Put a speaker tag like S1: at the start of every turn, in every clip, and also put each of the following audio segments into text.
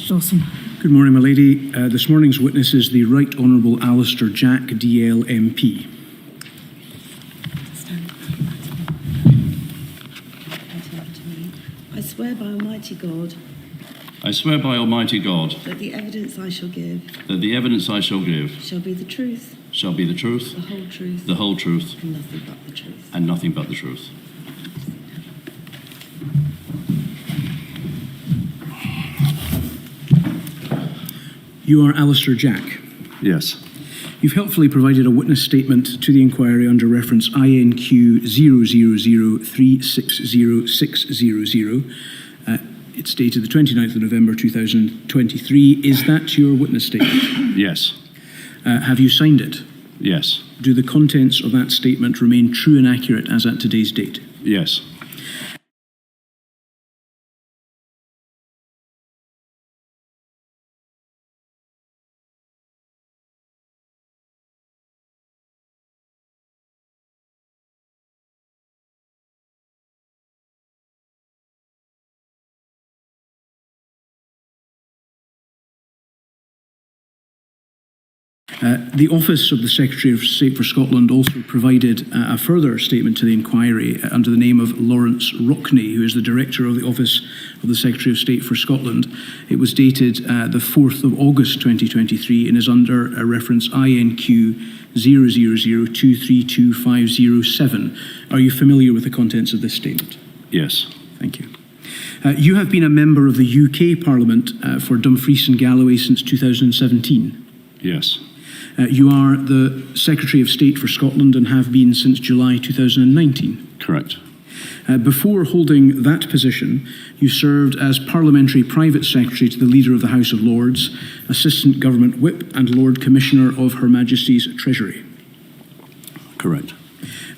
S1: Dawson.
S2: Good morning, my lady. This morning's witness is the Right Honourable Alistair Jack, DL MP.
S3: I swear by Almighty God.
S4: I swear by Almighty God
S3: That the evidence I shall give.
S4: that the evidence I shall give
S3: Shall be the truth.
S4: shall be the truth,
S3: The whole truth.
S4: the whole truth,
S3: And nothing but the truth.
S4: and nothing but the truth.
S2: You are Alistair Jack.
S4: Yes.
S2: You've helpfully provided a witness statement to the inquiry under reference INQ 000360600. It's dated the 29th of November 2023. Is that your witness statement?
S4: Yes.
S2: Have you signed it?
S4: Yes.
S2: Do the contents of that statement remain true and accurate as at today's date?
S4: Yes.
S2: The Office of the Secretary of State for Scotland also provided a further statement to the inquiry under the name of Lawrence Rockney, who is the Director of the Office of the Secretary of State for Scotland. It was dated the 4th of August 2023 and is under a reference INQ 000232507. Are you familiar with the contents of this statement?
S4: Yes.
S2: Thank you. You have been a member of the UK Parliament for Dumfries and Galloway since 2017.
S4: Yes.
S2: You are the Secretary of State for Scotland and have been since July 2019.
S4: Correct.
S2: Before holding that position, you served as Parliamentary Private Secretary to the Leader of the House of Lords, Assistant Government Whip and Lord Commissioner of Her Majesty's Treasury.
S4: Correct.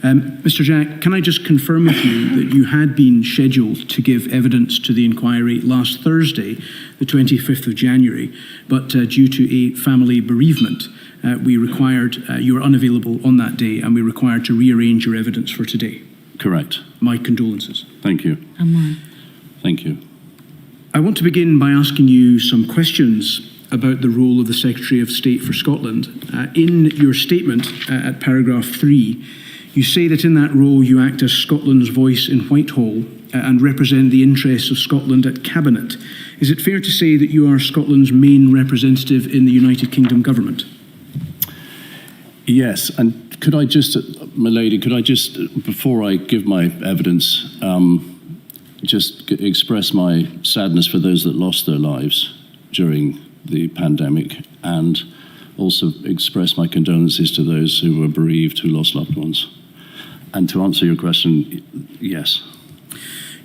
S2: Mr. Jack, can I just confirm with you that you had been scheduled to give evidence to the inquiry last Thursday, the 25th of January, but due to a family bereavement, you were unavailable on that day and we required to rearrange your evidence for today.
S4: Correct.
S2: My condolences.
S4: Thank you.
S1: And mine.
S4: Thank you.
S2: I want to begin by asking you some questions about the role of the Secretary of State for Scotland. In your statement at paragraph 3, you say that in that role you act as Scotland's voice in Whitehall and represent the interests of Scotland at Cabinet. Is it fair to say that you are Scotland's main representative in the United Kingdom government?
S4: Yes, and could I just, my lady, before I give my evidence, just express my sadness for those that lost their lives during the pandemic, and also express my condolences to those who were bereaved, who lost loved ones. And to answer your question, yes.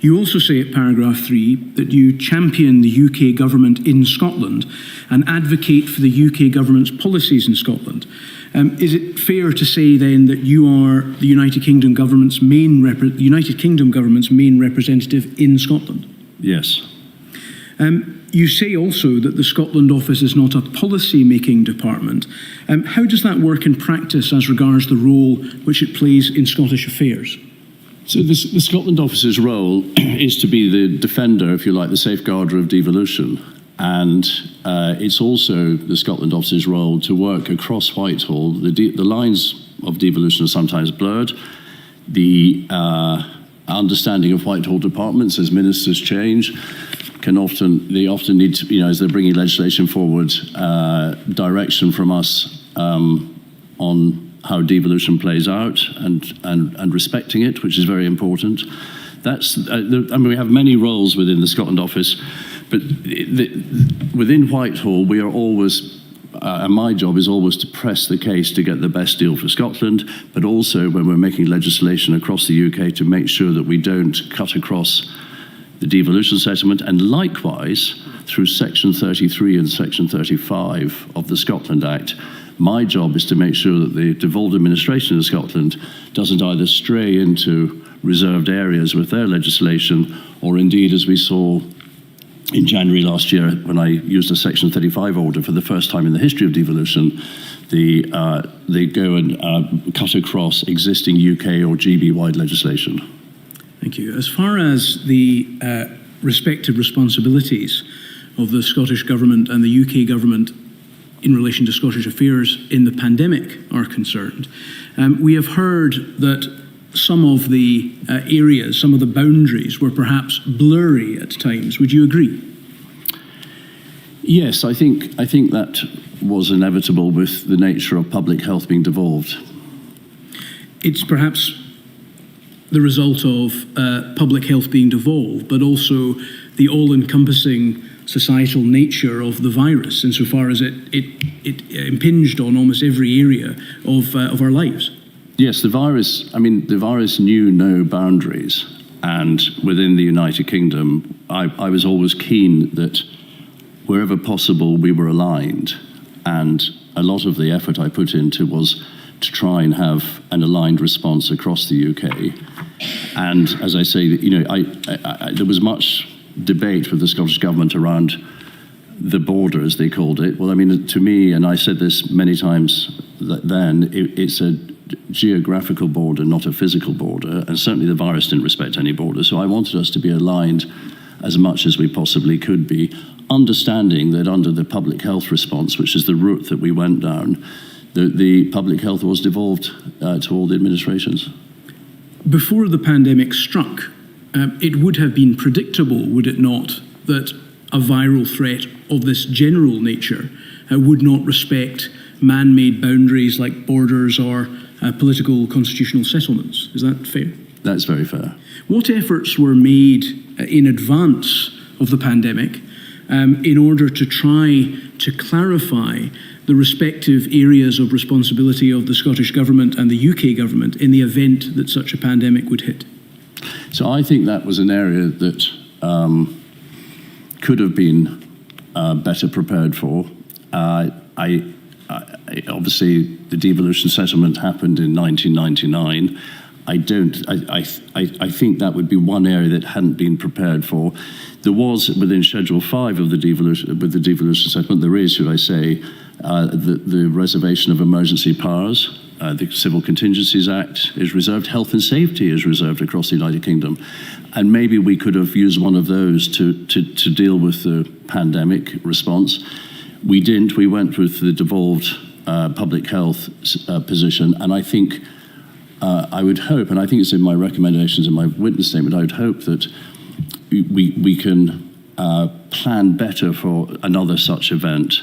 S2: You also say at paragraph 3 that you champion the UK government in Scotland and advocate for the UK government's policies in Scotland. Is it fair to say then that you are the United Kingdom government's main representative in Scotland?
S4: Yes.
S2: You say also that the Scotland office is not a policy-making department. How does that work in practice as regards the role which it plays in Scottish affairs?
S4: So the Scotland office's role is to be the defender, if you like, the safeguarder of devolution. And it's also the Scotland office's role to work across Whitehall. The lines of devolution are sometimes blurred. The understanding of Whitehall departments as ministers change they often need to, as they're bringing legislation forward, direction from us on how devolution plays out and respecting it, which is very important. We have many roles within the Scotland office, but within Whitehall, we are always, and my job is always to press the case to get the best deal for Scotland, but also when we're making legislation across the UK to make sure that we don't cut across the devolution settlement, and likewise through Section 33 and Section 35 of the Scotland Act. My job is to make sure that the devolved administration of Scotland doesn't either stray into reserved areas with their legislation, or indeed, as we saw in January last year when I used a Section 35 order for the first time in the history of devolution, they go and cut across existing UK or GB-wide legislation.
S2: Thank you. As far as the respective responsibilities of the Scottish Government and the UK Government in relation to Scottish affairs in the pandemic are concerned. We have heard that some of the areas, some of the boundaries were perhaps blurry at times. Would you agree?
S4: Yes, I think that was inevitable with the nature of public health being devolved.
S2: It's perhaps the result of public health being devolved, but also the all-encompassing societal nature of the virus, insofar as it impinged on almost every area of our lives.
S4: Yes, the virus knew no boundaries, and within the United Kingdom, I was always keen that wherever possible we were aligned, and a lot of the effort I put into was to try and have an aligned response across the UK. And as I say, there was much debate with the Scottish Government around the border, as they called it. Well, to me, and I said this many times then, it's a geographical border, not a physical border, and certainly the virus didn't respect any border. So I wanted us to be aligned as much as we possibly could be, understanding that under the public health response, which is the route that we went down, the public health was devolved to all the administrations.
S2: Before the pandemic struck, it would have been predictable, would it not, that a viral threat of this general nature would not respect man-made boundaries like borders or political constitutional settlements. Is that fair?
S4: That's very fair.
S2: What efforts were made in advance of the pandemic in order to try to clarify the respective areas of responsibility of the Scottish Government and the UK Government in the event that such a pandemic would hit?
S4: So I think that was an area that could have been better prepared for. Obviously, the devolution settlement happened in 1999. I think that would be one area that hadn't been prepared for. There was within Schedule 5 of the devolution settlement, there is, should I say, the reservation of emergency powers. The Civil Contingencies Act is reserved. Health and safety is reserved across the United Kingdom. And maybe we could have used one of those to deal with the pandemic response. We didn't. We went with the devolved public health position. And I think, I would hope, and I think it's in my recommendations in my witness statement, I would hope that we can plan better for another such event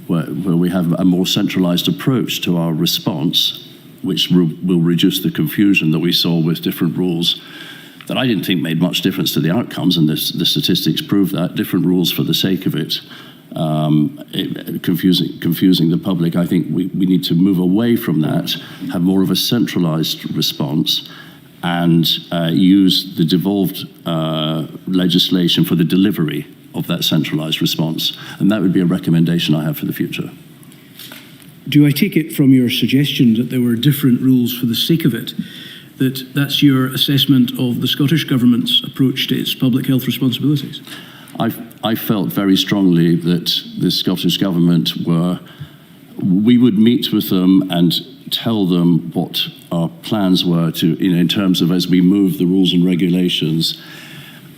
S4: where we have a more centralized approach to our response, which will reduce the confusion that we saw with different rules that I didn't think made much difference to the outcomes, and the statistics prove that. Different rules for the sake of it, confusing the public. I think we need to move away from that, have more of a centralized response, and use the devolved legislation for the delivery of that centralized response. And that would be a recommendation I have for the future.
S2: Do I take it from your suggestion that there were different rules for the sake of it, that's your assessment of the Scottish Government's approach to its public health responsibilities?
S4: I felt very strongly that the Scottish Government we would meet with them and tell them what our plans were in terms of as we move the rules and regulations.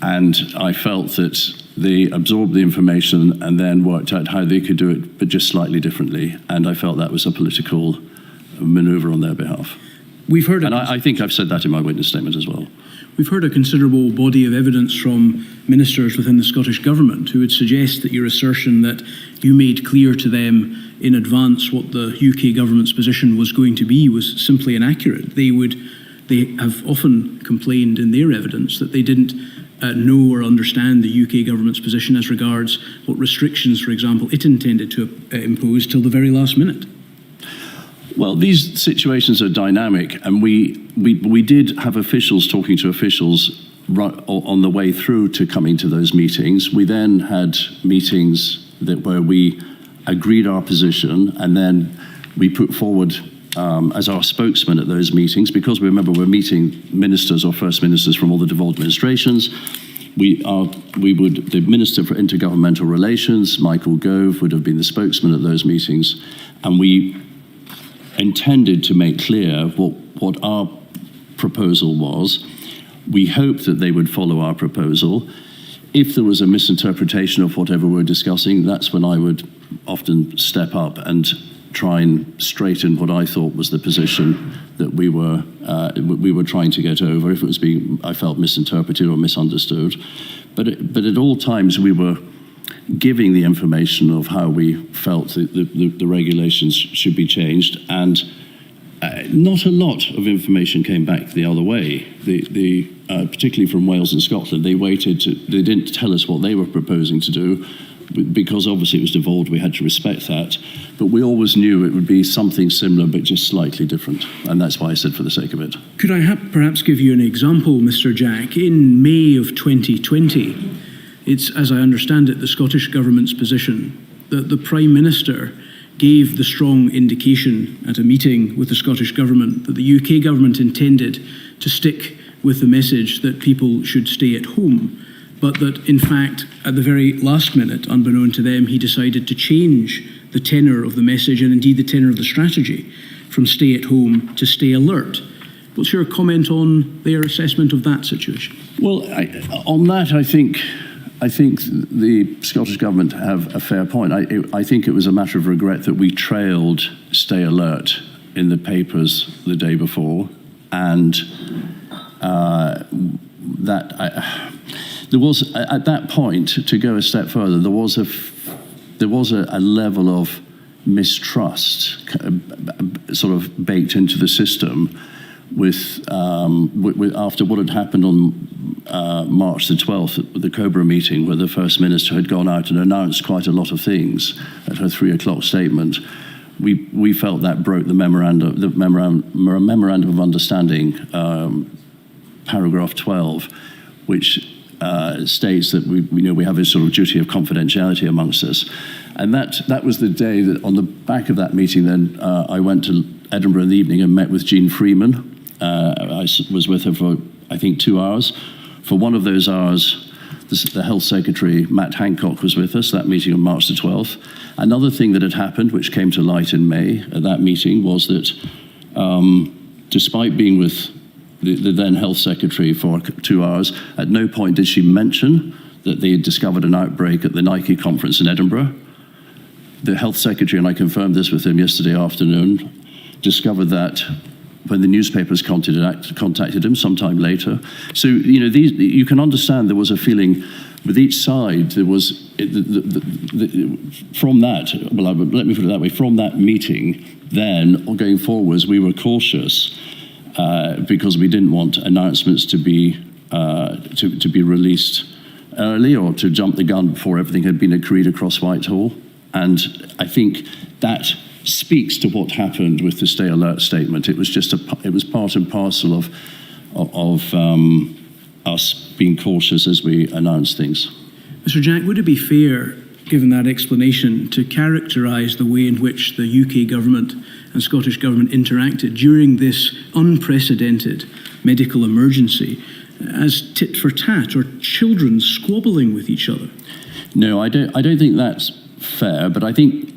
S4: And I felt that they absorbed the information and then worked out how they could do it, but just slightly differently. And I felt that was a political maneuver on their behalf. I think I've said that in my witness statement as well.
S2: We've heard a considerable body of evidence from ministers within the Scottish Government who would suggest that your assertion that you made clear to them in advance what the UK Government's position was going to be was simply inaccurate. They have often complained in their evidence that they didn't know or understand the UK Government's position as regards what restrictions, for example, it intended to impose till the very last minute.
S4: Well, these situations are dynamic, and we did have officials talking to officials on the way through to coming to those meetings. We then had meetings where we agreed our position, and then we put forward as our spokesman at those meetings, because remember we're meeting ministers or first ministers from all the devolved administrations. The Minister for Intergovernmental Relations, Michael Gove, would have been the spokesman at those meetings, and we intended to make clear what our proposal was. We hoped that they would follow our proposal. if there was a misinterpretation of whatever we're discussing, that's when I would often step up and try and straighten what I thought was the position that we were trying to get over, if it was being, I felt, misinterpreted or misunderstood. But at all times we were giving the information of how we felt the regulations should be changed, and not a lot of information came back the other way. Particularly from Wales and Scotland, they didn't tell us what they were proposing to do, because obviously it was devolved, we had to respect that. But we always knew it would be something similar, but just slightly different. And that's why I said for the sake of it.
S2: Could I perhaps give you an example, Mr. Jack? In May of 2020, it's, as I understand it, the Scottish Government's position that the Prime Minister gave the strong indication at a meeting with the Scottish Government that the UK Government intended to stick with the message that people should stay at home, but that, in fact, at the very last minute, unbeknown to them, he decided to change the tenor of the message and indeed the tenor of the strategy from stay at home to stay alert. What's your comment on their assessment of that situation?
S4: Well, on that, I think the Scottish Government have a fair point. I think it was a matter of regret that we trailed stay alert in the papers the day before, and there was, at that point, to go a step further, there was a level of mistrust sort of baked into the system with after what had happened on March the 12th at the Cobra meeting, where the First Minister had gone out and announced quite a lot of things at her 3 o'clock statement. We felt that broke the memorandum of understanding, paragraph 12, which states that we have a sort of duty of confidentiality amongst us. And that was the day that, on the back of that meeting, then I went to Edinburgh in the evening and met with Jean Freeman. I was with her for, I think, 2 hours. For one of those hours, the Health Secretary, Matt Hancock, was with us, that meeting on March the 12th. Another thing that had happened, which came to light in May at that meeting, was that despite being with the then Health Secretary for 2 hours, at no point did she mention that they had discovered an outbreak at the Nike conference in Edinburgh. The Health Secretary, and I confirmed this with him yesterday afternoon, discovered that when the newspapers contacted him sometime later. So, you can understand there was a feeling with each side. There was, from that, well, let me put it that way, from that meeting, then, or going forwards, we were cautious because we didn't want announcements to be released early, or to jump the gun before everything had been agreed across Whitehall. And I think that speaks to what happened with the Stay Alert statement. It was just it was part and parcel of us being cautious as we announced things.
S2: Mr. Jack, would it be fair, given that explanation, to characterise the way in which the UK Government and Scottish Government interacted during this unprecedented medical emergency as tit for tat, or children squabbling with each other?
S4: No, I don't think that's fair, but I think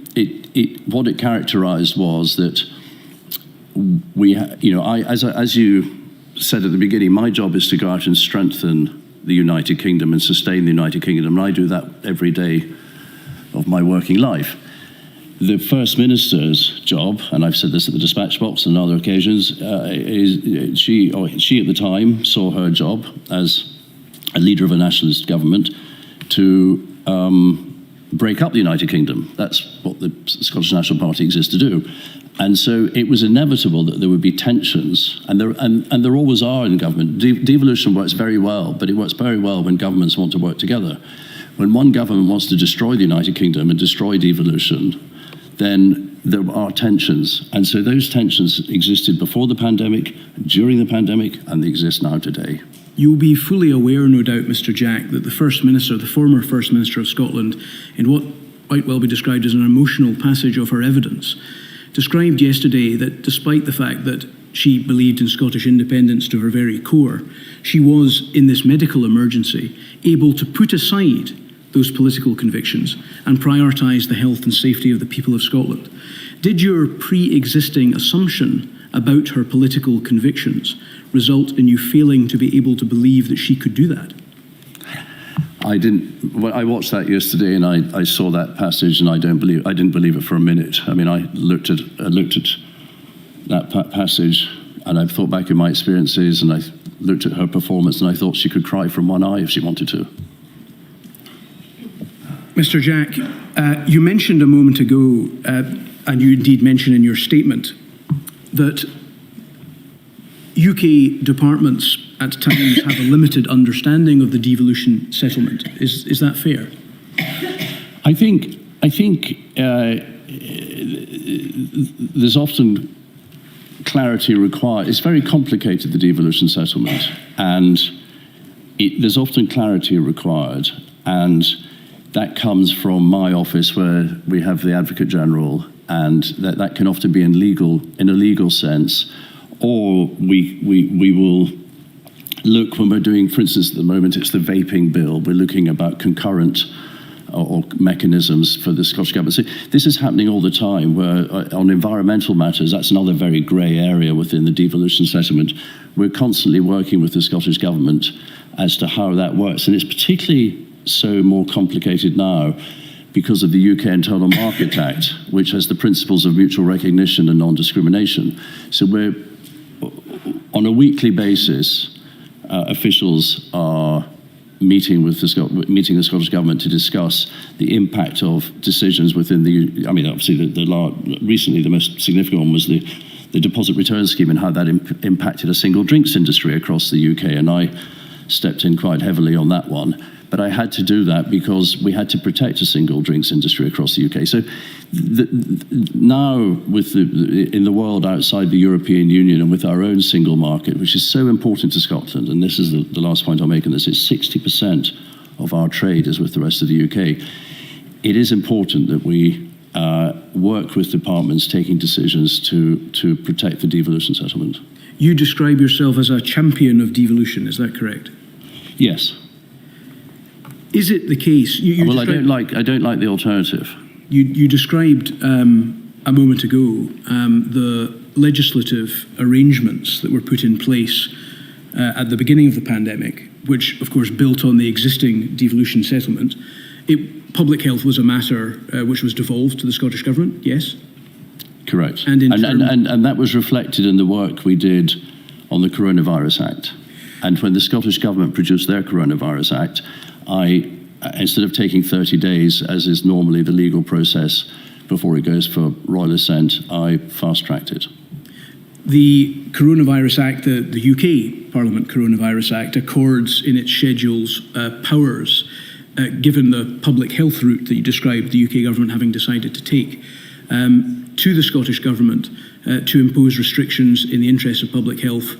S4: what it characterised was that as you said at the beginning, my job is to go out and strengthen the United Kingdom and sustain the United Kingdom, and I do that every day of my working life. The First Minister's job, and I've said this at the dispatch box and other occasions, is she at the time saw her job as a leader of a nationalist government to break up the United Kingdom. That's what the Scottish National Party exists to do. And so it was inevitable that there would be tensions, and there always are in government. Devolution works very well, but it works very well when governments want to work together. When one government wants to destroy the United Kingdom and destroy devolution, then there are tensions. And so those tensions existed before the pandemic, during the pandemic, and they exist now today.
S2: You'll be fully aware, no doubt, Mr. Jack, that the former First Minister of Scotland, in what might well be described as an emotional passage of her evidence, described yesterday that despite the fact that she believed in Scottish independence to her very core, she was, in this medical emergency, able to put aside those political convictions and prioritise the health and safety of the people of Scotland. Did your pre-existing assumption about her political convictions result in you failing to be able to believe that she could do that?
S4: I didn't. Well, I watched that yesterday, and I saw that passage, and I didn't believe it for a minute. I mean, I looked at that passage, and I thought back in my experiences, and I looked at her performance, and I thought she could cry from one eye if she wanted to.
S2: Mr. Jack, you mentioned a moment ago, and you indeed mentioned in your statement, that UK departments at times have a limited understanding of the devolution settlement. Is that fair?
S4: I think there's often clarity required. It's very complicated, the devolution settlement, and there's often clarity required, and that comes from my office, where we have the Advocate General, and that can often be in a legal sense, or we will look when we're doing, for instance, at the moment it's the vaping bill, we're looking about concurrent or mechanisms for the Scottish Government. So this is happening all the time, where on environmental matters, that's another very grey area within the devolution settlement. We're constantly working with the Scottish Government as to how that works, and it's particularly so more complicated now because of the UK Internal Market Act, which has the principles of mutual recognition and non-discrimination. So we're, on a weekly basis, officials are meeting the Scottish Government to discuss the impact of decisions within the, I mean, obviously recently the most significant one was the deposit return scheme, and how that impacted a single drinks industry across the UK, and I stepped in quite heavily on that one. But I had to do that because we had to protect a single drinks industry across the UK. So now, in the world outside the European Union, and with our own single market, which is so important to Scotland, and this is the last point I'll make on this, is 60% of our trade is with the rest of the UK. It is important that we work with departments taking decisions to protect the devolution settlement.
S2: You describe yourself as a champion of devolution, is that correct?
S4: Yes.
S2: Is it the case?
S4: Well, I don't like the alternative.
S2: You described a moment ago the legislative arrangements that were put in place at the beginning of the pandemic, which of course built on the existing devolution settlement. Public health was a matter which was devolved to the Scottish Government, yes?
S4: Correct.
S2: And
S4: that was reflected in the work we did on the Coronavirus Act. And when the Scottish Government produced their Coronavirus Act, instead of taking 30 days, as is normally the legal process before it goes for royal assent, I fast-tracked it.
S2: The Coronavirus Act, the UK Parliament Coronavirus Act, accords in its schedules powers, given the public health route that you described the UK Government having decided to take, to the Scottish Government to impose restrictions in the interests of public health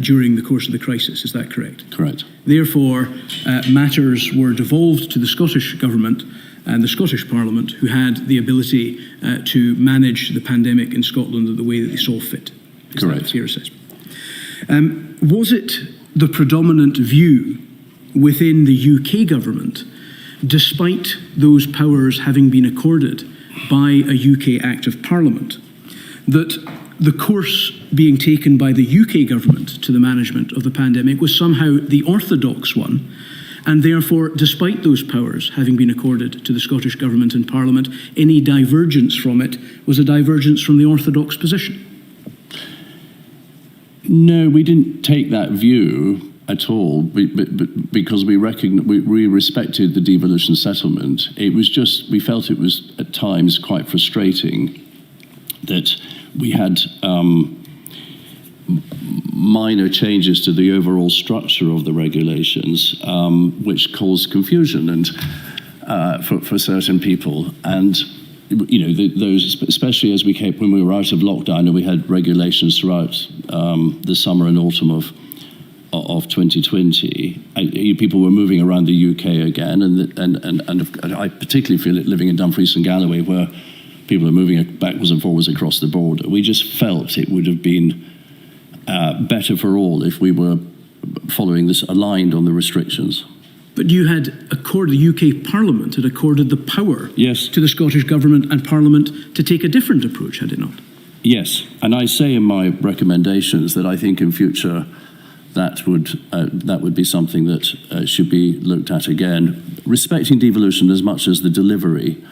S2: during the course of the crisis. Is that correct?
S4: Correct.
S2: Therefore, matters were devolved to the Scottish Government and the Scottish Parliament, who had the ability to manage the pandemic in Scotland in the way that they saw fit. Is
S4: Correct.
S2: that a fair assessment? Was it the predominant view within the UK Government, despite those powers having been accorded by a UK Act of Parliament, that the course being taken by the UK Government to the management of the pandemic was somehow the orthodox one, and therefore, despite those powers having been accorded to the Scottish Government and Parliament, any divergence from it was a divergence from the orthodox position? No, we didn't take that view at all, because we respected the devolution settlement. It was just, we felt it was at times quite frustrating that we had minor changes to the overall structure of the regulations, which caused confusion and for certain people. And you know, those, especially as when we were out of lockdown, and we had regulations throughout the summer and autumn of 2020, people were moving around the UK again, and I particularly feel it living in Dumfries and Galloway, where people are moving backwards and forwards across the border. We just felt it would have been better for all if we were following this, aligned on the restrictions. But you had accorded, the UK Parliament had accorded the power
S4: Yes.
S2: to the Scottish Government and Parliament to take a different approach, had it not?
S4: Yes, and I say in my recommendations that I think in future that would be something that should be looked at again, respecting devolution as much as the delivery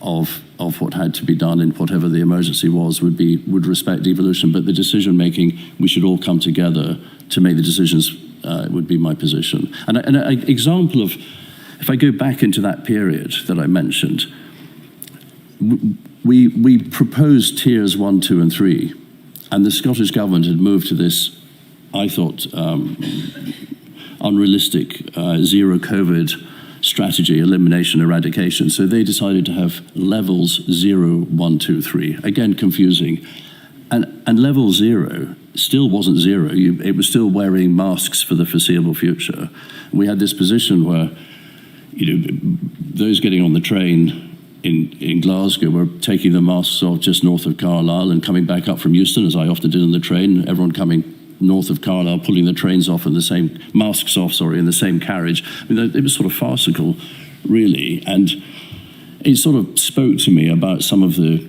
S4: of what had to be done in whatever the emergency was would respect devolution, but the decision making, we should all come together to make the decisions would be my position. And an example of, if I go back into that period that I mentioned, we proposed tiers 1, 2 and 3, and the Scottish Government had moved to this, I thought, unrealistic zero COVID strategy, elimination, eradication. So they decided to have levels 0, 1, 2, 3. Again, confusing. And level 0 still wasn't 0. It was still wearing masks for the foreseeable future. We had this position where, those getting on the train in Glasgow were taking the masks off just north of Carlisle and coming back up from Euston, as I often did on the train. Everyone coming north of Carlisle, pulling the trains off in the same masks off, in the same carriage. I mean, it was sort of farcical, really, and it sort of spoke to me about some of the,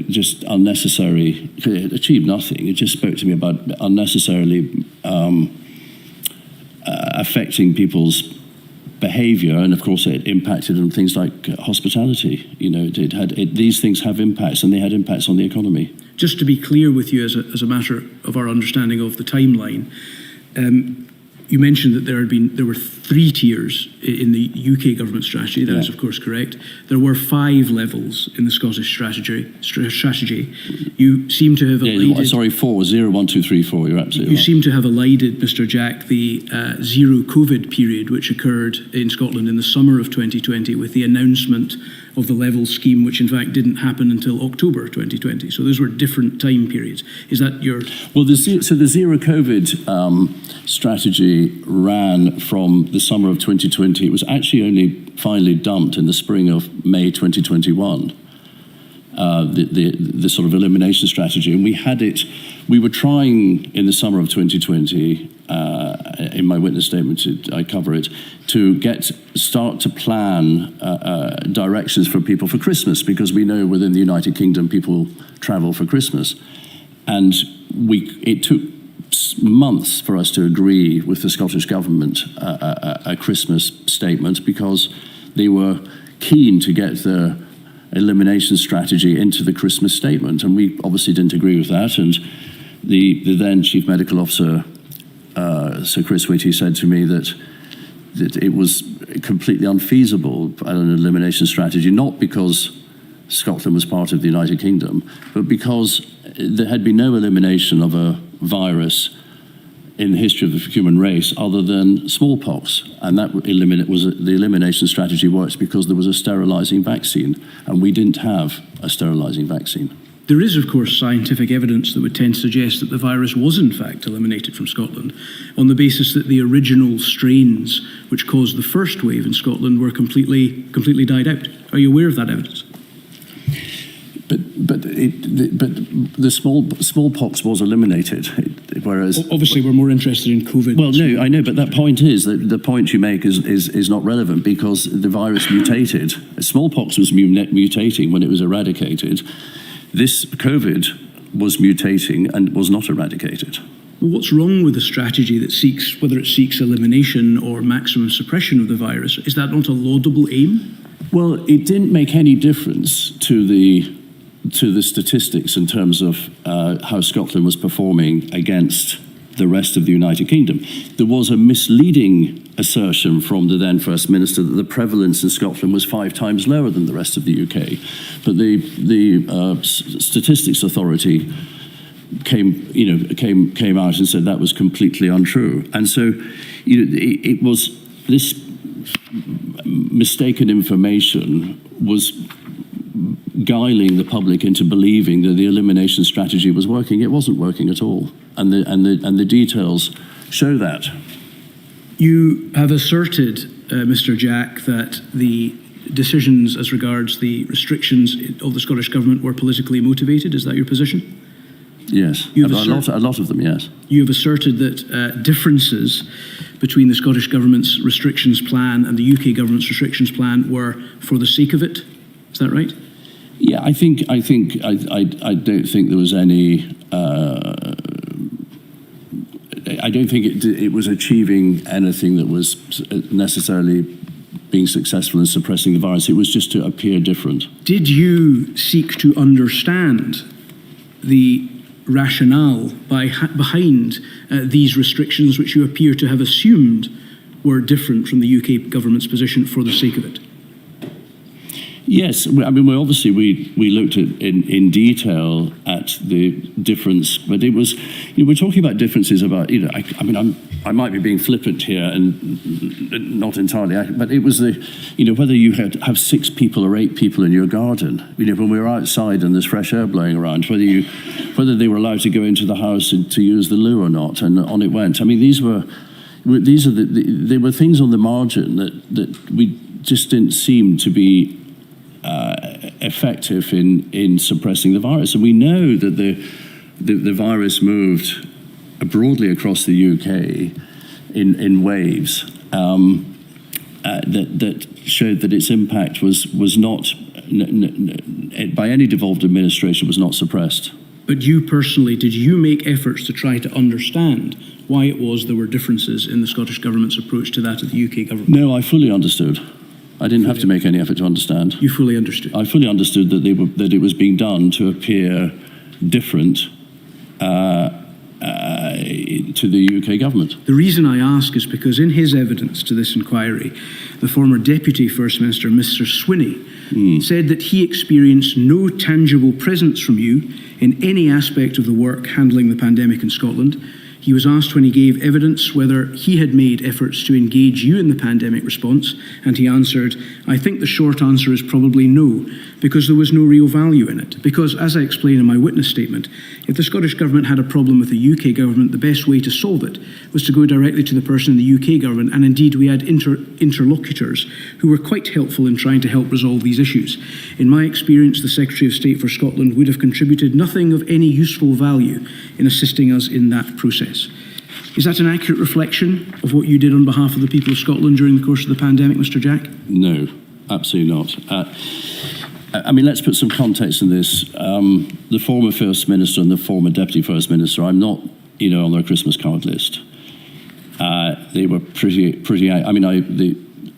S4: just unnecessary. It achieved nothing. It just spoke to me about unnecessarily affecting people's behaviour, and of course it impacted on things like hospitality. These things have impacts, and they had impacts on the economy.
S2: Just to be clear with you, as a matter of our understanding of the timeline, you mentioned that there were 3 tiers in the UK government strategy. That is, of course, correct. There were 5 levels in the Scottish strategy. You seem to have elided...
S4: Sorry, 4, 0, 1, 2, 3, 4, you're absolutely right.
S2: You seem to have elided, Mr. Jack, the zero COVID period, which occurred in Scotland in the summer of 2020 with the announcement of the level scheme, which in fact didn't happen until October 2020. So those were different time periods. Is that your...
S4: Well, the zero COVID strategy ran from the summer of 2020. It was actually only finally dumped in the spring of May 2021. The sort of elimination strategy, and we were trying in the summer of 2020, in my witness statement, I cover it, to start to plan directions for people for Christmas, because we know within the United Kingdom people travel for Christmas, and it took months for us to agree with the Scottish Government a Christmas statement, because they were keen to get the elimination strategy into the Christmas statement, and we obviously didn't agree with that. And the then Chief Medical Officer, Sir Chris Whitty, said to me that it was completely unfeasible, an elimination strategy, not because Scotland was part of the United Kingdom, but because there had been no elimination of a virus in the history of the human race other than smallpox, and that the elimination strategy works because there was a sterilising vaccine, and we didn't have a sterilising vaccine.
S2: There is, of course, scientific evidence that would tend to suggest that the virus was in fact eliminated from Scotland on the basis that the original strains which caused the first wave in Scotland were completely died out. Are you aware of that evidence?
S4: But the smallpox was eliminated, whereas...
S2: Obviously, we're more interested in COVID.
S4: Well, no, I know, but that point is that the point you make is not relevant, because the virus mutated. Smallpox was mutating when it was eradicated. This COVID was mutating and was not eradicated.
S2: Well, what's wrong with a strategy that seeks, whether it seeks elimination or maximum suppression of the virus? Is that not a laudable aim?
S4: Well, it didn't make any difference to the statistics in terms of how Scotland was performing against the rest of the United Kingdom. There was a misleading assertion from the then First Minister that the prevalence in Scotland was 5 times lower than the rest of the UK. But the Statistics Authority came out and said that was completely untrue. And so it was this mistaken information was guiling the public into believing that the elimination strategy was working. It wasn't working at all, and the details show that.
S2: You have asserted, Mr. Jack, that the decisions as regards the restrictions of the Scottish Government were politically motivated. Is that your position?
S4: Yes, a lot of them, yes.
S2: You have asserted that differences between the Scottish Government's restrictions plan and the UK Government's restrictions plan were for the sake of it. Is that right?
S4: Yeah, I don't think there was any. I don't think it was achieving anything that was necessarily being successful in suppressing the virus. It was just to appear different.
S2: Did you seek to understand the rationale behind these restrictions, which you appear to have assumed were different from the UK government's position for the sake of it?
S4: Yes, I mean, we looked at in detail at the difference, but it was, we're talking about differences about, I might be being flippant here and not entirely, but it was whether you have 6 people or 8 people in your garden, when we were outside and there's fresh air blowing around, whether they were allowed to go into the house and to use the loo or not, and on it went. I mean, they were things on the margin that we just didn't seem to be effective in suppressing the virus. And we know that the virus moved broadly across the UK in waves that showed that its impact was not, by any devolved administration, was not suppressed.
S2: But you personally, did you make efforts to try to understand why it was there were differences in the Scottish Government's approach to that of the UK government?
S4: No, I fully understood. I didn't have to make any effort to understand.
S2: You fully understood?
S4: I fully understood that it was being done to appear different to the UK government.
S2: The reason I ask is because in his evidence to this inquiry, the former Deputy First Minister, Mr. Swinney, said that he experienced no tangible presence from you in any aspect of the work handling the pandemic in Scotland. He was asked when he gave evidence whether he had made efforts to engage you in the pandemic response, and he answered, I think the short answer is probably no, because there was no real value in it. Because, as I explained in my witness statement, if the Scottish Government had a problem with the UK Government, the best way to solve it was to go directly to the person in the UK Government, and indeed we had interlocutors who were quite helpful in trying to help resolve these issues. In my experience, the Secretary of State for Scotland would have contributed nothing of any useful value in assisting us in that process. Is that an accurate reflection of what you did on behalf of the people of Scotland during the course of the pandemic, Mr. Jack?
S4: No, absolutely not. I mean, let's put some context in this. The former First Minister and the former Deputy First Minister, I'm not, on their Christmas card list. They were pretty. I mean,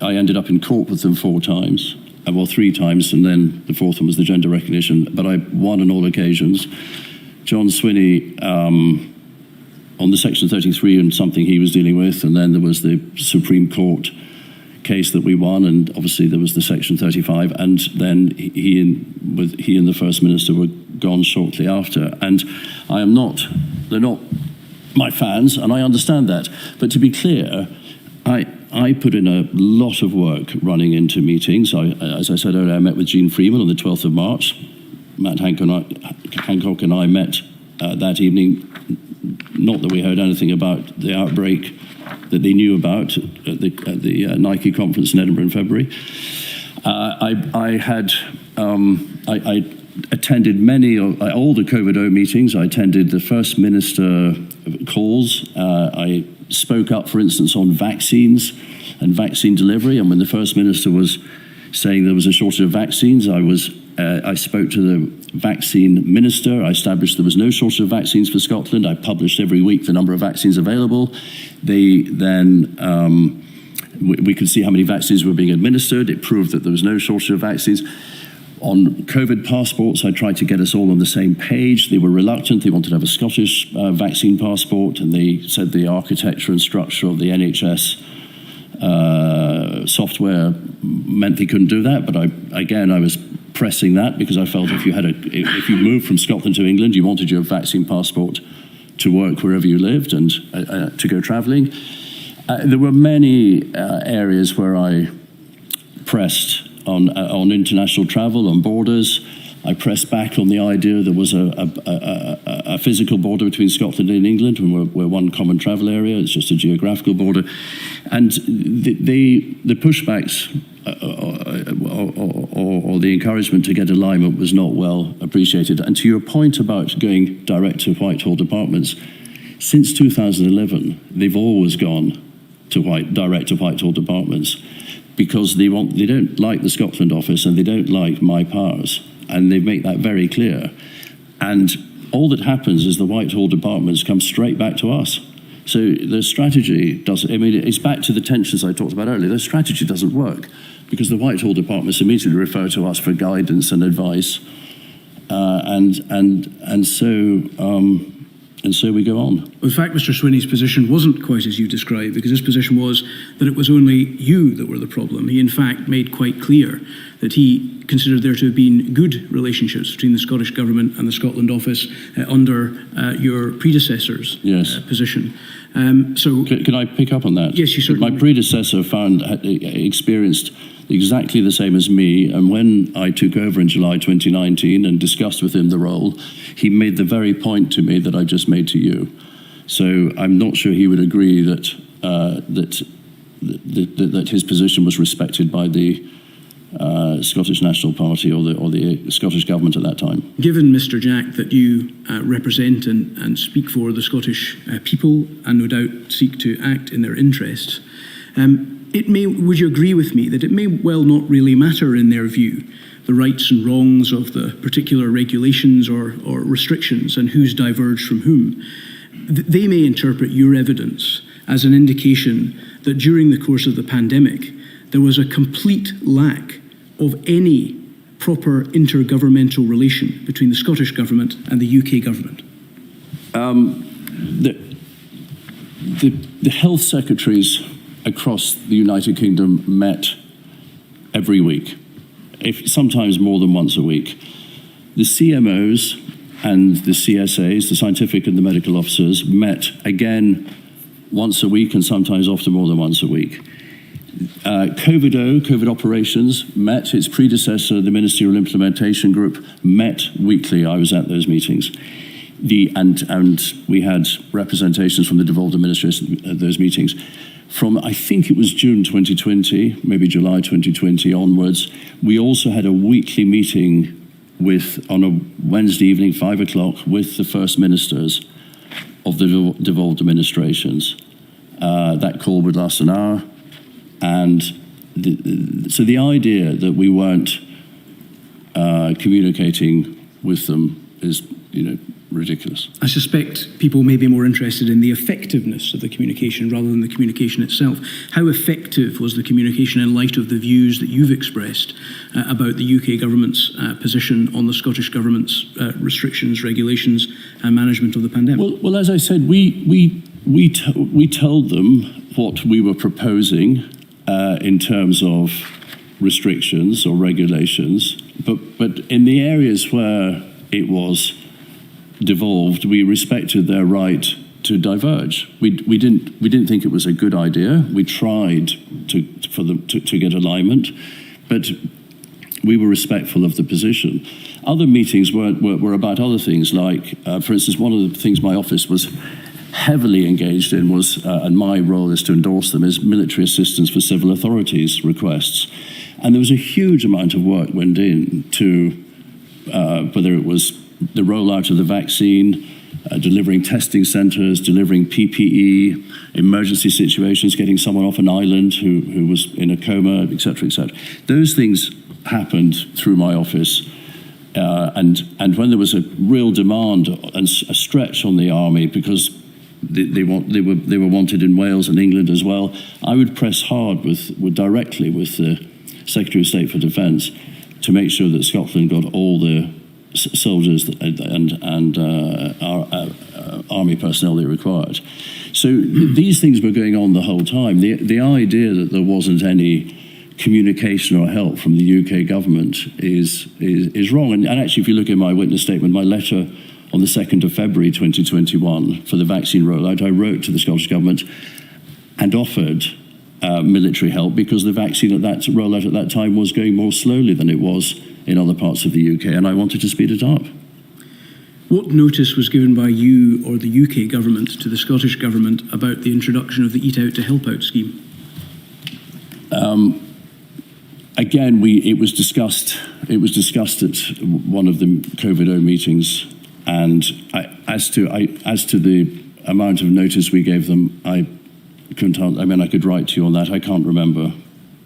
S4: I ended up in court with them 4 times. Well, 3 times, and then the 4th one was the gender recognition. But I won on all occasions. John Swinney, on the Section 33 and something he was dealing with, and then there was the Supreme Court case that we won, and obviously there was the Section 35, and then he and the First Minister were gone shortly after. And they're not my fans, and I understand that. But to be clear, I put in a lot of work running into meetings. As I said earlier, I met with Jean Freeman on the 12th of March. Matt Hancock and I met that evening. Not that we heard anything about the outbreak that they knew about at the Nike conference in Edinburgh in February. I attended all the COVID-0 meetings. I attended the First Minister calls. I spoke up, for instance, on vaccines and vaccine delivery. And when the First Minister was saying there was a shortage of vaccines, I spoke to the vaccine minister. I established there was no shortage of vaccines for Scotland. I published every week the number of vaccines available. They then, we could see how many vaccines were being administered. It proved that there was no shortage of vaccines. On COVID passports, I tried to get us all on the same page. They were reluctant. They wanted to have a Scottish vaccine passport, and they said the architecture and structure of the NHS software meant they couldn't do that. But I was pressing that because I felt if you moved from Scotland to England, you wanted your vaccine passport to work wherever you lived and to go travelling. There were many areas where I pressed on international travel, on borders. I pressed back on the idea there was a physical border between Scotland and England, and we're one common travel area. It's just a geographical border. And the pushbacks or the encouragement to get alignment was not well appreciated. And to your point about going direct to Whitehall departments, since 2011, they've always gone direct to Whitehall departments because they don't like the Scotland office and they don't like my powers. And they make that very clear. And all that happens is the Whitehall departments come straight back to us. So the strategy doesn't, I mean, it's back to the tensions I talked about earlier. The strategy doesn't work because the Whitehall departments immediately refer to us for guidance and advice. And so we go on.
S2: In fact, Mr. Swinney's position wasn't quite as you described, because his position was that it was only you that were the problem. He, in fact, made quite clear that he considered there to have been good relationships between the Scottish Government and the Scotland Office under your predecessor's position. So,
S4: can I pick up on that?
S2: Yes, you certainly.
S4: My predecessor experienced exactly the same as me, and when I took over in July 2019 and discussed with him the role, he made the very point to me that I just made to you. So I'm not sure he would agree that that his position was respected by the Scottish National Party or the Scottish Government at that time. Given,
S2: Mr. Jack, that you represent and speak for the Scottish people and no doubt seek to act in their interests, would you agree with me that it may well not really matter in their view the rights and wrongs of the particular regulations or restrictions and who's diverged from whom? They may interpret your evidence as an indication that during the course of the pandemic there was a complete lack of any proper intergovernmental relation between the Scottish Government and the UK Government.
S4: The health secretaries across the United Kingdom met every week, sometimes more than once a week. The CMOs and the CSAs, the scientific and the medical officers, met again once a week and sometimes often more than once a week. COVID operations met. Its predecessor, the Ministerial Implementation Group, met weekly. I was at those meetings. And we had representations from the devolved administration at those meetings. From, I think it was June 2020, maybe July 2020 onwards, we also had a weekly meeting on a Wednesday evening, 5 o'clock, with the First Ministers of the devolved administrations. That call would last an hour. And so the idea that we weren't communicating with them is, ridiculous.
S2: I suspect people may be more interested in the effectiveness of the communication rather than the communication itself. How effective was the communication in light of the views that you've expressed about the UK Government's position on the Scottish Government's restrictions, regulations and management of the pandemic?
S4: Well, as I said, we told them what we were proposing in terms of restrictions or regulations, but in the areas where it was devolved, we respected their right to diverge. We didn't think it was a good idea. We tried to get alignment, but we were respectful of the position. Other meetings were about other things, like, for instance, one of the things my office was heavily engaged in was, and my role is to endorse them, is military assistance for civil authorities requests. And there was a huge amount of work went in to, whether it was the rollout of the vaccine, delivering testing centres, delivering PPE, emergency situations, getting someone off an island who was in a coma, etc., etc. Those things happened through my office. And when there was a real demand and a stretch on the army, because they were wanted in Wales and England as well, I would press hard directly with the Secretary of State for Defence to make sure that Scotland got all the soldiers and our army personnel they required. So these things were going on the whole time. The idea that there wasn't any communication or help from the UK government is wrong. And actually, if you look at my witness statement, my letter on the 2nd of February 2021 for the vaccine rollout, I wrote to the Scottish Government and offered military help because the vaccine rollout at that time was going more slowly than it was in other parts of the UK, and I wanted to speed it up.
S2: What notice was given by you or the UK Government to the Scottish Government about the introduction of the Eat Out to Help Out scheme?
S4: Again, it was discussed at one of the COVID-0 meetings, and as to the amount of notice we gave them, I could write to you on that. I can't remember.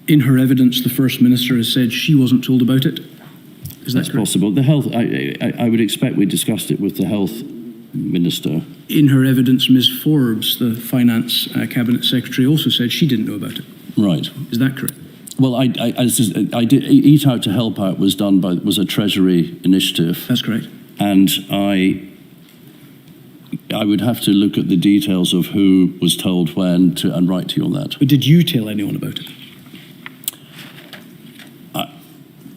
S2: In her evidence, the First Minister has said she wasn't told about it. Is that correct?
S4: Possible. The health. I would expect we discussed it with the Health Minister.
S2: in her evidence, Ms. Forbes, the Finance Cabinet Secretary, also said she didn't know about it.
S4: Right.
S2: Is that correct?
S4: Well, I did. Eat Out to Help Out was a Treasury initiative.
S2: That's correct.
S4: And I would have to look at the details of who was told when and write to you on that.
S2: But did you tell anyone about it?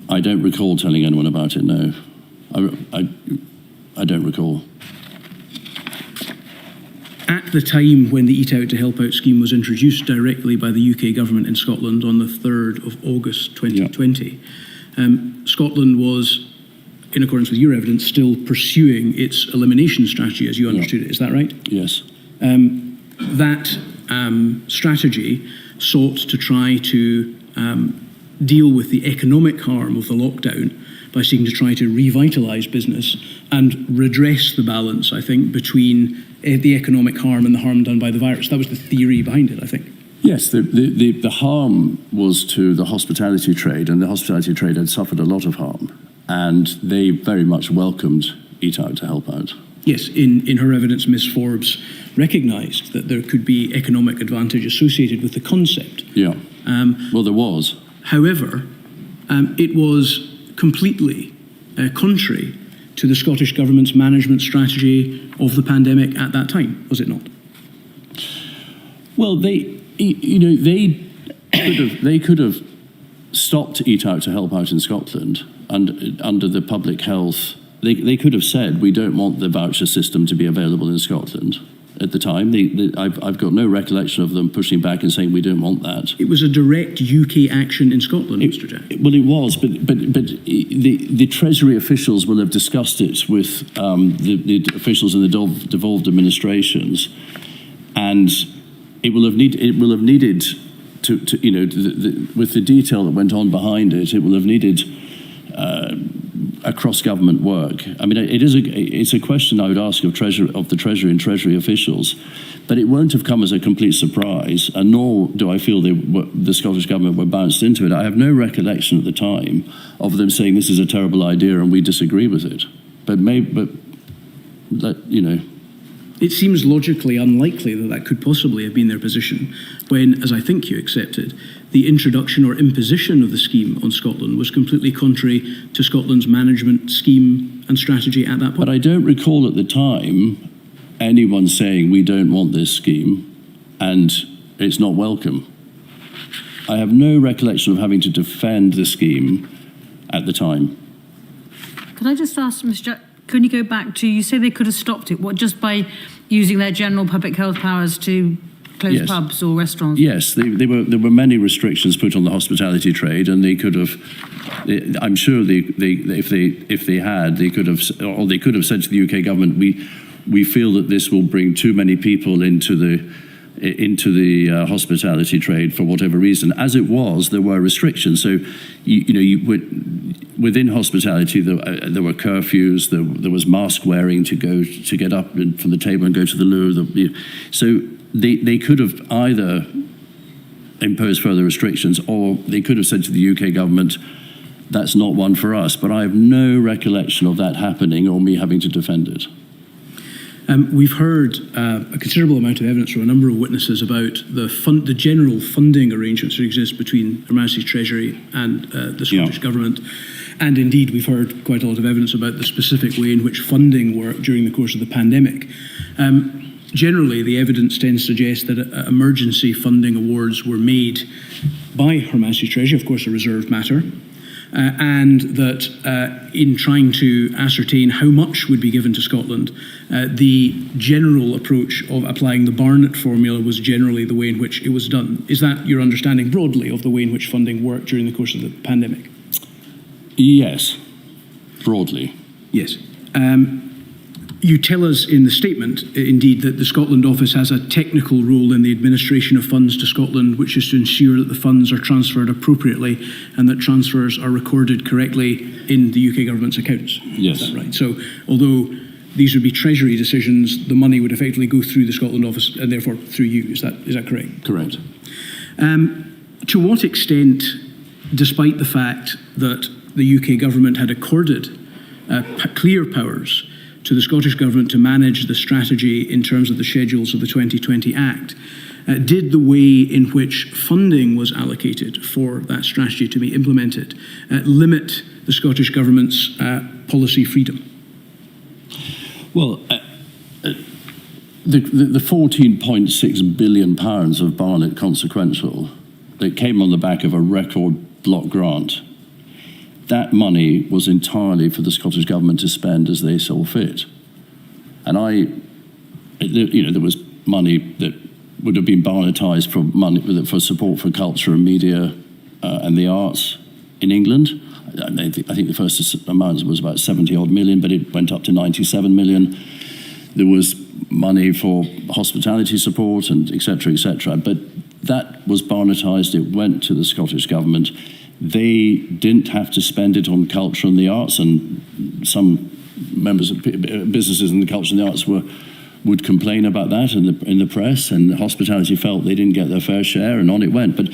S4: I don't recall telling anyone about it, no. I don't recall.
S2: At the time when the Eat Out to Help Out scheme was introduced directly by the UK government in Scotland on the 3rd of August 2020, Scotland was, in accordance with your evidence, still pursuing its elimination strategy as you understood it. Is that right?
S4: Yes.
S2: That strategy sought to try to deal with the economic harm of the lockdown by seeking to try to revitalise business and redress the balance, I think, between the economic harm and the harm done by the virus. That was the theory behind it, I think.
S4: Yes, the harm was to the hospitality trade, and the hospitality trade had suffered a lot of harm, and they very much welcomed Eat Out to Help Out.
S2: Yes, in her evidence, Ms. Forbes recognised that there could be economic advantage associated with the concept.
S4: Yeah, well, there was.
S2: However, it was completely contrary to the Scottish Government's management strategy of the pandemic at that time, was it not?
S4: Well, they could have stopped Eat Out to Help Out in Scotland, and under the public health, they could have said, we don't want the voucher system to be available in Scotland. At the time, I've got no recollection of them pushing back and saying we don't want that.
S2: It was a direct UK action in Scotland, Mr. Jack.
S4: Well, it was, but the Treasury officials will have discussed it with the officials in the devolved administrations, and it will have needed to with the detail that went on behind it, it will have needed across government work. I mean, it's a question I would ask of the Treasury and Treasury officials, but it won't have come as a complete surprise, and nor do I feel the Scottish Government were bounced into it. I have no recollection at the time of them saying this is a terrible idea and we disagree with it.
S2: It seems logically unlikely that that could possibly have been their position when, as I think you accepted, the introduction or imposition of the scheme on Scotland was completely contrary to Scotland's management scheme and strategy at that point.
S4: But I don't recall at the time anyone saying we don't want this scheme and it's not welcome. I have no recollection of having to defend the scheme at the time.
S1: Could I just ask, Mr. Jack, can you go back to, you say they could have stopped it, what, just by using their general public health powers to close pubs or restaurants? Yes,
S4: there were many restrictions put on the hospitality trade, and they could have. I'm sure if they had, they could have said to the UK government, we feel that this will bring too many people into the hospitality trade for whatever reason. As it was, there were restrictions. So within hospitality, there were curfews. There was mask wearing to get up from the table and go to the loo. So they could have either imposed further restrictions, or they could have said to the UK government, that's not one for us. But I have no recollection of that happening or me having to defend it.
S2: We've heard a considerable amount of evidence from a number of witnesses about the general funding arrangements that exist between Her Majesty's Treasury and the Scottish Government. And indeed, we've heard quite a lot of evidence about the specific way in which funding worked during the course of the pandemic. Generally, the evidence tends to suggest that emergency funding awards were made by Her Majesty's Treasury, of course a reserved matter, and that in trying to ascertain how much would be given to Scotland, the general approach of applying the Barnett formula was generally the way in which it was done. Is that your understanding broadly of the way in which funding worked during the course of the pandemic?
S4: Yes, broadly.
S2: Yes. You tell us in the statement, indeed, that the Scotland Office has a technical role in the administration of funds to Scotland, which is to ensure that the funds are transferred appropriately and that transfers are recorded correctly in the UK government's accounts.
S4: Yes.
S2: Is that right? So, although these would be Treasury decisions, the money would effectively go through the Scotland Office and therefore through you. Is that correct?
S4: Correct.
S2: To what extent, despite the fact that the UK government had accorded clear powers to the Scottish Government to manage the strategy in terms of the schedules of the 2020 Act, did the way in which funding was allocated for that strategy to be implemented limit the Scottish Government's policy freedom?
S4: Well, the £14.6 billion of Barnet consequential that came on the back of a record block grant, that money was entirely for the Scottish Government to spend as they saw fit. And there was money that would have been Barnetised for support for culture and media and the arts in England. I think the first amount was about 70 odd million, but it went up to 97 million. There was money for hospitality support and et cetera, but that was Barnetised. It went to the Scottish Government. They didn't have to spend it on culture and the arts, and some members of businesses in the culture and the arts would complain about that in the press, and hospitality felt they didn't get their fair share, and on it went. But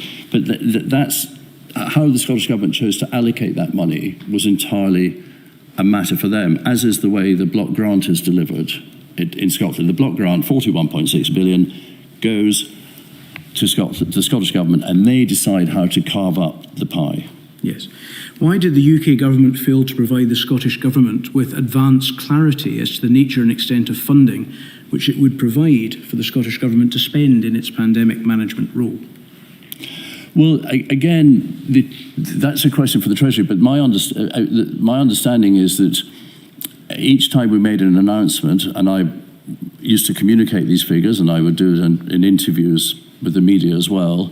S4: that's how the Scottish Government chose to allocate that money was entirely a matter for them, as is the way the block grant is delivered in Scotland. The block grant, 41.6 billion, goes to the Scottish Government, and they decide how to carve up the pie.
S2: Yes. Why did the UK Government fail to provide the Scottish Government with advance clarity as to the nature and extent of funding which it would provide for the Scottish Government to spend in its pandemic management role?
S4: Well, again, that's a question for the Treasury, but my understanding is that each time we made an announcement, and I used to communicate these figures, and I would do it in interviews with the media as well,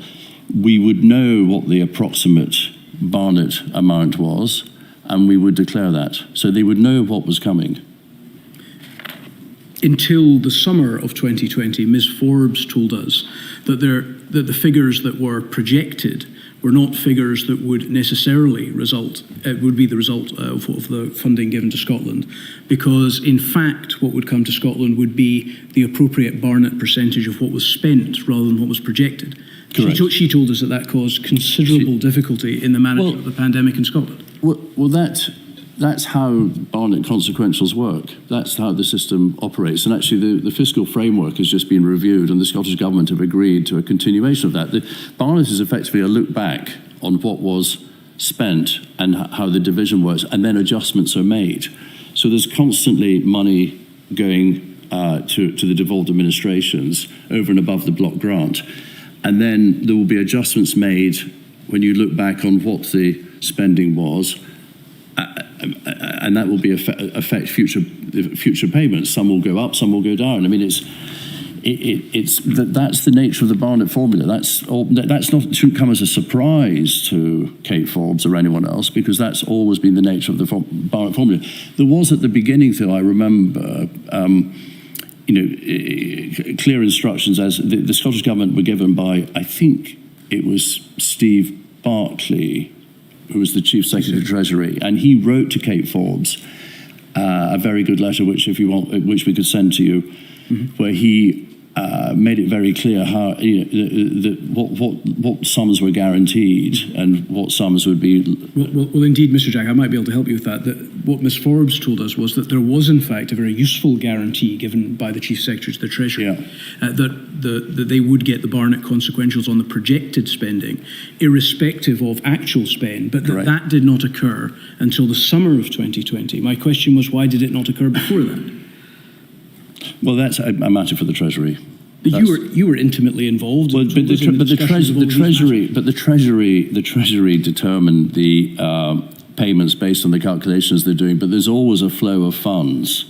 S4: we would know what the approximate Barnet amount was, and we would declare that. So they would know what was coming.
S2: Until the summer of 2020, Ms. Forbes told us that the figures that were projected were not figures that would necessarily would be the result of the funding given to Scotland, because in fact what would come to Scotland would be the appropriate Barnet percentage of what was spent rather than what was projected.
S4: Correct.
S2: She told us that caused considerable difficulty in the management of the pandemic in Scotland.
S4: Well, that's how Barnet consequentials work. That's how the system operates. And actually, the fiscal framework has just been reviewed, and the Scottish Government have agreed to a continuation of that. The Barnet is effectively a look back on what was spent and how the division works, and then adjustments are made. So there's constantly money going to the devolved administrations over and above the block grant. And then there will be adjustments made when you look back on what the spending was, and that will be affect future payments. Some will go up, some will go down. I mean, that's the nature of the Barnet formula. Shouldn't come as a surprise to Kate Forbes or anyone else, because that's always been the nature of the Barnet formula. There was at the beginning, though, I remember, clear instructions as the Scottish Government were given by, I think it was Steve Barclay, who was the Chief Secretary of Treasury, and he wrote to Kate Forbes a very good letter, which, if you want, which we could send to you, where he made it very clear how what sums were guaranteed and what sums would be.
S2: Well, indeed, Mr. Jack, I might be able to help you with that. What Ms. Forbes told us was that there was, in fact, a very useful guarantee given by the Chief Secretary to the Treasury that they would get the Barnet consequentials on the projected spending, irrespective of actual spend, but that did not occur until the summer of 2020. My question was, why did it not occur before that?
S4: Well, that's a matter for the Treasury.
S2: But you were intimately involved. Well, but
S4: the Treasury determined the payments based on the calculations they're doing. But there's always a flow of funds.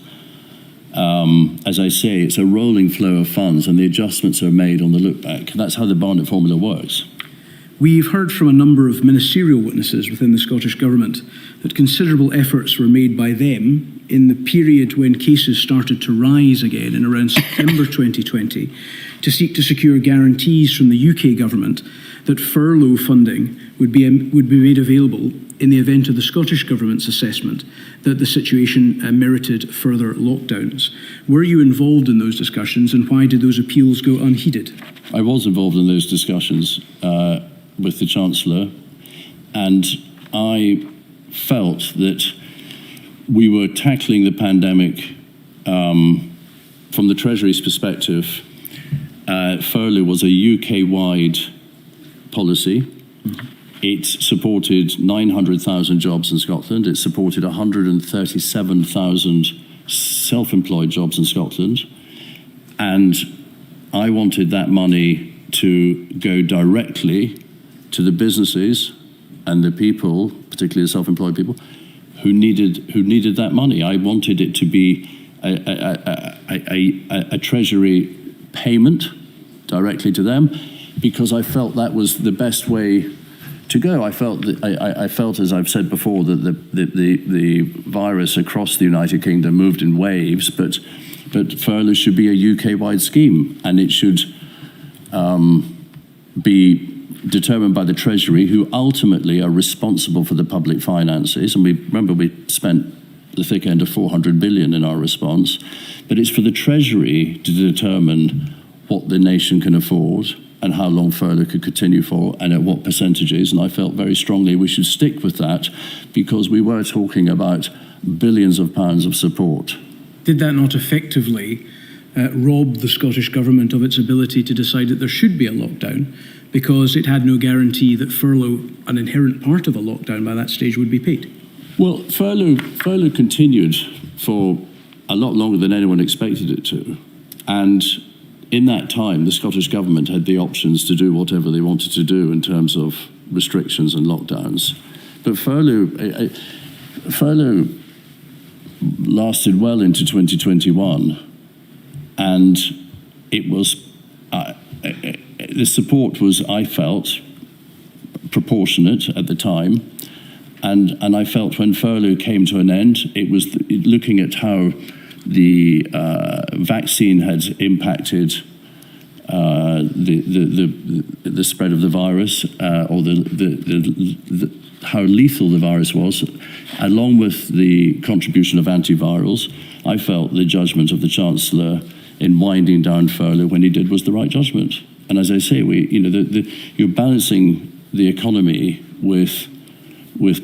S4: As I say, it's a rolling flow of funds, and the adjustments are made on the look back. That's how the Barnet formula works.
S2: We've heard from a number of ministerial witnesses within the Scottish Government that considerable efforts were made by them in the period when cases started to rise again in around September 2020 to seek to secure guarantees from the UK Government that furlough funding would be made available in the event of the Scottish Government's assessment that the situation merited further lockdowns. Were you involved in those discussions, and why did those appeals go unheeded?
S4: I was involved in those discussions with the Chancellor, and I felt that we were tackling the pandemic from the Treasury's perspective, furlough was a UK-wide policy. Mm-hmm. It supported 900,000 jobs in Scotland. It supported 137,000 self-employed jobs in Scotland. And I wanted that money to go directly to the businesses and the people, particularly the self-employed people, who needed that money. I wanted it to be a Treasury payment directly to them, because I felt that was the best way to go. I felt, as I've said before, that the virus across the United Kingdom moved in waves, but furlough should be a UK-wide scheme, and it should be determined by the Treasury, who ultimately are responsible for the public finances. And we spent the thick end of 400 billion in our response, but it's for the Treasury to determine what the nation can afford and how long furlough could continue for and at what percentages. And I felt very strongly we should stick with that, because we were talking about billions of pounds of support.
S2: Did that not effectively rob the Scottish Government of its ability to decide that there should be a lockdown, because it had no guarantee that furlough, an inherent part of a lockdown by that stage, would be paid?
S4: Well, furlough continued for a lot longer than anyone expected it to. And in that time, the Scottish Government had the options to do whatever they wanted to do in terms of restrictions and lockdowns. But furlough lasted well into 2021, and it was the support was, I felt, proportionate at the time, and I felt when furlough came to an end, it was looking at how the vaccine had impacted the spread of the virus, or how lethal the virus was, along with the contribution of antivirals. I felt the judgment of the Chancellor in winding down furlough when he did was the right judgment. And as I say, you're balancing the economy with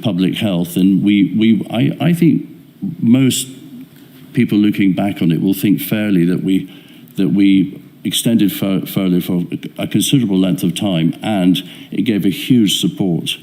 S4: public health, and I think most people looking back on it will think fairly that we extended furlough for a considerable length of time, and it gave a huge support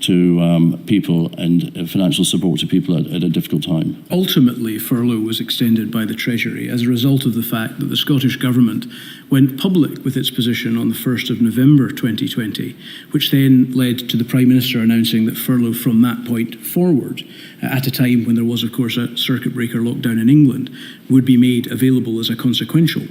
S4: to people and financial support to people at a difficult time.
S2: Ultimately, furlough was extended by the Treasury as a result of the fact that the Scottish Government went public with its position on the 1st of November 2020, which then led to the Prime Minister announcing that furlough from that point forward, at a time when there was, of course, a circuit breaker lockdown in England, would be made available as a consequential.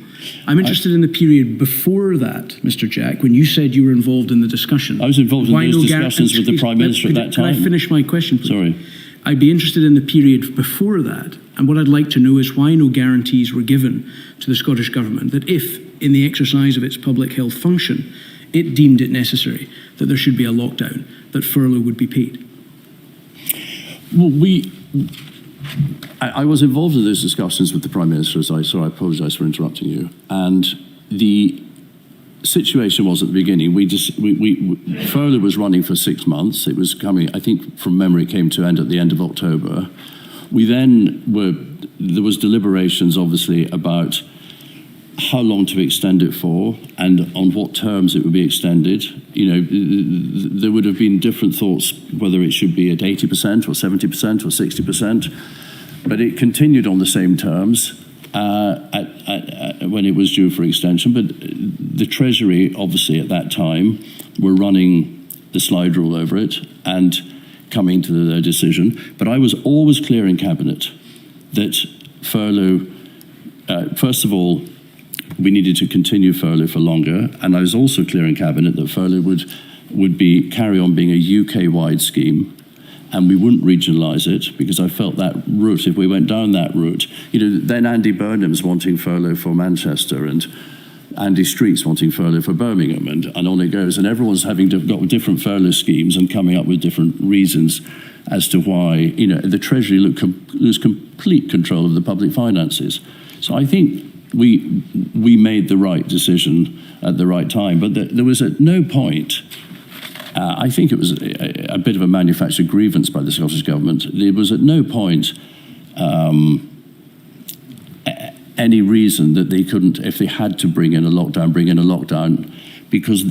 S2: I'm interested in the period before that, Mr. Jack, when you said you were involved in the discussion.
S4: I was involved in those discussions with the Prime Minister at that time.
S2: Can I finish my question, please?
S4: Sorry.
S2: I'd be interested in the period before that, and what I'd like to know is why no guarantees were given to the Scottish Government that if, in the exercise of its public health function, it deemed it necessary that there should be a lockdown, that furlough would be paid.
S4: Well, I was involved in those discussions with the Prime Minister, so I apologise for interrupting you. And the situation was at the beginning, furlough was running for 6 months. It was coming, I think from memory, came to end at the end of October. There was deliberations, obviously, about how long to extend it for and on what terms it would be extended. There would have been different thoughts whether it should be at 80% or 70% or 60%, but it continued on the same terms when it was due for extension. But the Treasury, obviously, at that time, were running the slide rule over it and coming to their decision. But I was always clear in Cabinet that furlough, first of all, we needed to continue furlough for longer, and I was also clear in Cabinet that furlough would carry on being a UK-wide scheme, and we wouldn't regionalise it, because I felt that route, if we went down that route, then Andy Burnham's wanting furlough for Manchester, and Andy Street's wanting furlough for Birmingham, and on it goes, and everyone's got different furlough schemes and coming up with different reasons as to why the Treasury lose complete control of the public finances. So I think we made the right decision at the right time, but there was at no point, I think it was a bit of a manufactured grievance by the Scottish Government, there was at no point any reason that they couldn't, if they had to bring in a lockdown, because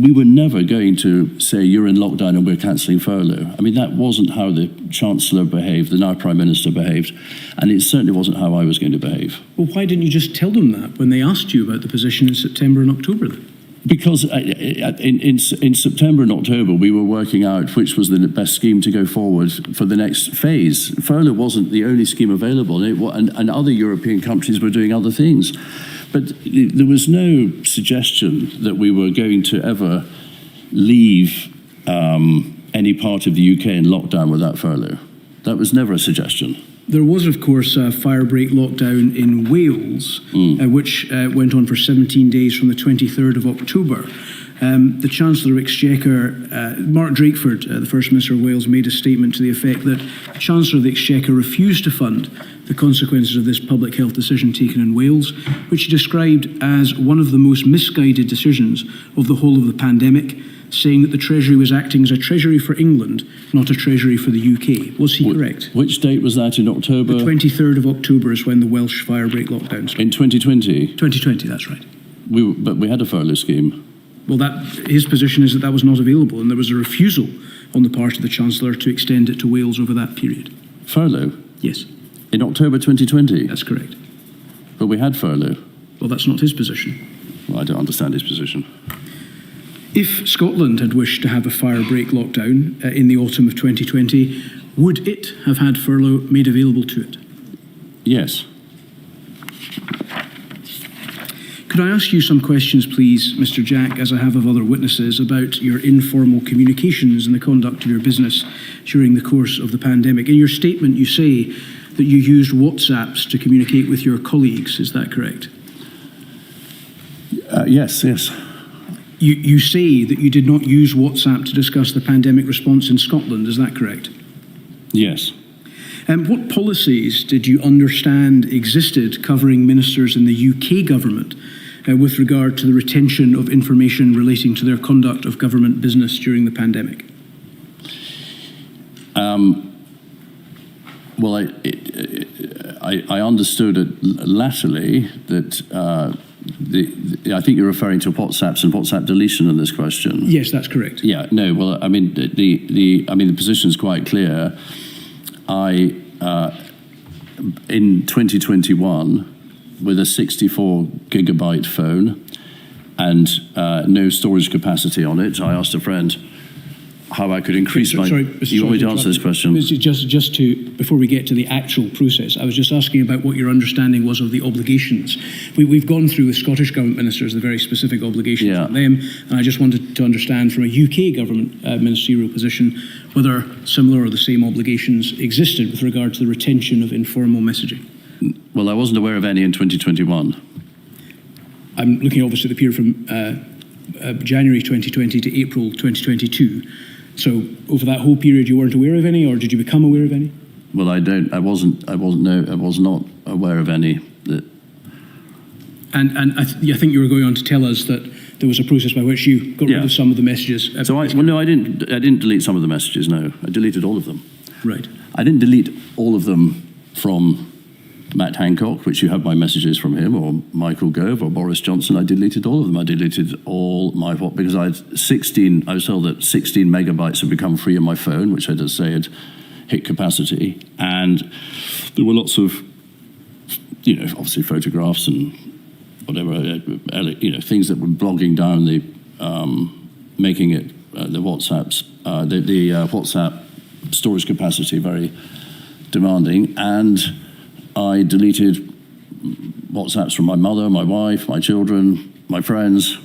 S4: we were never going to say you're in lockdown and we're cancelling furlough. I mean, that wasn't how the Chancellor behaved, the now Prime Minister behaved, and it certainly wasn't how I was going to behave.
S2: Well, why didn't you just tell them that when they asked you about the position in September and October then?
S4: Because in September and October, we were working out which was the best scheme to go forward for the next phase. Furlough wasn't the only scheme available, and other European countries were doing other things. But there was no suggestion that we were going to ever leave any part of the UK in lockdown without furlough. That was never a suggestion.
S2: There was, of course, a firebreak lockdown in Wales, which went on for 17 days from the 23rd of October. The Chancellor of Exchequer, Mark Drakeford, the First Minister of Wales, made a statement to the effect that the Chancellor of the Exchequer refused to fund the consequences of this public health decision taken in Wales, which he described as one of the most misguided decisions of the whole of the pandemic, saying that the Treasury was acting as a Treasury for England, not a Treasury for the UK. Was he correct?
S4: Which date was that in October?
S2: The 23rd of October is when the Welsh firebreak lockdown started.
S4: In 2020?
S2: 2020, that's right.
S4: But we had a furlough scheme.
S2: Well, his position is that that was not available, and there was a refusal on the part of the Chancellor to extend it to Wales over that period.
S4: Furlough?
S2: Yes.
S4: In October 2020?
S2: That's correct.
S4: But we had furlough.
S2: Well, that's not his position.
S4: Well, I don't understand his position.
S2: If Scotland had wished to have a firebreak lockdown in the autumn of 2020, would it have had furlough made available to it?
S4: Yes.
S2: Could I ask you some questions, please, Mr. Jack, as I have of other witnesses, about your informal communications and the conduct of your business during the course of the pandemic? In your statement, you say that you used WhatsApps to communicate with your colleagues. Is that correct?
S4: Yes.
S2: You say that you did not use WhatsApp to discuss the pandemic response in Scotland. Is that correct?
S4: Yes.
S2: What policies did you understand existed covering ministers in the UK government with regard to the retention of information relating to their conduct of government business during the pandemic?
S4: Well, I understood it latterly that I think you're referring to WhatsApps and WhatsApp deletion in this question.
S2: Yes, that's correct.
S4: Yeah. No. Well, I mean the position is quite clear. In 2021, with a 64 gigabyte phone and no storage capacity on it, I asked a friend how I could increase my...
S2: Sorry, Mr.
S4: You want me to answer this question?
S2: Just to, before we get to the actual process, I was just asking about what your understanding was of the obligations. We've gone through with Scottish Government ministers the very specific obligations on them, and I just wanted to understand from a UK government ministerial position whether similar or the same obligations existed with regard to the retention of informal messaging.
S4: Well, I wasn't aware of any in 2021.
S2: I'm looking obviously at the period from January 2020 to April 2022. So over that whole period, you weren't aware of any, or did you become aware of any?
S4: Well, I was not aware of any.
S2: And I think you were going on to tell us that there was a process by which you got rid of some of the messages.
S4: So I didn't delete some of the messages. No, I deleted all of them.
S2: Right.
S4: I didn't delete all of them from Matt Hancock, which you have my messages from him, or Michael Gove, or Boris Johnson. I deleted all of them. I deleted all my because I was told that 16 megabytes had become free on my phone, which I just say had hit capacity, and there were lots of, obviously photographs and whatever, things that were blogging down the, making it the WhatsApps, the WhatsApp storage capacity very demanding, and I deleted WhatsApps from my mother, my wife, my children, my friends.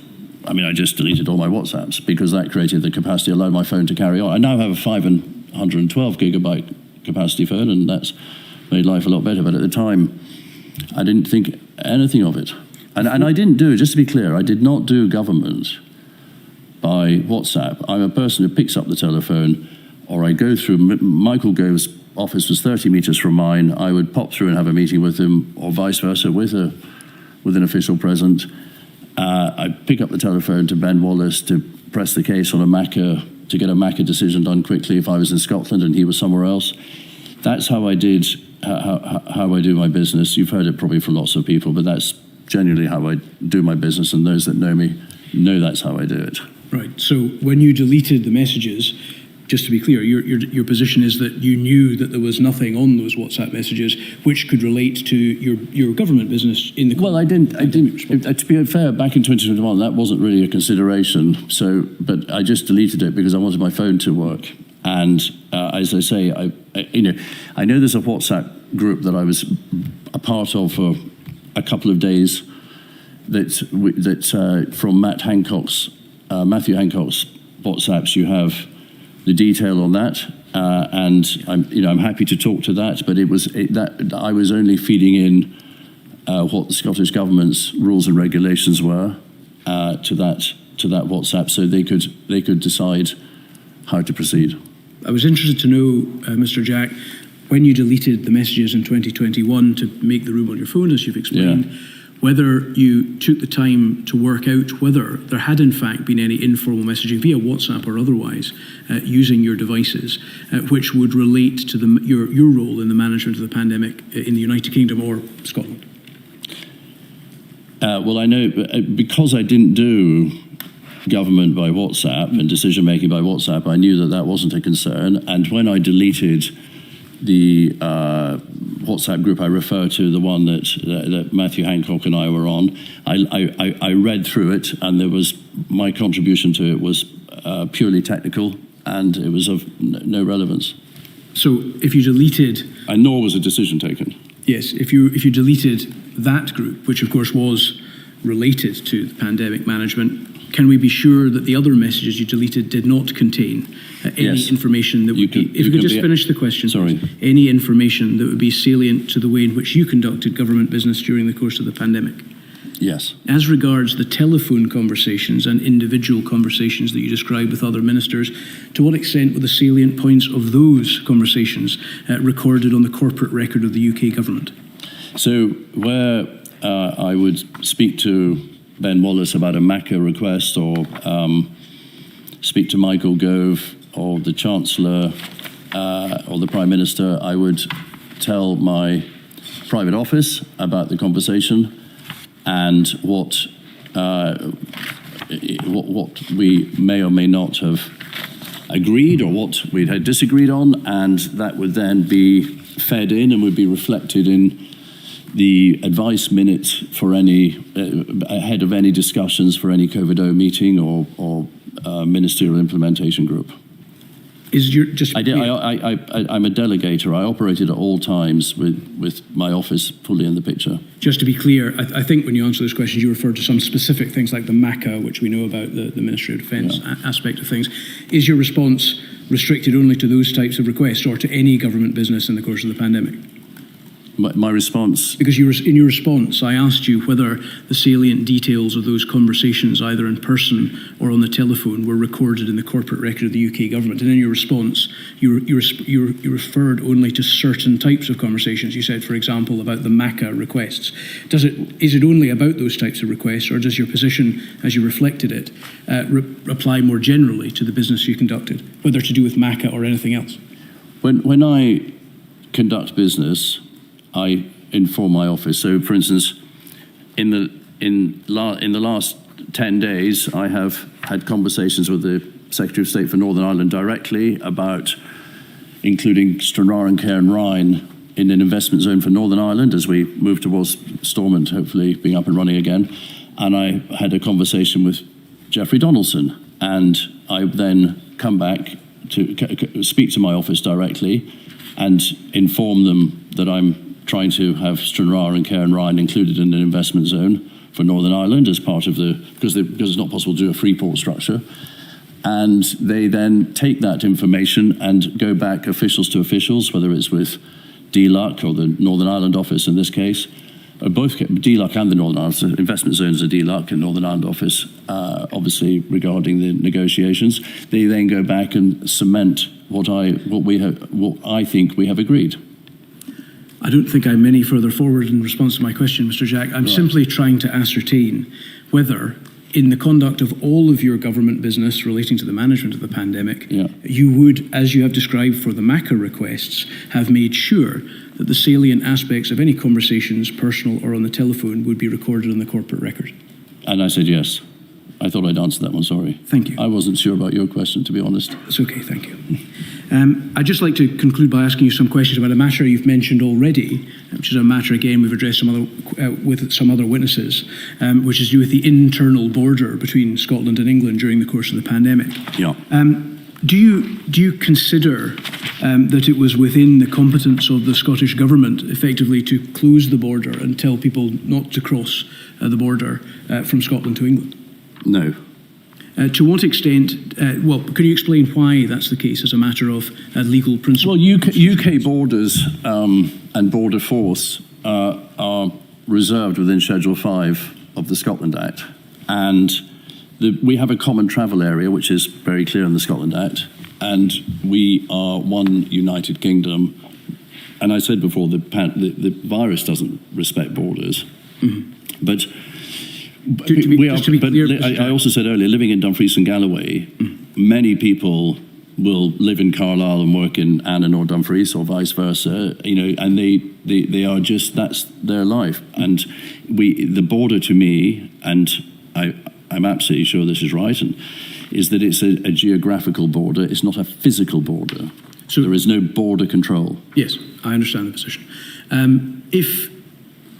S4: I mean, I just deleted all my WhatsApps because that created the capacity, allowed my phone to carry on. I now have a 512 gigabyte capacity phone, and that's made life a lot better. But at the time, I didn't think anything of it. And I didn't do, just to be clear, I did not do government by WhatsApp. I'm a person who picks up the telephone, or I go through, Michael Gove's office was 30 metres from mine. I would pop through and have a meeting with him, or vice versa, with an official present. I'd pick up the telephone to Ben Wallace to press the case on a MACA, to get a MACA decision done quickly if I was in Scotland and he was somewhere else. That's how I did how I do my business. You've heard it probably from lots of people, but that's generally how I do my business, and those that know me know that's how I do it.
S2: Right. So when you deleted the messages, just to be clear, your position is that you knew that there was nothing on those WhatsApp messages which could relate to your government business in the.
S4: Well, I didn't. To be fair, back in 2021, that wasn't really a consideration. So, but I just deleted it because I wanted my phone to work. And as I say, I know there's a WhatsApp group that I was a part of for a couple of days. That from Matthew Hancock's WhatsApps, you have the detail on that, and I'm happy to talk to that. But I was only feeding in what the Scottish Government's rules and regulations were to that WhatsApp, so they could decide how to proceed.
S2: I was interested to know, Mr. Jack, when you deleted the messages in 2021 to make the room on your phone, as you've explained. Yeah. Whether you took the time to work out whether there had in fact been any informal messaging via WhatsApp or otherwise using your devices, which would relate to your role in the management of the pandemic in the United Kingdom or Scotland?
S4: Well, I know because I didn't do government by WhatsApp and decision making by WhatsApp, I knew that wasn't a concern. And when I deleted the WhatsApp group I refer to, the one that Matthew Hancock and I were on, I read through it, and my contribution to it was purely technical, and it was of no relevance.
S2: So if you deleted...
S4: And nor was a decision taken.
S2: Yes, if you deleted that group, which of course was related to the pandemic management, can we be sure that the other messages you deleted did not contain any information that would be... If you could just finish the question.
S4: Sorry.
S2: Any information that would be salient to the way in which you conducted government business during the course of the pandemic?
S4: Yes.
S2: As regards the telephone conversations and individual conversations that you described with other ministers, to what extent were the salient points of those conversations recorded on the corporate record of the UK government?
S4: So where I would speak to Ben Wallace about a MACA request, or speak to Michael Gove or the Chancellor or the Prime Minister, I would tell my private office about the conversation and what we may or may not have agreed or what we had disagreed on, and that would then be fed in and would be reflected in the advice minutes for any ahead of any discussions for any COVID-0 meeting or ministerial implementation group. I'm a delegator. I operated at all times with my office fully in the picture. Just
S2: to be clear, I think when you answer those questions, you referred to some specific things like the MACA, which we know about, the Ministry of Defence aspect of things. Is your response restricted only to those types of requests or to any government business in the course of the pandemic?
S4: My response...
S2: Because in your response, I asked you whether the salient details of those conversations, either in person or on the telephone, were recorded in the corporate record of the UK government. And in your response, you referred only to certain types of conversations. You said, for example, about the MACA requests. Is it only about those types of requests, or does your position, as you reflected it, apply more generally to the business you conducted, whether to do with MACA or anything else?
S4: When I conduct business, I inform my office. So, for instance, in the last 10 days, I have had conversations with the Secretary of State for Northern Ireland directly about including Stranraer and Cairn Ryan in an investment zone for Northern Ireland as we move towards Stormont hopefully being up and running again. And I had a conversation with Jeffrey Donaldson, and I then come back to speak to my office directly and inform them that I'm trying to have Stranraer and Cairn Ryan included in an investment zone for Northern Ireland as part of because it's not possible to do a free port structure. And they then take that information and go back officials to officials, whether it's with DLUC or the Northern Ireland office in this case, both DLUC and the Northern Ireland investment zones are DLUC and Northern Ireland office, obviously regarding the negotiations. They then go back and cement what I think we have agreed.
S2: I don't think I'm any further forward in response to my question, Mr. Jack. I'm simply trying to ascertain whether, in the conduct of all of your government business relating to the management of the pandemic,
S4: Yeah.
S2: you would, as you have described for the MACA requests, have made sure that the salient aspects of any conversations, personal or on the telephone, would be recorded on the corporate record.
S4: And I said yes. I thought I'd answered that one, sorry.
S2: Thank you.
S4: I wasn't sure about your question, to be honest.
S2: It's okay, thank you. I'd just like to conclude by asking you some questions about a matter you've mentioned already, which is a matter, again, we've addressed with some other witnesses, which is to do with the internal border between Scotland and England during the course of the pandemic.
S4: Yeah.
S2: Do you consider that it was within the competence of the Scottish Government effectively to close the border and tell people not to cross the border from Scotland to England?
S4: No.
S2: To what extent, can you explain why that's the case as a matter of legal principle?
S4: Well, UK borders and border force are reserved within Schedule 5 of the Scotland Act. And we have a common travel area, which is very clear in the Scotland Act. And we are one United Kingdom. And I said before, the virus doesn't respect borders. Mm-hmm. But I also said earlier, living in Dumfries and Galloway, many people will live in Carlisle and work in Annan or Dumfries or vice versa, and they are just, that's their life. And the border to me, and I'm absolutely sure this is right, is that it's a geographical border, it's not a physical border. So there is no border control.
S2: Yes, I understand the position. If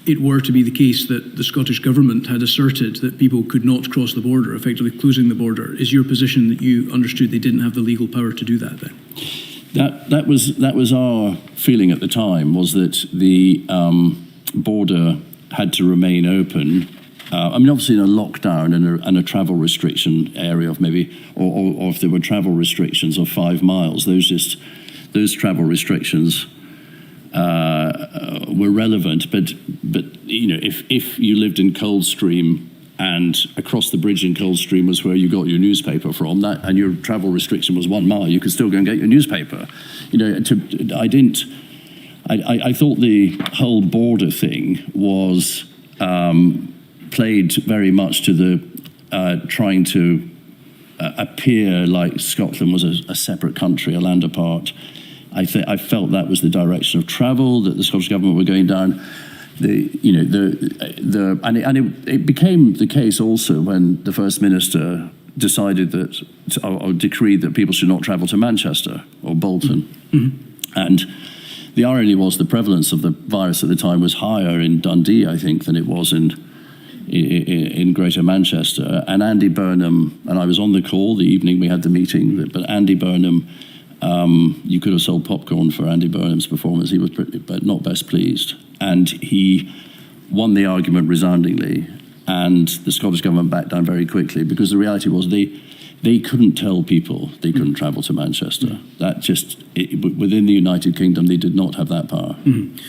S2: it were to be the case that the Scottish Government had asserted that people could not cross the border, effectively closing the border, is your position that you understood they didn't have the legal power to do that then?
S4: That was our feeling at the time, was that the border had to remain open. Obviously in a lockdown and a travel restriction area of maybe, or if there were travel restrictions of 5 miles, those travel restrictions were relevant, but if you lived in Coldstream and across the bridge in Coldstream was where you got your newspaper from, that and your travel restriction was 1 mile, you could still go and get your newspaper. I thought the whole border thing was played very much to the trying to appear like Scotland was a separate country, a land apart. I felt that was the direction of travel that the Scottish Government were going down. It became the case also when the First Minister decided that, or decreed that people should not travel to Manchester or Bolton. Mm-hmm. And the irony was the prevalence of the virus at the time was higher in Dundee, I think, than it was in Greater Manchester. And Andy Burnham, and I was on the call the evening we had the meeting, but Andy Burnham, you could have sold popcorn for Andy Burnham's performance. He was but not best pleased. And he won the argument resoundingly, and the Scottish Government backed down very quickly, because the reality was they couldn't tell people they couldn't travel to Manchester. That within the United Kingdom, they did not have that power.
S2: Mm-hmm.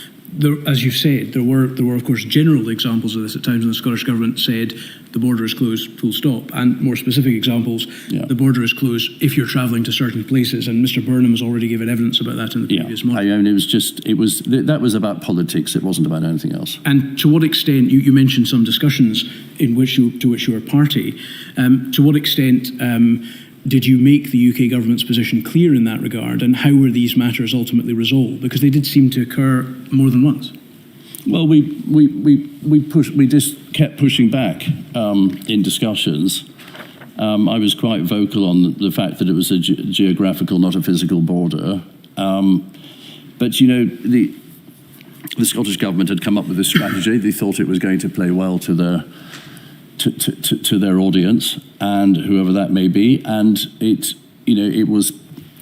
S2: As you said, there were of course general examples of this at times when the Scottish Government said the border is closed, full stop, and more specific examples, the border is closed if you're travelling to certain places, and Mr. Burnham has already given evidence about that in the previous month.
S4: That was about politics. It wasn't about anything else.
S2: And to what extent, you mentioned some discussions to which you were party. To what extent did you make the UK government's position clear in that regard, and how were these matters ultimately resolved? Because they did seem to occur more than once.
S4: Well, we just kept pushing back in discussions. I was quite vocal on the fact that it was a geographical, not a physical border. But the Scottish Government had come up with a strategy. They thought it was going to play well to their audience, and whoever that may be, and it was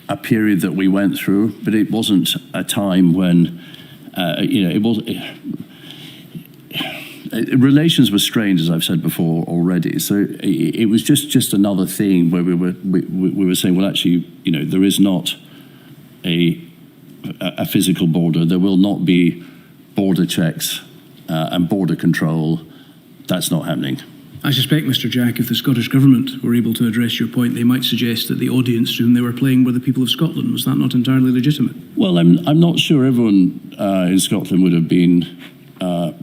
S4: a period that we went through, but it wasn't a time when relations were strained, as I've said before already. So it was just another thing where we were saying, well, actually, there is not a physical border. There will not be border checks and border control. That's not happening.
S2: I suspect, Mr. Jack, if the Scottish Government were able to address your point, they might suggest that the audience to whom they were playing were the people of Scotland. Was that not entirely legitimate?
S4: Well, I'm not sure everyone in Scotland would have been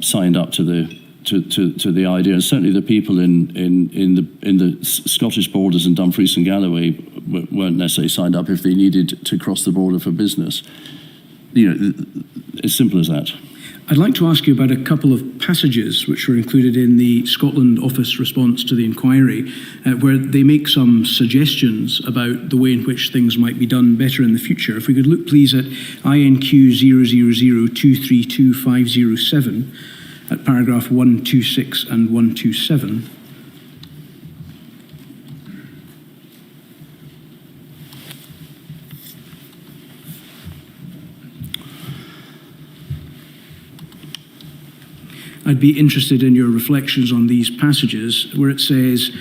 S4: signed up to to the idea, and certainly the people in the Scottish borders and Dumfries and Galloway weren't necessarily signed up if they needed to cross the border for business. As simple as that.
S2: I'd like to ask you about a couple of passages which were included in the Scotland Office response to the inquiry, where they make some suggestions about the way in which things might be done better in the future. If we could look, please, at INQ 000232507, at paragraph 126 and 127. I'd be interested in your reflections on these passages, where it says,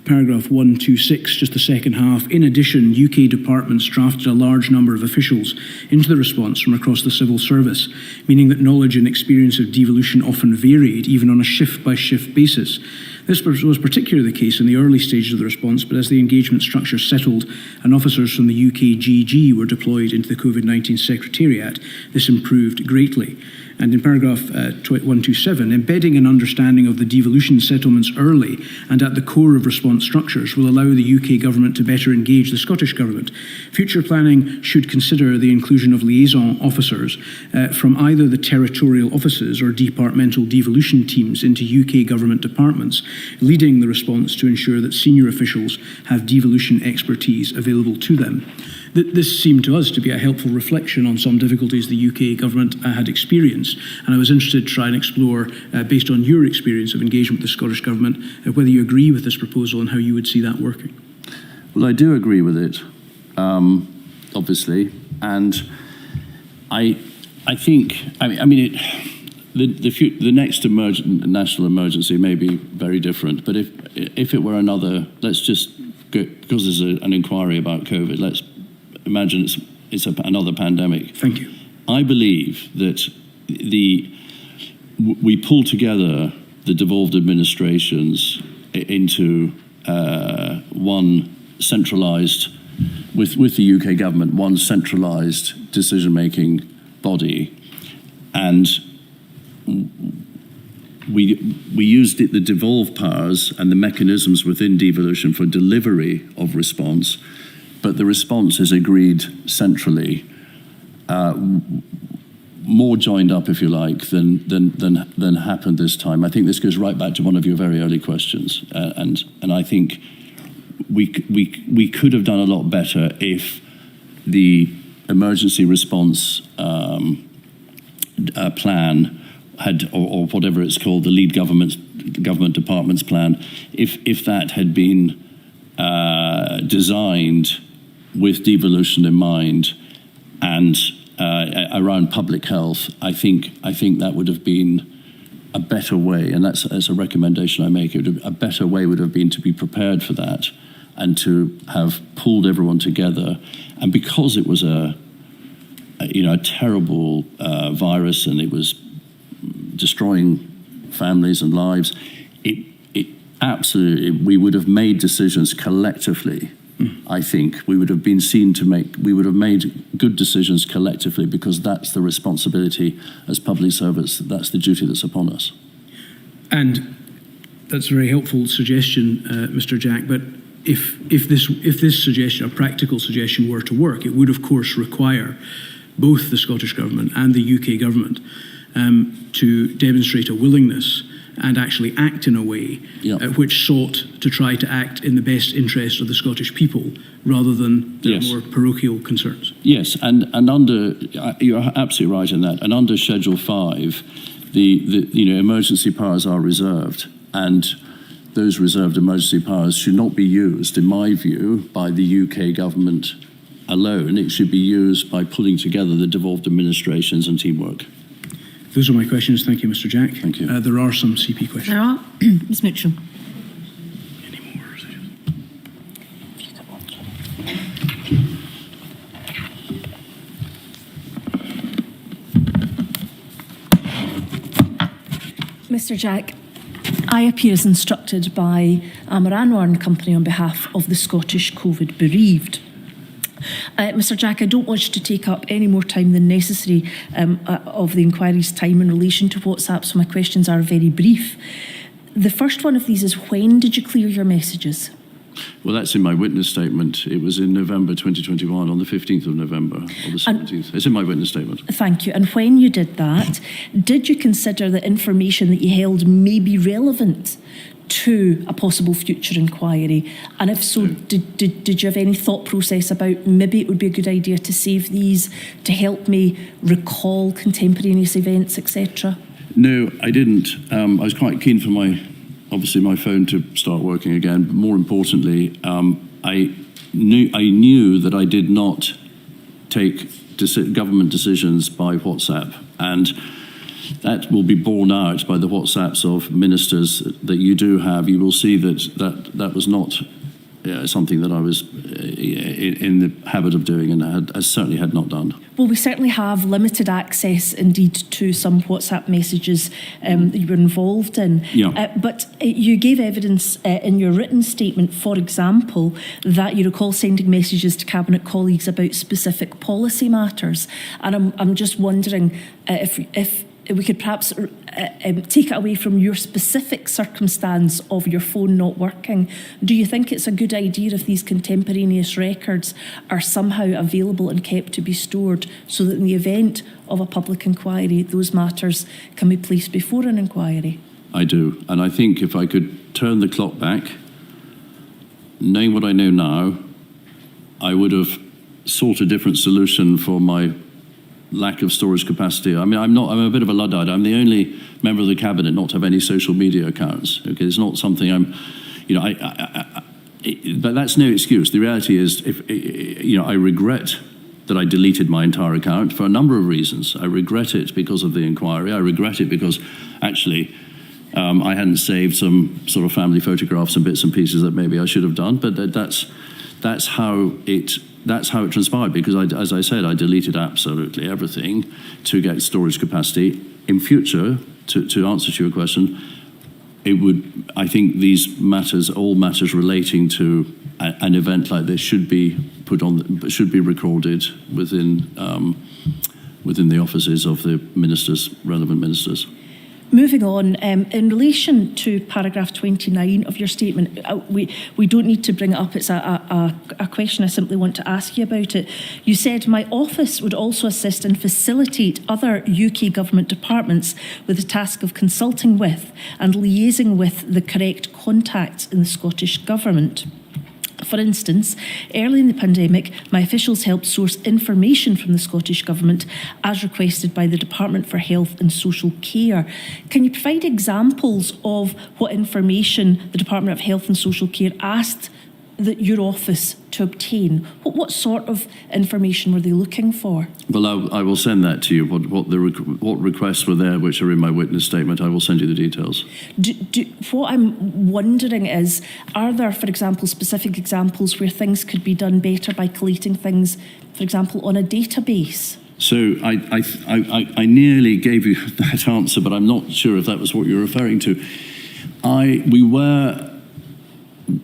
S2: paragraph 126, just the second half, in addition, UK departments drafted a large number of officials into the response from across the civil service, meaning that knowledge and experience of devolution often varied, even on a shift-by-shift basis. This was particularly the case in the early stages of the response, but as the engagement structure settled and officers from the UKGG were deployed into the COVID-19 Secretariat, this improved greatly. And in paragraph 127, embedding an understanding of the devolution settlements early and at the core of response structures will allow the UK government to better engage the Scottish government. Future planning should consider the inclusion of liaison officers from either the territorial offices or departmental devolution teams into UK government departments, leading the response to ensure that senior officials have devolution expertise available to them. This seemed to us to be a helpful reflection on some difficulties the UK government had experienced, and I was interested to try and explore, based on your experience of engagement with the Scottish government, whether you agree with this proposal and how you would see that working.
S4: Well, I do agree with it, obviously, and I think the next national emergency may be very different, but if it were another, let's just go, because there's an inquiry about COVID, let's imagine it's another pandemic.
S2: Thank you.
S4: I believe that we pull together the devolved administrations into one centralised, with the UK government, one centralised decision-making body, and we used the devolved powers and the mechanisms within devolution for delivery of response, but the response is agreed centrally, more joined up, if you like, than happened this time. I think this goes right back to one of your very early questions, and I think we could have done a lot better if the emergency response plan had, or whatever it's called, the lead government department's plan, if that had been designed with devolution in mind and around public health, I think that would have been a better way, and that's a recommendation I make. A better way would have been to be prepared for that and to have pulled everyone together. And because it was a terrible virus and it was destroying families and lives, it absolutely, we would have made decisions collectively. I think we would have made good decisions collectively, because that's the responsibility as public servants, that's the duty that's upon us. And
S2: that's a very helpful suggestion, Mr. Jack, but if this suggestion, a practical suggestion, were to work, it would of course require both the Scottish Government and the UK Government to demonstrate a willingness and actually act in a way which sought to try to act in the best interest of the Scottish people rather than their more parochial concerns.
S4: Yes, and under, you're absolutely right in that, and under Schedule 5, the emergency powers are reserved, and those reserved emergency powers should not be used, in my view, by the UK government alone. It should be used by pulling together the devolved administrations and teamwork.
S2: Those are my questions. Thank you, Mr. Jack.
S4: Thank you.
S2: There are some CP questions.
S1: There are. Ms Mitchell.
S2: Any more?
S5: Mr. Jack, I appear as instructed by Amar Anwar and Company on behalf of the Scottish COVID bereaved. Mr Jack, I don't wish to take up any more time than necessary of the inquiry's time in relation to WhatsApp, so my questions are very brief. The first one of these is, when did you clear your messages?
S4: Well, that's in my witness statement. It was in November 2021, on the 15th of November, or the 17th. It's in my witness statement.
S5: Thank you. And when you did that, did you consider that information that you held may be relevant to a possible future inquiry? And if so, did you have any thought process about maybe it would be a good idea to save these to help me recall contemporaneous events, etc.?
S4: No, I didn't. I was quite keen for my phone to start working again. But more importantly, I knew that I did not take government decisions by WhatsApp, and that will be borne out by the WhatsApps of ministers that you do have. You will see that was not something that I was in the habit of doing, and I certainly had not done.
S5: Well, we certainly have limited access, indeed, to some WhatsApp messages that you were involved in.
S4: Yeah.
S5: But you gave evidence in your written statement, for example, that you recall sending messages to Cabinet colleagues about specific policy matters. And I'm just wondering if we could perhaps take it away from your specific circumstance of your phone not working. Do you think it's a good idea if these contemporaneous records are somehow available and kept to be stored, so that in the event of a public inquiry, those matters can be placed before an inquiry?
S4: I do. And I think if I could turn the clock back, knowing what I know now, I would have sought a different solution for my lack of storage capacity. I mean, I'm a bit of a Luddite. I'm the only member of the Cabinet not to have any social media accounts. Okay, it's not something but that's no excuse. The reality is, I regret that I deleted my entire account for a number of reasons. I regret it because of the inquiry. I regret it because, actually, I hadn't saved some sort of family photographs and bits and pieces that maybe I should have done. But that's how it transpired, because as I said, I deleted absolutely everything to get storage capacity. In future, to answer to your question, I think these matters, all matters relating to an event like this, should be recorded within the offices of the relevant ministers.
S5: Moving on, in relation to paragraph 29 of your statement, we don't need to bring it up. It's a question I simply want to ask you about it. You said, my office would also assist and facilitate other UK government departments with the task of consulting with and liaising with the correct contacts in the Scottish Government. For instance, early in the pandemic, my officials helped source information from the Scottish Government as requested by the Department for Health and Social Care. Can you provide examples of what information the Department of Health and Social Care asked your office to obtain? What sort of information were they looking for?
S4: Well, I will send that to you. What requests were there, which are in my witness statement, I will send you the details.
S5: What I'm wondering is, are there, for example, specific examples where things could be done better by collating things, for example, on a database?
S4: So I nearly gave you that answer, but I'm not sure if that was what you're referring to.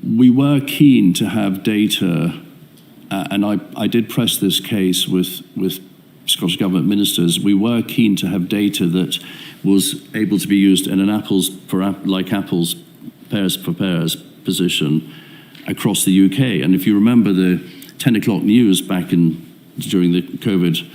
S4: We were keen to have data, and I did press this case with Scottish Government ministers. We were keen to have data that was able to be used in an apples, pairs for pairs position across the UK. And if you remember the 10 o'clock news back during the COVID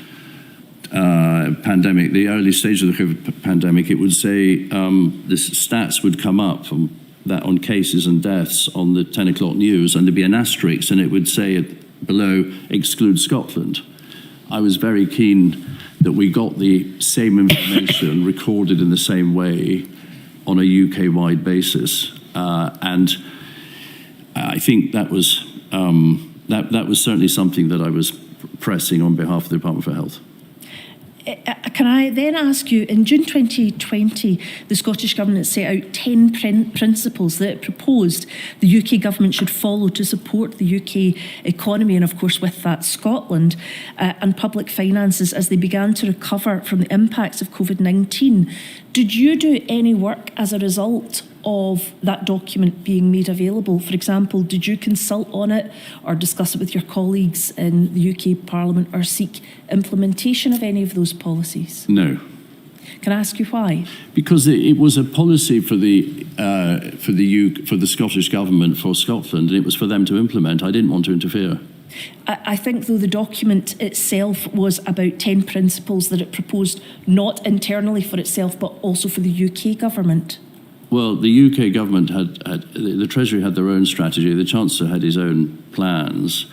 S4: pandemic, the early stage of the COVID pandemic, it would say the stats would come up from that on cases and deaths on the 10 o'clock news, and there'd be an asterisk, and it would say below, exclude Scotland. I was very keen that we got the same information recorded in the same way on a UK-wide basis, and I think that was certainly something that I was pressing on behalf of the Department for Health.
S5: Can I then ask you, in June 2020, the Scottish Government set out 10 principles that it proposed the UK Government should follow to support the UK economy, and of course with that Scotland, and public finances as they began to recover from the impacts of COVID-19. Did you do any work as a result of that document being made available? For example, did you consult on it or discuss it with your colleagues in the UK Parliament or seek implementation of any of those policies?
S4: No.
S5: Can I ask you why?
S4: Because it was a policy for the Scottish Government for Scotland, and it was for them to implement. I didn't want to interfere.
S5: I think, though, the document itself was about 10 principles that it proposed, not internally for itself, but also for the UK government.
S4: Well, the UK government the Treasury had their own strategy, the Chancellor had his own plans,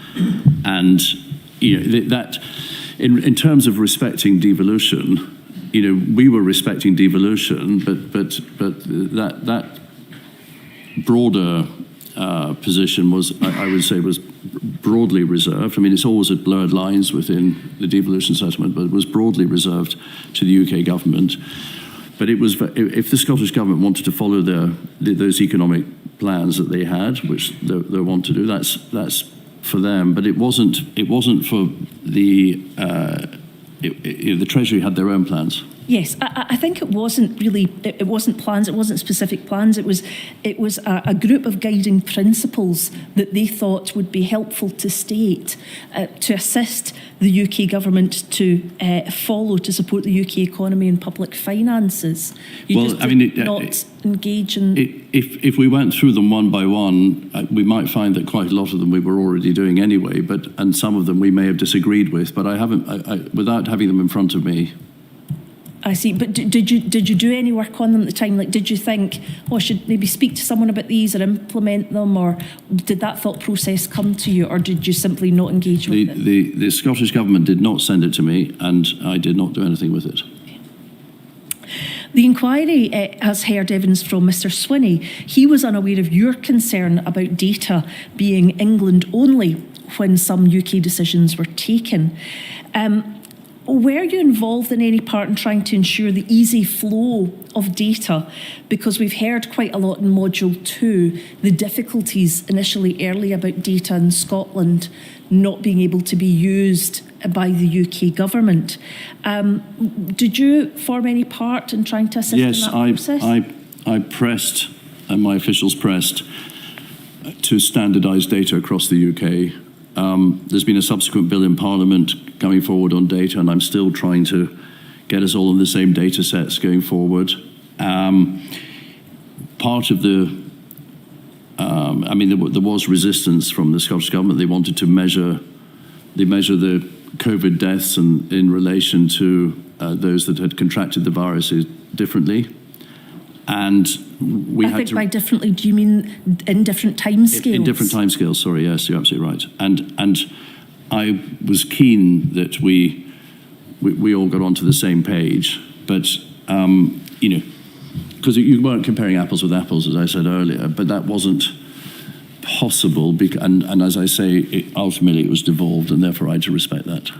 S4: and that in terms of respecting devolution, we were respecting devolution, but that broader position was, I would say, was broadly reserved. I mean, it's always at blurred lines within the devolution settlement, but it was broadly reserved to the UK government. But it was, if the Scottish Government wanted to follow those economic plans that they had, which they want to do, that's for them. But it wasn't for the Treasury had their own plans.
S5: Yes, I think it wasn't really, it wasn't plans, it wasn't specific plans, it was a group of guiding principles that they thought would be helpful to state to assist the UK government to follow, to support the UK economy and public finances. Not engage in...
S4: If we went through them one by one, we might find that quite a lot of them we were already doing anyway, and some of them we may have disagreed with, but I haven't, without having them in front of me.
S5: I see, but did you do any work on them at the time? Like, did you think, I should maybe speak to someone about these or implement them, or did that thought process come to you, or did you simply not engage with it?
S4: The Scottish Government did not send it to me, and I did not do anything with it.
S5: The inquiry has heard evidence from Mr Swinney. He was unaware of your concern about data being England only when some UK decisions were taken. Were you involved in any part in trying to ensure the easy flow of data? Because we've heard quite a lot in Module 2, the difficulties initially early about data in Scotland not being able to be used by the UK government. Did you form any part in trying to assist in that process?
S4: Yes, I pressed, and my officials pressed, to standardise data across the UK. There's been a subsequent bill in Parliament coming forward on data, and I'm still trying to get us all in the same data sets going forward. Part of the, there was resistance from the Scottish Government. They wanted to measure the COVID deaths in relation to those that had contracted the virus differently. And
S5: I think by differently, do you mean in different timescales?
S4: In different timescales, sorry, yes, you're absolutely right. And I was keen that we all got onto the same page, but, because you weren't comparing apples with apples, as I said earlier, but that wasn't possible, and as I say, ultimately it was devolved, and therefore I had to respect that.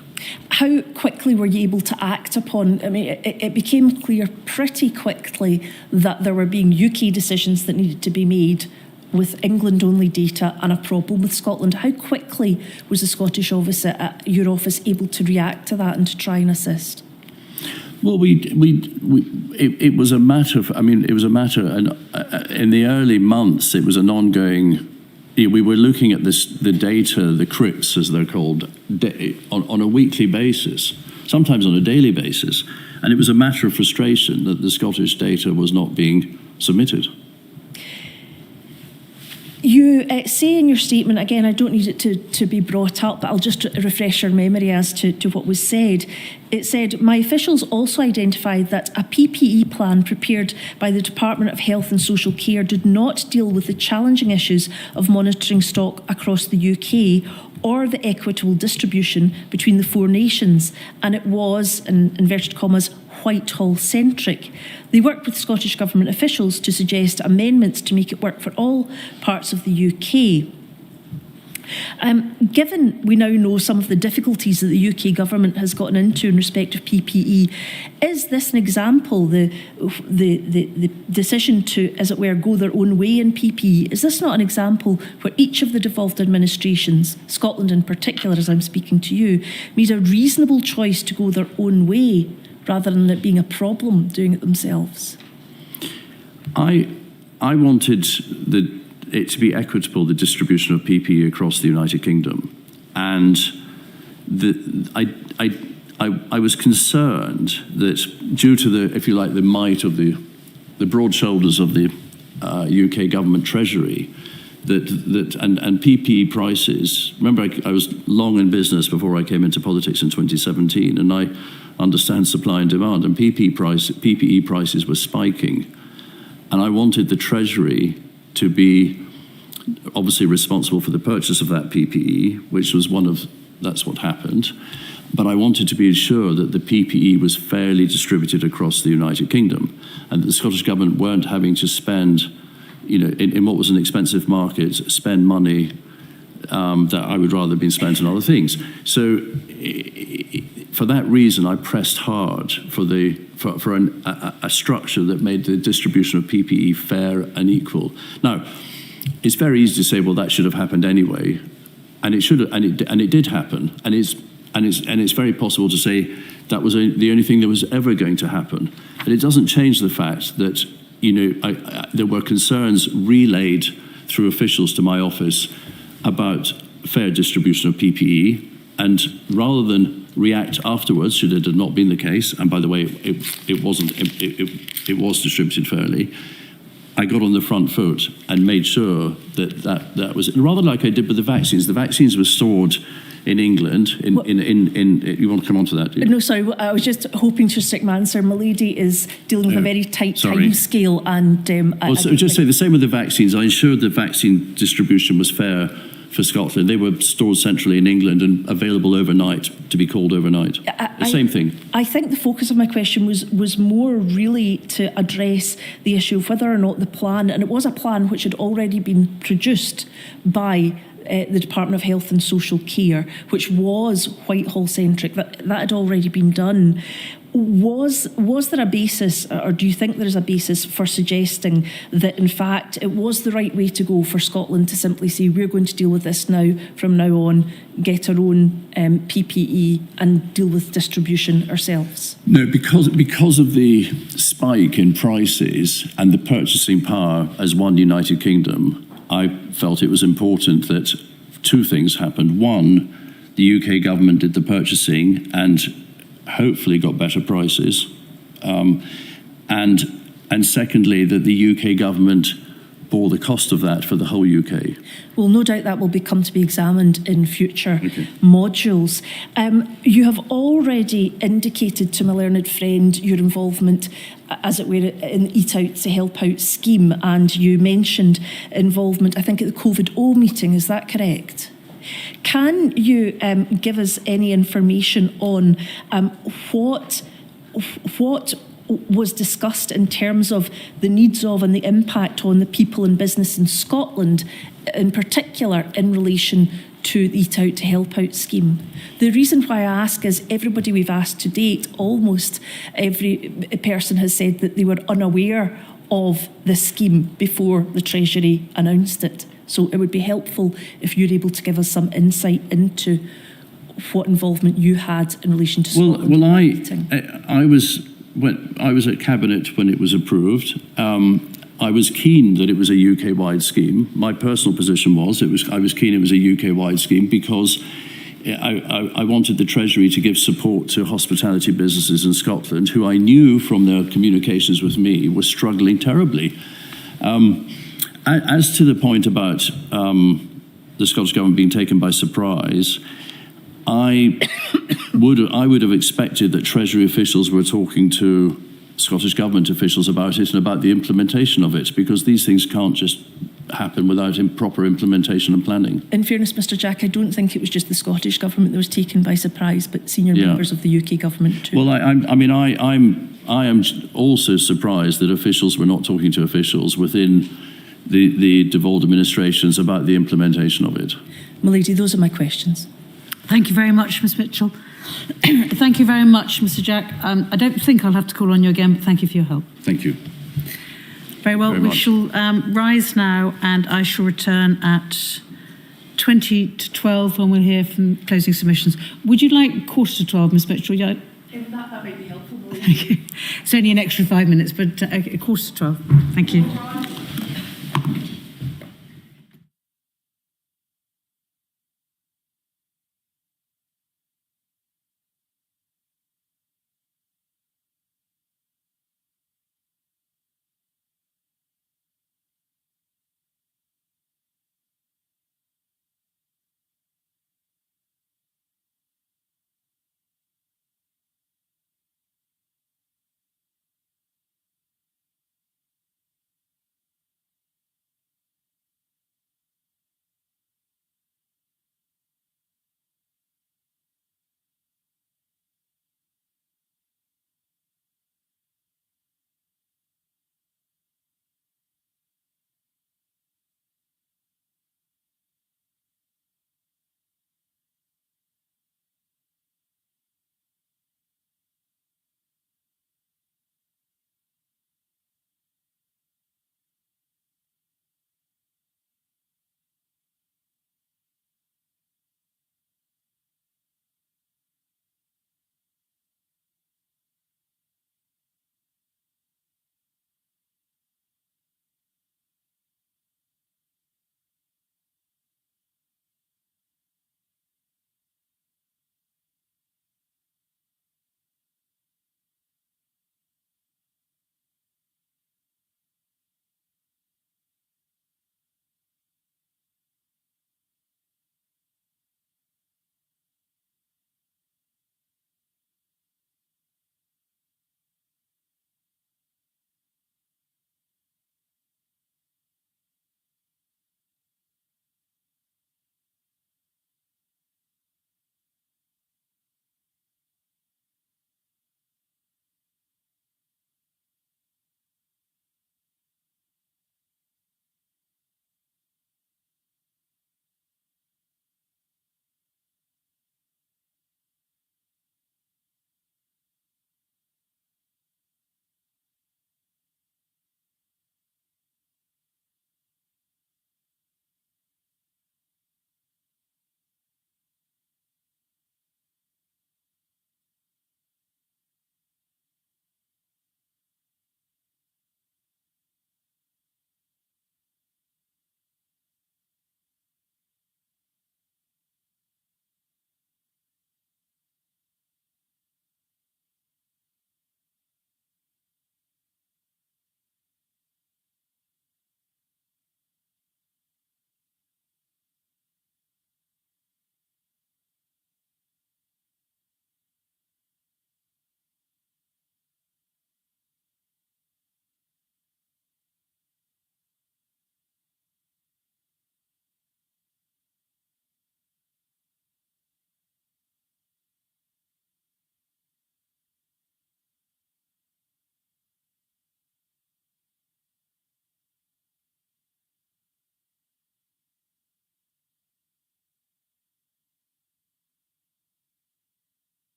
S5: How quickly were you able to act upon? I mean, it became clear pretty quickly that there were being UK decisions that needed to be made with England-only data and a problem with Scotland. How quickly was the Scottish office at your office able to react to that and to try and assist?
S4: Well, it was a matter of, it was a matter, and in the early months, it was an ongoing. We were looking at the data, the CRIPs as they're called, on a weekly basis, sometimes on a daily basis, and it was a matter of frustration that the Scottish data was not being submitted.
S5: You say in your statement, again, I don't need it to be brought up, but I'll just refresh your memory as to what was said. It said, my officials also identified that a PPE plan prepared by the Department of Health and Social Care did not deal with the challenging issues of monitoring stock across the UK or the equitable distribution between the four nations, and it was, in inverted commas, Whitehall-centric. They worked with Scottish Government officials to suggest amendments to make it work for all parts of the UK. Given we now know some of the difficulties that the UK government has gotten into in respect of PPE, is this an example, the decision to, as it were, go their own way in PPE, is this not an example where each of the devolved administrations, Scotland in particular as I'm speaking to you, made a reasonable choice to go their own way rather than it being a problem doing it themselves?
S4: I wanted it to be equitable, the distribution of PPE across the United Kingdom. And I was concerned that due to the, if you like, the might of the broad shoulders of the UK government treasury, and PPE prices. Remember, I was long in business before I came into politics in 2017, and I understand supply and demand, and PPE prices were spiking. And I wanted the Treasury to be obviously responsible for the purchase of that PPE, which was that's what happened. But I wanted to be sure that the PPE was fairly distributed across the United Kingdom, and that the Scottish Government weren't having to spend, in what was an expensive market, spend money that I would rather have been spent on other things. So for that reason, I pressed hard for a structure that made the distribution of PPE fair and equal. Now, it's very easy to say, well, that should have happened anyway, and it should have, and it did happen, and it's very possible to say that was the only thing that was ever going to happen. But it doesn't change the fact that there were concerns relayed through officials to my office about fair distribution of PPE, and rather than react afterwards, should it have not been the case, and by the way, it wasn't, it was distributed fairly, I got on the front foot and made sure that was, rather like I did with the vaccines. The vaccines were stored in England. You want to come on to that?
S5: No, sorry. I was just hoping to stick my answer. My lady is dealing with a very tight time scale, and
S4: just say the same with the vaccines. I ensured that vaccine distribution was fair for Scotland. They were stored centrally in England and available overnight to be called overnight. The same thing.
S5: I think the focus of my question was more really to address the issue of whether or not the plan, and it was a plan which had already been produced by the Department of Health and Social Care, which was Whitehall-centric, that had already been done. Was there a basis, or do you think there is a basis for suggesting that, in fact, it was the right way to go for Scotland to simply say, we're going to deal with this now, from now on, get our own PPE and deal with distribution ourselves?
S4: No, because of the spike in prices and the purchasing power as one United Kingdom, I felt it was important that two things happened. One, the UK government did the purchasing and hopefully got better prices. And secondly, that the UK government bore the cost of that for the whole UK.
S5: Well, no doubt that will come to be examined in future modules. You have already indicated to my learned friend your involvement, as it were, in the Eat Out to Help Out scheme, and you mentioned involvement, I think, at the COVID-0 meeting. Is that correct? Can you give us any information on what was discussed in terms of the needs of and the impact on the people and business in Scotland, in particular in relation to the Eat Out to Help Out scheme? The reason why I ask is everybody we've asked to date, almost every person has said that they were unaware of this scheme before the Treasury announced it. So it would be helpful if you're able to give us some insight into what involvement you had in relation to Scotland.
S4: I was at Cabinet when it was approved. I was keen that it was a UK-wide scheme. My personal position was I was keen it was a UK-wide scheme because I wanted the Treasury to give support to hospitality businesses in Scotland who I knew from their communications with me were struggling terribly. As to the point about the Scottish Government being taken by surprise, I would have expected that Treasury officials were talking to Scottish Government officials about it and about the implementation of it, because these things can't just happen without proper implementation and planning.
S5: In fairness, Mr. Jack, I don't think it was just the Scottish Government that was taken by surprise, but senior members of the UK Government too.
S4: Well, I am also surprised that officials were not talking to officials within the devolved administrations about the implementation of it.
S5: My lady, those are my questions.
S1: Thank you very much, Ms Mitchell. Thank you very much, Mr Jack. I don't think I'll have to call on you again, but thank you for your help.
S4: Thank you.
S1: Very well, we shall rise now, and I shall return at 20 to 12 when we'll hear from closing submissions. Would you like quarter to 12, Ms Mitchell? Yeah.
S5: That might be helpful.
S1: Thank you. It's only an extra 5 minutes, but a quarter to 12. Thank you.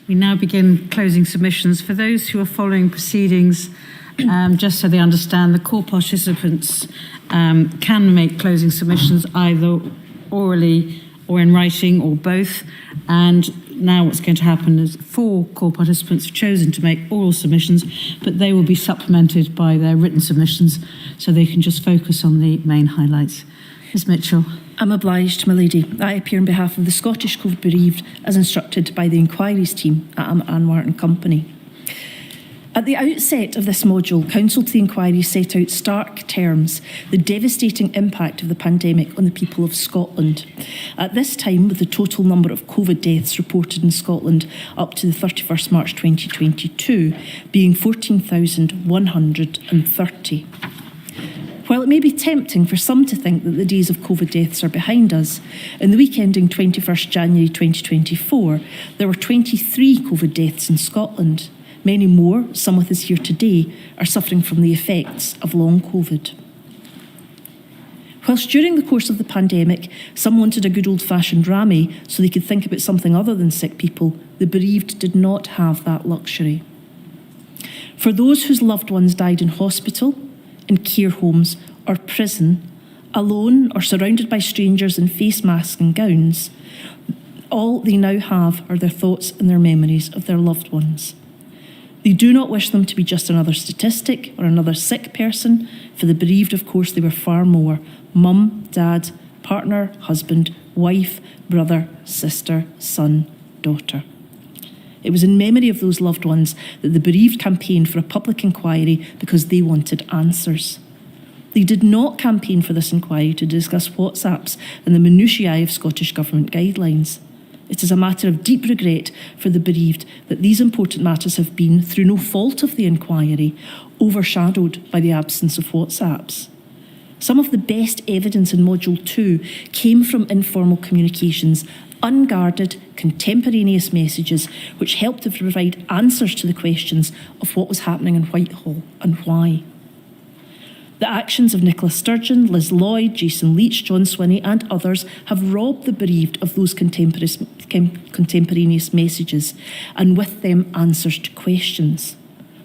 S1: We now begin closing submissions. For those who are following proceedings, just so they understand, the call participants can make closing submissions either orally or in writing or both. And now what's going to happen is 4 call participants have chosen to make oral submissions, but they will be supplemented by their written submissions so they can just focus on the main highlights. Ms Mitchell.
S5: I'm obliged, my lady. I appear on behalf of the Scottish COVID bereaved as instructed by the inquiries team at Anwar and Company. At the outset of this module, Counsel to the Inquiry set out stark terms the devastating impact of the pandemic on the people of Scotland. At this time, with the total number of COVID deaths reported in Scotland up to the 31st March 2022 being 14,130. While it may be tempting for some to think that the days of COVID deaths are behind us, in the week ending 21st January 2024, there were 23 COVID deaths in Scotland. Many more, some with us here today, are suffering from the effects of long COVID. Whilst during the course of the pandemic, some wanted a good old-fashioned rammy so they could think about something other than sick people, the bereaved did not have that luxury. For those whose loved ones died in hospital, in care homes or prison, alone or surrounded by strangers in face masks and gowns, all they now have are their thoughts and their memories of their loved ones. They do not wish them to be just another statistic or another sick person. For the bereaved, of course, they were far more: mum, dad, partner, husband, wife, brother, sister, son, daughter. It was in memory of those loved ones that the bereaved campaigned for a public inquiry because they wanted answers. They did not campaign for this inquiry to discuss WhatsApps and the minutiae of Scottish Government guidelines. It is a matter of deep regret for the bereaved that these important matters have been, through no fault of the inquiry, overshadowed by the absence of WhatsApps. Some of the best evidence in Module 2 came from informal communications, unguarded, contemporaneous messages which helped to provide answers to the questions of what was happening in Whitehall and why. The actions of Nicola Sturgeon, Liz Lloyd, Jason Leach, John Swinney and others have robbed the bereaved of those contemporaneous messages and with them answers to questions.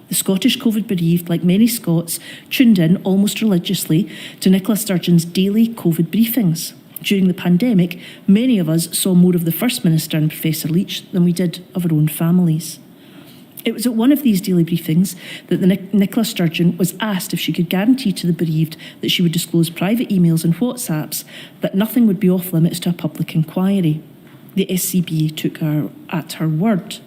S5: The Scottish COVID bereaved, like many Scots, tuned in almost religiously to Nicola Sturgeon's daily COVID briefings. During the pandemic, many of us saw more of the First Minister and Professor Leach than we did of our own families. It was at one of these daily briefings that Nicola Sturgeon was asked if she could guarantee to the bereaved that she would disclose private emails and WhatsApps, that nothing would be off limits to a public inquiry. The SCBA took her at her word.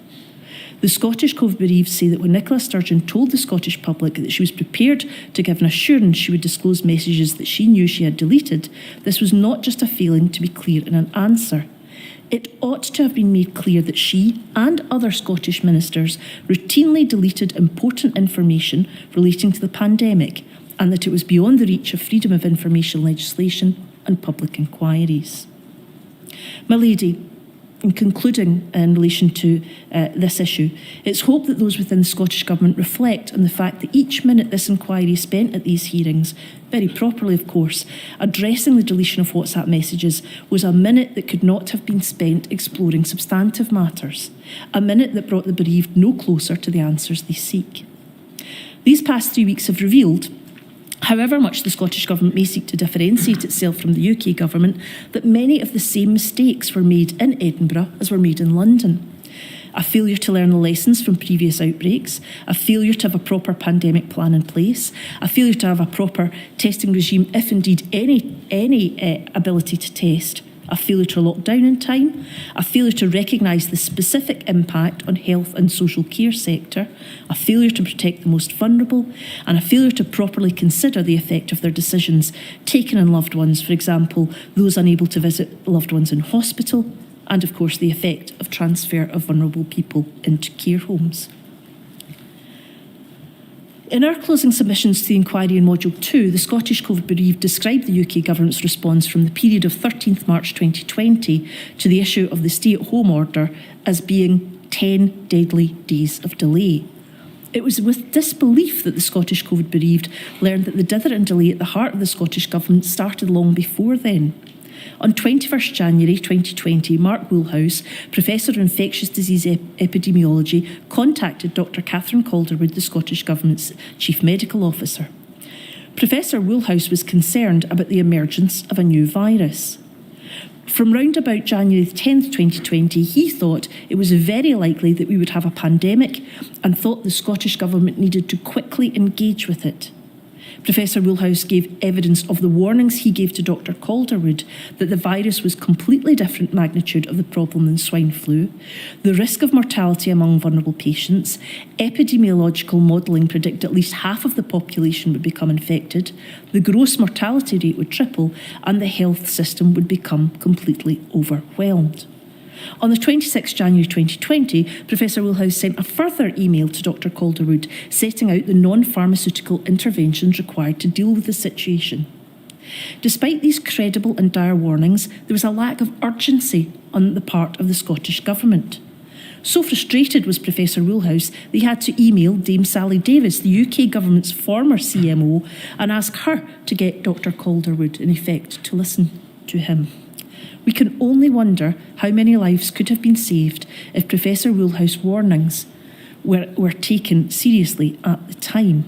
S5: The Scottish COVID bereaved say that when Nicola Sturgeon told the Scottish public that she was prepared to give an assurance she would disclose messages that she knew she had deleted, this was not just a failing to be clear in an answer. It ought to have been made clear that she and other Scottish ministers routinely deleted important information relating to the pandemic and that it was beyond the reach of freedom of information legislation and public inquiries. My lady, in concluding in relation to this issue, it's hoped that those within the Scottish Government reflect on the fact that each minute this inquiry spent at these hearings, very properly of course, addressing the deletion of WhatsApp messages was a minute that could not have been spent exploring substantive matters, a minute that brought the bereaved no closer to the answers they seek. These past 3 weeks have revealed, however much the Scottish Government may seek to differentiate itself from the UK Government, that many of the same mistakes were made in Edinburgh as were made in London. A failure to learn the lessons from previous outbreaks, a failure to have a proper pandemic plan in place, a failure to have a proper testing regime, if indeed any ability to test, a failure to lock down in time, a failure to recognise the specific impact on health and social care sector, a failure to protect the most vulnerable, and a failure to properly consider the effect of their decisions taken on loved ones, for example, those unable to visit loved ones in hospital, and of course the effect of transfer of vulnerable people into care homes. In our closing submissions to the inquiry in Module 2, the Scottish COVID bereaved described the UK Government's response from the period of 13th March 2020 to the issue of the stay-at-home order as being 10 deadly days of delay. It was with disbelief that the Scottish COVID bereaved learned that the dither and delay at the heart of the Scottish Government started long before then. On 21st January 2020, Mark Woolhouse, Professor of Infectious Disease Epidemiology, contacted Dr. Catherine Calderwood, the Scottish Government's Chief Medical Officer. Professor Woolhouse was concerned about the emergence of a new virus. From round about January 10th, 2020, he thought it was very likely that we would have a pandemic and thought the Scottish Government needed to quickly engage with it. Professor Woolhouse gave evidence of the warnings he gave to Dr. Calderwood that the virus was completely different magnitude of the problem than swine flu, the risk of mortality among vulnerable patients, epidemiological modelling predict at least half of the population would become infected, the gross mortality rate would triple, and the health system would become completely overwhelmed. On the 26th January 2020, Professor Woolhouse sent a further email to Dr. Calderwood setting out the non-pharmaceutical interventions required to deal with the situation. Despite these credible and dire warnings, there was a lack of urgency on the part of the Scottish Government. So frustrated was Professor Woolhouse that he had to email Dame Sally Davis, the UK Government's former CMO, and ask her to get Dr. Calderwood, in effect, to listen to him. We can only wonder how many lives could have been saved if Professor Woolhouse's warnings were taken seriously at the time.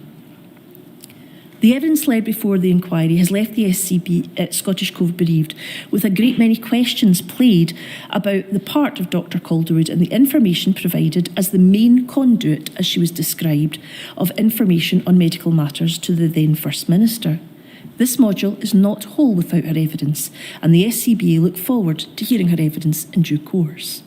S5: The evidence led before the inquiry has left the SCB, Scottish COVID Bereaved, with a great many questions played about the part of Dr. Calderwood and the information provided as the main conduit, as she was described, of information on medical matters to the then First Minister. This module is not whole without her evidence, and the SCBA look forward to hearing her evidence in due course.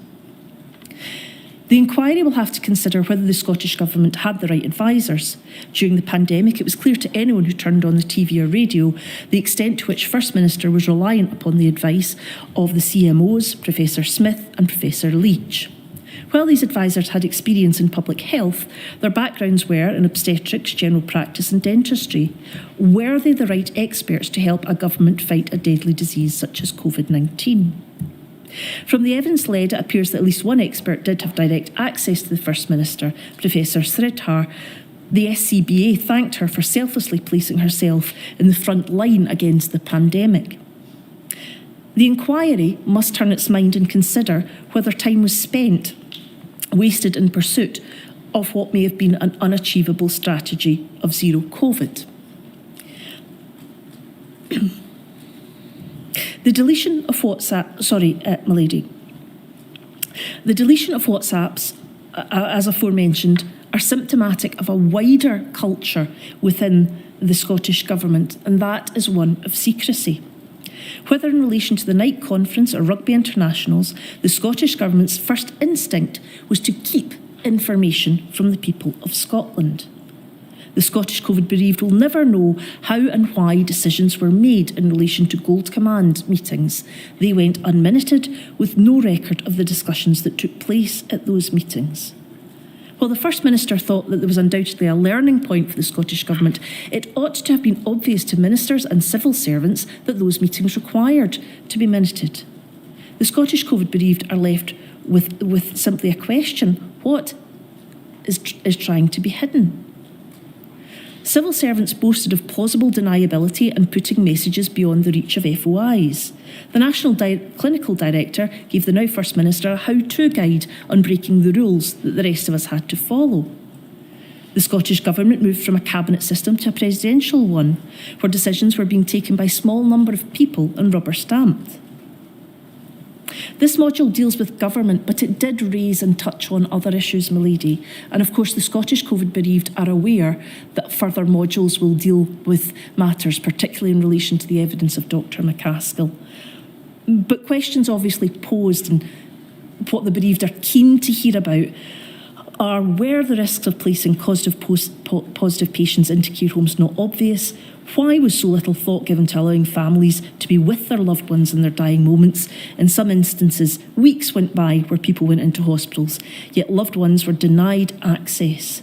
S5: The inquiry will have to consider whether the Scottish Government had the right advisers. During the pandemic, it was clear to anyone who turned on the TV or radio the extent to which First Minister was reliant upon the advice of the CMOs, Professor Smith and Professor Leach. While these advisers had experience in public health, their backgrounds were in obstetrics, general practice and dentistry. Were they the right experts to help a government fight a deadly disease such as COVID-19? From the evidence led, it appears that at least one expert did have direct access to the First Minister, Professor Sridhar. The SCBA thanked her for selflessly placing herself in the front line against the pandemic. The inquiry must turn its mind and consider whether time was wasted in pursuit of what may have been an unachievable strategy of zero COVID. The deletion of WhatsApp, The deletion of WhatsApps, as aforementioned, are symptomatic of a wider culture within the Scottish Government, and that is one of secrecy. Whether in relation to the night conference or rugby internationals, the Scottish Government's first instinct was to keep information from the people of Scotland. The Scottish COVID Bereaved will never know how and why decisions were made in relation to Gold Command meetings. They went unminuted, with no record of the discussions that took place at those meetings. While the First Minister thought that there was undoubtedly a learning point for the Scottish Government, it ought to have been obvious to ministers and civil servants that those meetings required to be minuted. The Scottish COVID Bereaved are left with simply a question: what is trying to be hidden? Civil servants boasted of plausible deniability and putting messages beyond the reach of FOIs. The National Clinical Director gave the now First Minister a how-to guide on breaking the rules that the rest of us had to follow. The Scottish Government moved from a cabinet system to a presidential one, where decisions were being taken by a small number of people and rubber-stamped. This module deals with government, but it did raise and touch on other issues, milady. And of course, the Scottish COVID Bereaved are aware that further modules will deal with matters, particularly in relation to the evidence of Dr. McCaskill. But questions obviously posed, and what the bereaved are keen to hear about, are: were the risks of placing positive patients into care homes not obvious? Why was so little thought given to allowing families to be with their loved ones in their dying moments? In some instances, weeks went by where people went into hospitals, yet loved ones were denied access.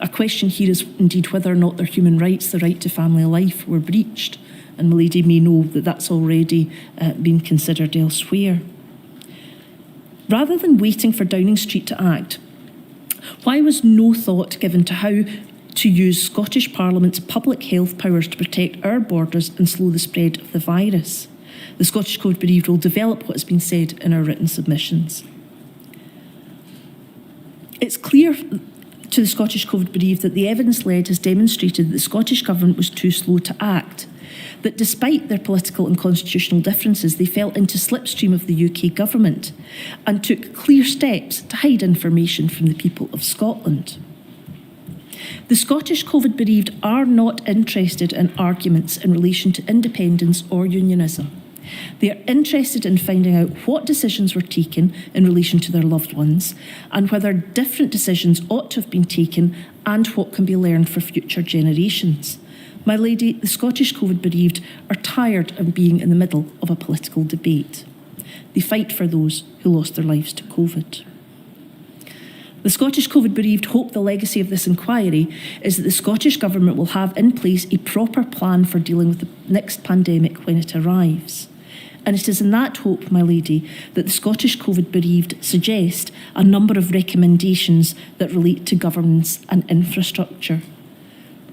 S5: A question here is indeed whether or not their human rights, the right to family life, were breached. And milady may know that that's already been considered elsewhere. Rather than waiting for Downing Street to act, why was no thought given to how to use Scottish Parliament's public health powers to protect our borders and slow the spread of the virus? The Scottish Code Bereaved will develop what has been said in our written submissions. It's clear to the Scottish Code Bereaved that the evidence led has demonstrated that the Scottish Government was too slow to act, that despite their political and constitutional differences, they fell into slipstream of the UK Government and took clear steps to hide information from the people of Scotland. The Scottish COVID bereaved are not interested in arguments in relation to independence or unionism. They are interested in finding out what decisions were taken in relation to their loved ones and whether different decisions ought to have been taken and what can be learned for future generations. My lady, the Scottish COVID bereaved are tired of being in the middle of a political debate. They fight for those who lost their lives to COVID. The Scottish COVID bereaved hope the legacy of this inquiry is that the Scottish Government will have in place a proper plan for dealing with the next pandemic when it arrives. And it is in that hope, my lady, that the Scottish COVID bereaved suggest a number of recommendations that relate to governance and infrastructure.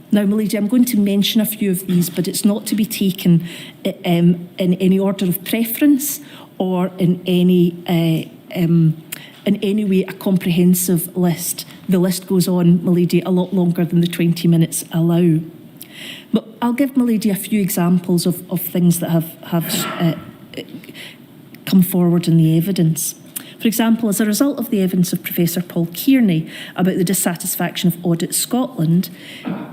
S5: Now, my lady, I'm going to mention a few of these, but it's not to be taken in any order of preference or in any way a comprehensive list. The list goes on, my lady, a lot longer than the 20 minutes allow. But I'll give my lady a few examples of things that have come forward in the evidence. For example, as a result of the evidence of Professor Paul Kearney about the dissatisfaction of Audit Scotland,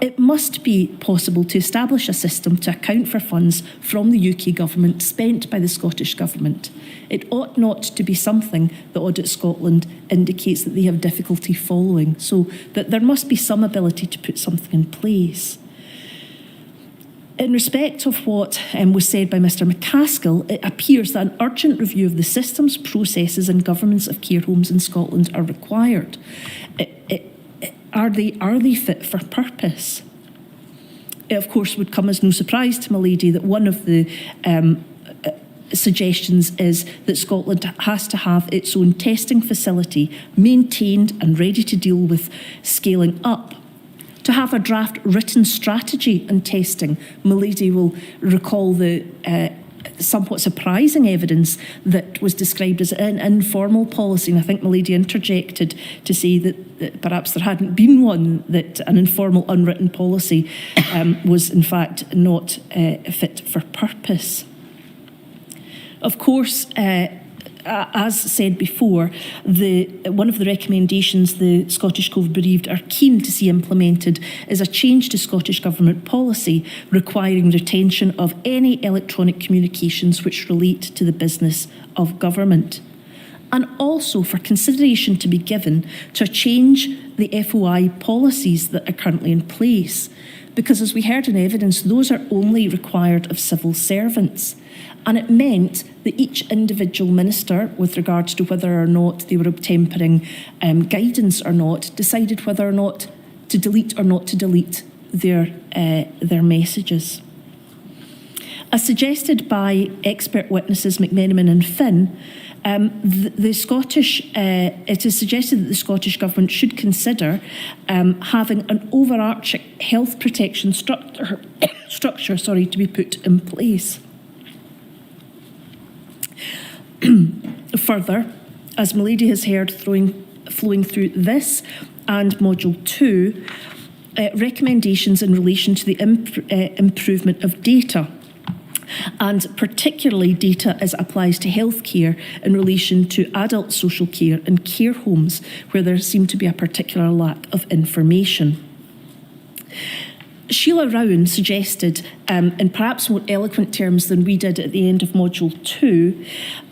S5: it must be possible to establish a system to account for funds from the UK Government spent by the Scottish Government. It ought not to be something that Audit Scotland indicates that they have difficulty following, so that there must be some ability to put something in place. In respect of what was said by Mr McCaskill, it appears that an urgent review of the systems, processes and governance of care homes in Scotland are required. Are they fit for purpose? It, of course, would come as no surprise to my lady that one of the suggestions is that Scotland has to have its own testing facility maintained and ready to deal with scaling up. To have a draft written strategy on testing. My lady will recall the somewhat surprising evidence that was described as an informal policy, and I think my lady interjected to say that perhaps there hadn't been one, that an informal unwritten policy was in fact not fit for purpose. Of course, as said before, one of the recommendations the Scottish COVID bereaved are keen to see implemented is a change to Scottish Government policy requiring retention of any electronic communications which relate to the business of government. And also for consideration to be given to change the FOI policies that are currently in place. Because as we heard in evidence, those are only required of civil servants. And it meant that each individual minister, with regards to whether or not they were obtempering guidance or not, decided whether or not to delete or not to delete their messages. As suggested by expert witnesses McMenamin and Finn, it is suggested that the Scottish Government should consider having an overarching health protection structure to be put in place. Further, as my lady has heard flowing through this and Module 2, recommendations in relation to the improvement of data, and particularly data as applies to healthcare in relation to adult social care and care homes, where there seemed to be a particular lack of information. Sheila Rowan suggested, in perhaps more eloquent terms than we did at the end of Module 2,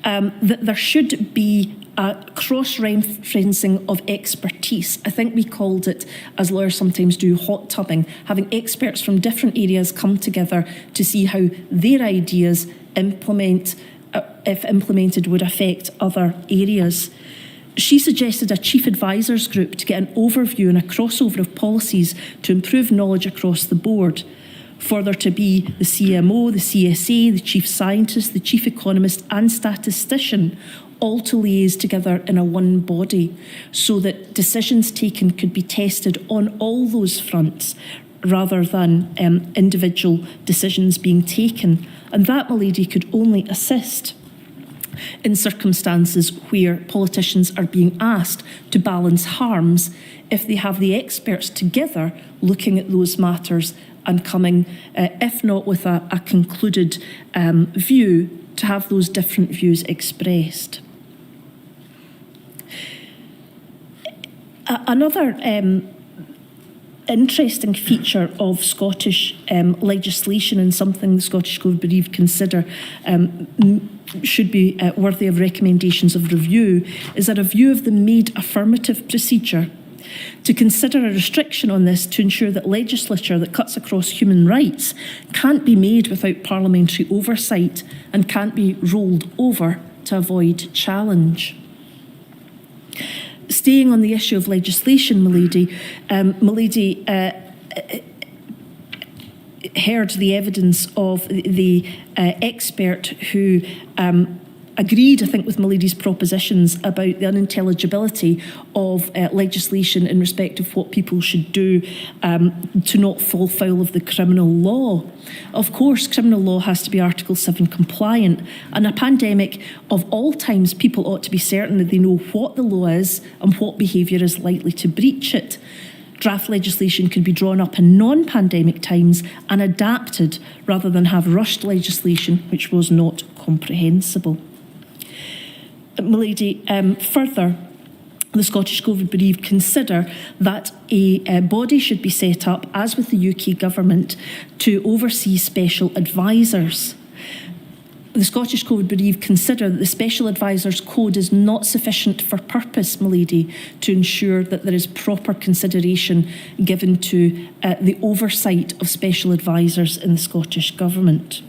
S5: that there should be a cross-referencing of expertise. I think we called it, as lawyers sometimes do, hot tubbing, having experts from different areas come together to see how their ideas if implemented, would affect other areas. She suggested a chief advisors group to get an overview and a crossover of policies to improve knowledge across the board. For there to be the CMO, the CSA, the chief scientist, the chief economist and statistician all to liaise together in a one body so that decisions taken could be tested on all those fronts rather than individual decisions being taken. And that, my lady, could only assist in circumstances where politicians are being asked to balance harms if they have the experts together looking at those matters and coming, if not with a concluded view, to have those different views expressed. Another interesting feature of Scottish legislation, and something the Scottish Code Bereaved consider should be worthy of recommendations of review, is a review of the made affirmative procedure to consider a restriction on this to ensure that legislature that cuts across human rights can't be made without parliamentary oversight and can't be rolled over to avoid challenge. Staying on the issue of legislation, Milady, heard the evidence of the expert who agreed, I think, with Milady's propositions about the unintelligibility of legislation in respect of what people should do to not fall foul of the criminal law. Of course, criminal law has to be Article 7 compliant, and a pandemic of all times, people ought to be certain that they know what the law is and what behaviour is likely to breach it. Draft legislation can be drawn up in non-pandemic times and adapted rather than have rushed legislation which was not comprehensible. Milady, further, the Scottish Code Bereaved consider that a body should be set up, as with the UK Government, to oversee special advisers. The Scottish Code Bereaved consider that the Special Advisers Code is not sufficient for purpose, Milady, to ensure that there is proper consideration given to the oversight of special advisers in the Scottish Government.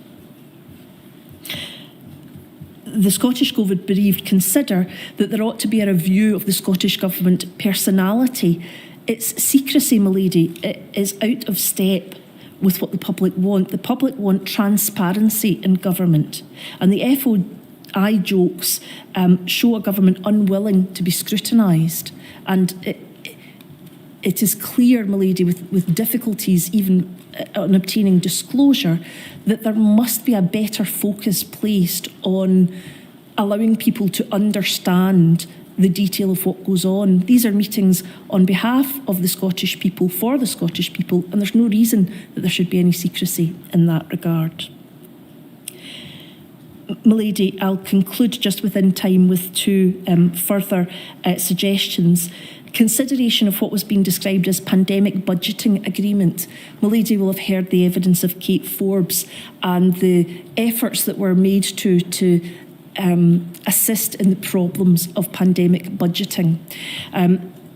S5: The Scottish Code Bereaved consider that there ought to be a review of the Scottish Government personality. Its secrecy, Milady, is out of step with what the public want. The public want transparency in government. And the FOI jokes show a government unwilling to be scrutinised. And it is clear, Milady, with difficulties even on obtaining disclosure, that there must be a better focus placed on allowing people to understand the detail of what goes on. These are meetings on behalf of the Scottish people, for the Scottish people, and there's no reason that there should be any secrecy in that regard. Milady, I'll conclude just within time with two further suggestions. Consideration of what was being described as pandemic budgeting agreement. Milady will have heard the evidence of Kate Forbes and the efforts that were made to assist in the problems of pandemic budgeting.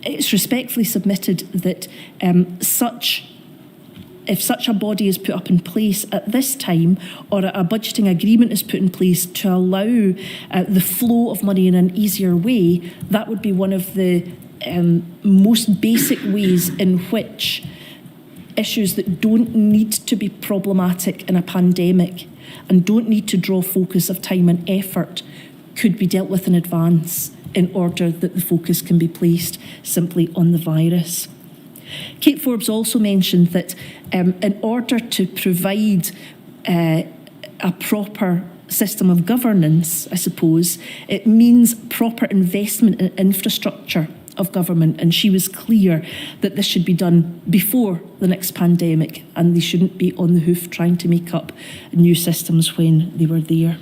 S5: It's respectfully submitted that if such a body is put up in place at this time, or a budgeting agreement is put in place to allow the flow of money in an easier way, that would be one of the most basic ways in which issues that don't need to be problematic in a pandemic and don't need to draw focus of time and effort could be dealt with in advance, in order that the focus can be placed simply on the virus. Kate Forbes also mentioned that in order to provide a proper system of governance, I suppose, it means proper investment in infrastructure of government, and she was clear that this should be done before the next pandemic, and they shouldn't be on the hoof trying to make up new systems when they were there.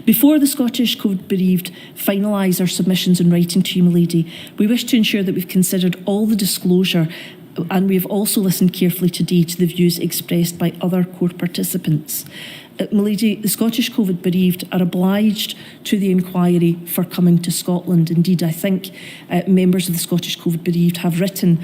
S5: Before the Scottish Code Bereaved finalise our submissions in writing to you, Milady, we wish to ensure that we've considered all the disclosure, and we have also listened carefully today to the views expressed by other court participants. Milady, the Scottish Code Bereaved are obliged to the inquiry for coming to Scotland. Indeed, I think members of the Scottish Code Bereaved have written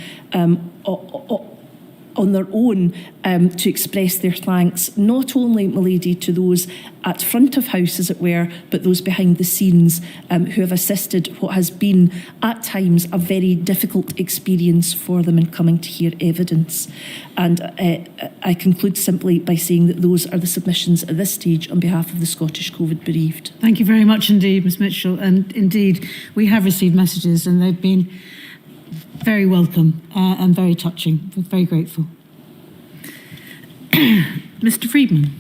S5: on their own to express their thanks, not only, Milady, to those at front of house, as it were, but those behind the scenes who have assisted what has been, at times, a very difficult experience for them in coming to hear evidence. And I conclude simply by saying that those are the submissions at this stage on behalf of the Scottish Code Bereaved.
S1: Thank you very much indeed, Ms Mitchell. And indeed, we have received messages, and they've been very welcome and very touching. We're very grateful. Mr. Friedman.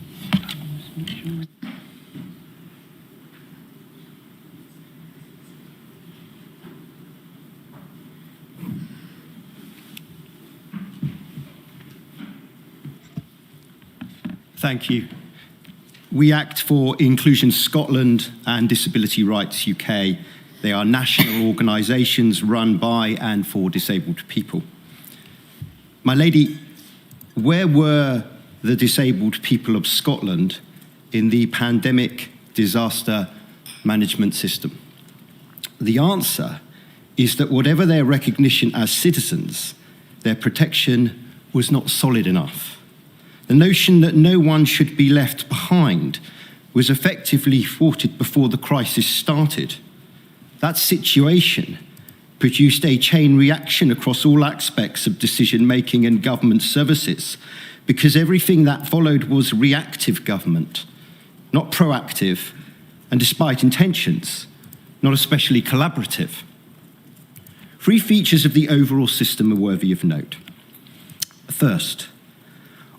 S6: Thank you. We act for Inclusion Scotland and Disability Rights UK. They are national organisations run by and for disabled people. My lady, where were the disabled people of Scotland in the pandemic disaster management system? The answer is that whatever their recognition as citizens, their protection was not solid enough. The notion that no one should be left behind was effectively thwarted before the crisis started. That situation produced a chain reaction across all aspects of decision-making and government services, because everything that followed was reactive government, not proactive, and despite intentions, not especially collaborative. Three features of the overall system are worthy of note. First,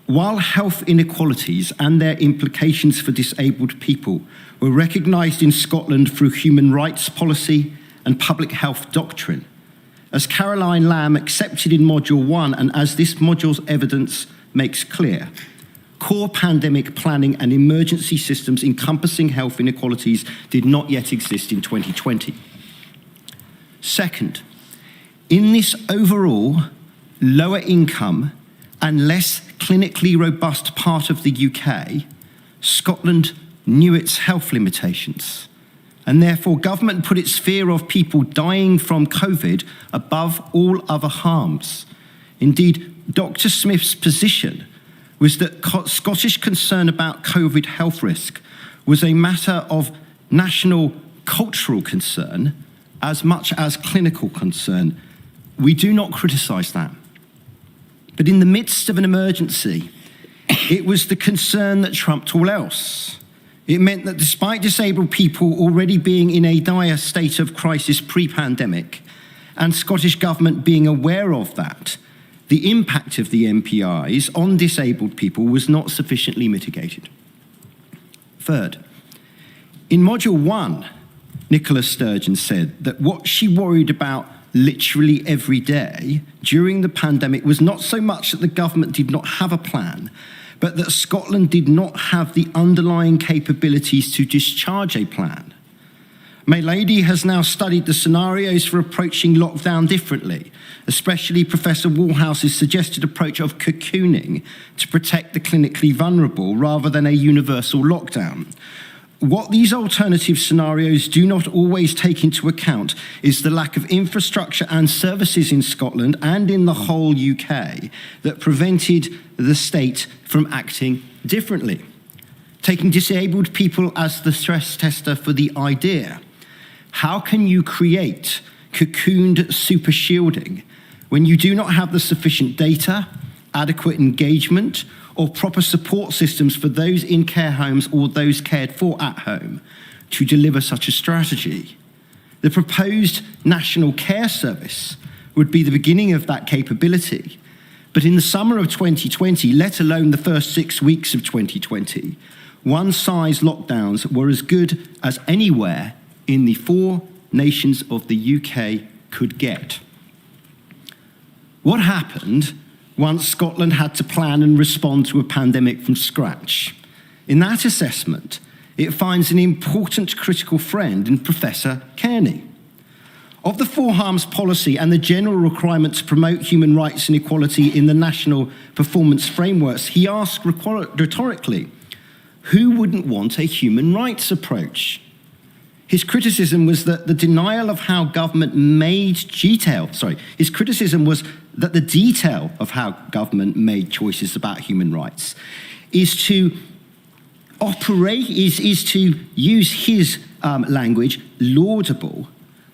S6: while health inequalities and their implications for disabled people were recognised in Scotland through human rights policy and public health doctrine, as Caroline Lamb accepted in Module 1 and as this module's evidence makes clear, core pandemic planning and emergency systems encompassing health inequalities did not yet exist in 2020. Second, in this overall lower income and less clinically robust part of the UK, Scotland knew its health limitations, and therefore government put its fear of people dying from COVID above all other harms. Indeed, Dr. Smith's position was that Scottish concern about COVID health risk was a matter of national cultural concern as much as clinical concern. We do not criticise that. But in the midst of an emergency, it was the concern that trumped all else. It meant that despite disabled people already being in a dire state of crisis pre-pandemic, and Scottish Government being aware of that, the impact of the MPIs on disabled people was not sufficiently mitigated. Third, in Module 1, Nicola Sturgeon said that what she worried about literally every day during the pandemic was not so much that the government did not have a plan, but that Scotland did not have the underlying capabilities to discharge a plan. My lady has now studied the scenarios for approaching lockdown differently, especially Professor Warhouse's suggested approach of cocooning to protect the clinically vulnerable rather than a universal lockdown. What these alternative scenarios do not always take into account is the lack of infrastructure and services in Scotland and in the whole UK that prevented the state from acting differently. Taking disabled people as the stress tester for the idea, how can you create cocooned super shielding when you do not have the sufficient data, adequate engagement, or proper support systems for those in care homes or those cared for at home to deliver such a strategy? The proposed National Care Service would be the beginning of that capability. But in the summer of 2020, let alone the first 6 weeks of 2020, one-size lockdowns were as good as anywhere in the 4 nations of the UK could get. What happened once Scotland had to plan and respond to a pandemic from scratch? In that assessment, it finds an important critical friend in Professor Kearney. Of the 4 harms policy and the general requirement to promote human rights and equality in the national performance frameworks, he asked rhetorically, who wouldn't want a human rights approach? His criticism was that the denial of how government made his criticism was that the detail of how government made choices about human rights is to use his language, laudable,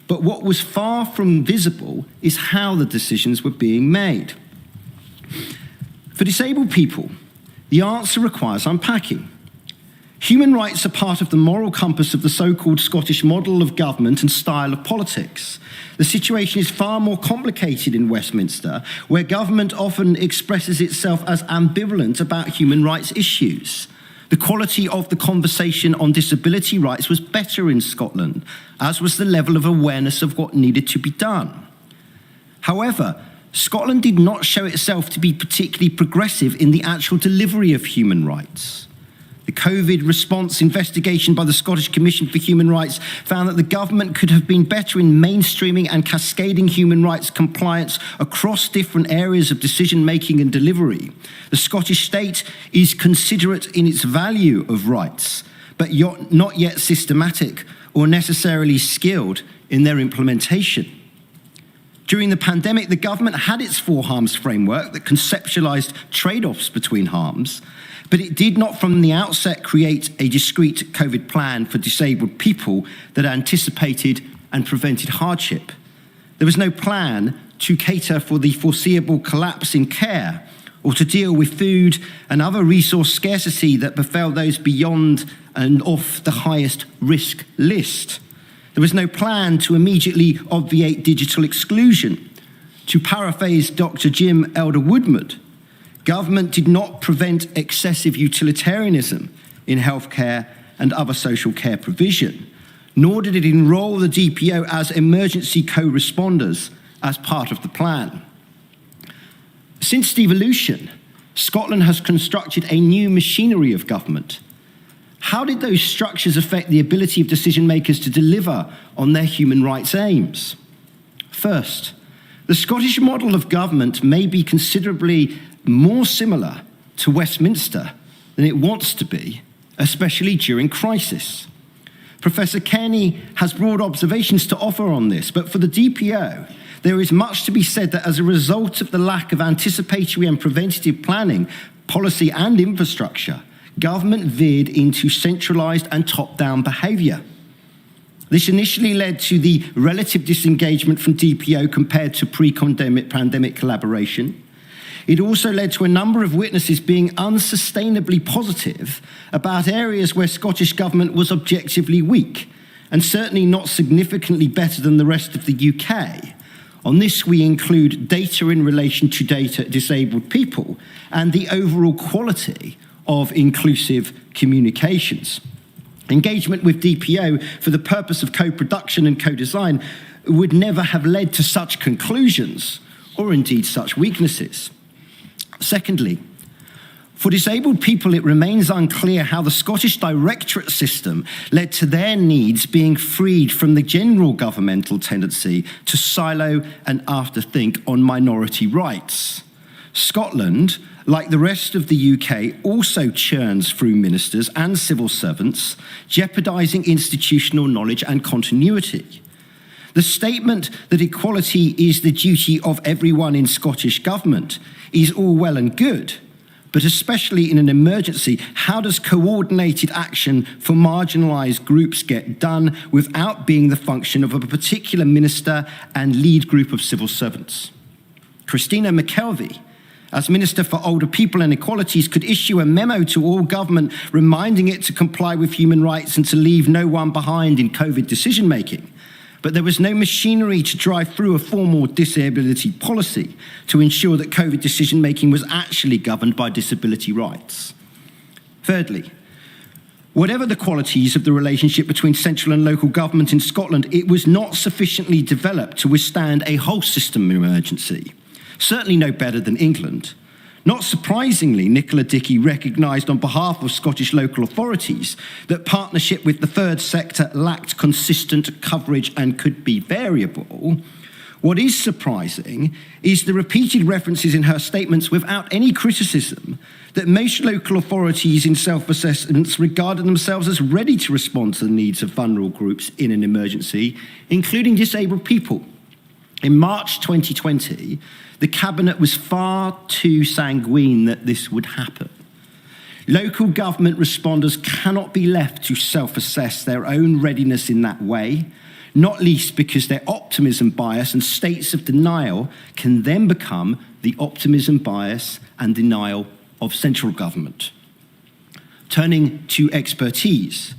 S6: but what was far from visible is how the decisions were being made. For disabled people, the answer requires unpacking. Human rights are part of the moral compass of the so-called Scottish model of government and style of politics. The situation is far more complicated in Westminster, where government often expresses itself as ambivalent about human rights issues. The quality of the conversation on disability rights was better in Scotland, as was the level of awareness of what needed to be done. However, Scotland did not show itself to be particularly progressive in the actual delivery of human rights. The COVID response investigation by the Scottish Commission for Human Rights found that the government could have been better in mainstreaming and cascading human rights compliance across different areas of decision-making and delivery. The Scottish state is considerate in its value of rights, but not yet systematic or necessarily skilled in their implementation. During the pandemic, the government had its 4 harms framework that conceptualised trade-offs between harms, but it did not from the outset create a discrete COVID plan for disabled people that anticipated and prevented hardship. There was no plan to cater for the foreseeable collapse in care or to deal with food and other resource scarcity that befell those beyond and off the highest risk list. There was no plan to immediately obviate digital exclusion. To paraphrase Dr. Jim Elder-Woodward, government did not prevent excessive utilitarianism in healthcare and other social care provision, nor did it enrol the DPO as emergency co-responders as part of the plan. Since devolution, Scotland has constructed a new machinery of government. How did those structures affect the ability of decision makers to deliver on their human rights aims? First, the Scottish model of government may be considerably more similar to Westminster than it wants to be, especially during crisis. Professor Kearney has broad observations to offer on this, but for the DPO, there is much to be said that as a result of the lack of anticipatory and preventative planning, policy and infrastructure, government veered into centralised and top-down behaviour. This initially led to the relative disengagement from DPO compared to pre-pandemic collaboration. It also led to a number of witnesses being unsustainably positive about areas where Scottish government was objectively weak, and certainly not significantly better than the rest of the UK. On this, we include data in relation to disabled people and the overall quality of inclusive communications. Engagement with DPO for the purpose of co-production and co-design would never have led to such conclusions, or indeed such weaknesses. Secondly, for disabled people, it remains unclear how the Scottish directorate system led to their needs being freed from the general governmental tendency to silo and afterthink on minority rights. Scotland, like the rest of the UK, also churns through ministers and civil servants, jeopardising institutional knowledge and continuity. The statement that equality is the duty of everyone in Scottish government is all well and good, but especially in an emergency, how does coordinated action for marginalised groups get done without being the function of a particular minister and lead group of civil servants? Christina McKelvey, as Minister for Older People and Equalities, could issue a memo to all government reminding it to comply with human rights and to leave no one behind in COVID decision-making. But there was no machinery to drive through a formal disability policy to ensure that COVID decision-making was actually governed by disability rights. Thirdly, whatever the qualities of the relationship between central and local government in Scotland, it was not sufficiently developed to withstand a whole system emergency. Certainly no better than England. Not surprisingly, Nicola Dickey recognised on behalf of Scottish local authorities that partnership with the third sector lacked consistent coverage and could be variable. What is surprising is the repeated references in her statements without any criticism that most local authorities in self-assessments regarded themselves as ready to respond to the needs of vulnerable groups in an emergency, including disabled people. In March 2020, the Cabinet was far too sanguine that this would happen. Local government responders cannot be left to self-assess their own readiness in that way, not least because their optimism bias and states of denial can then become the optimism bias and denial of central government. Turning to expertise,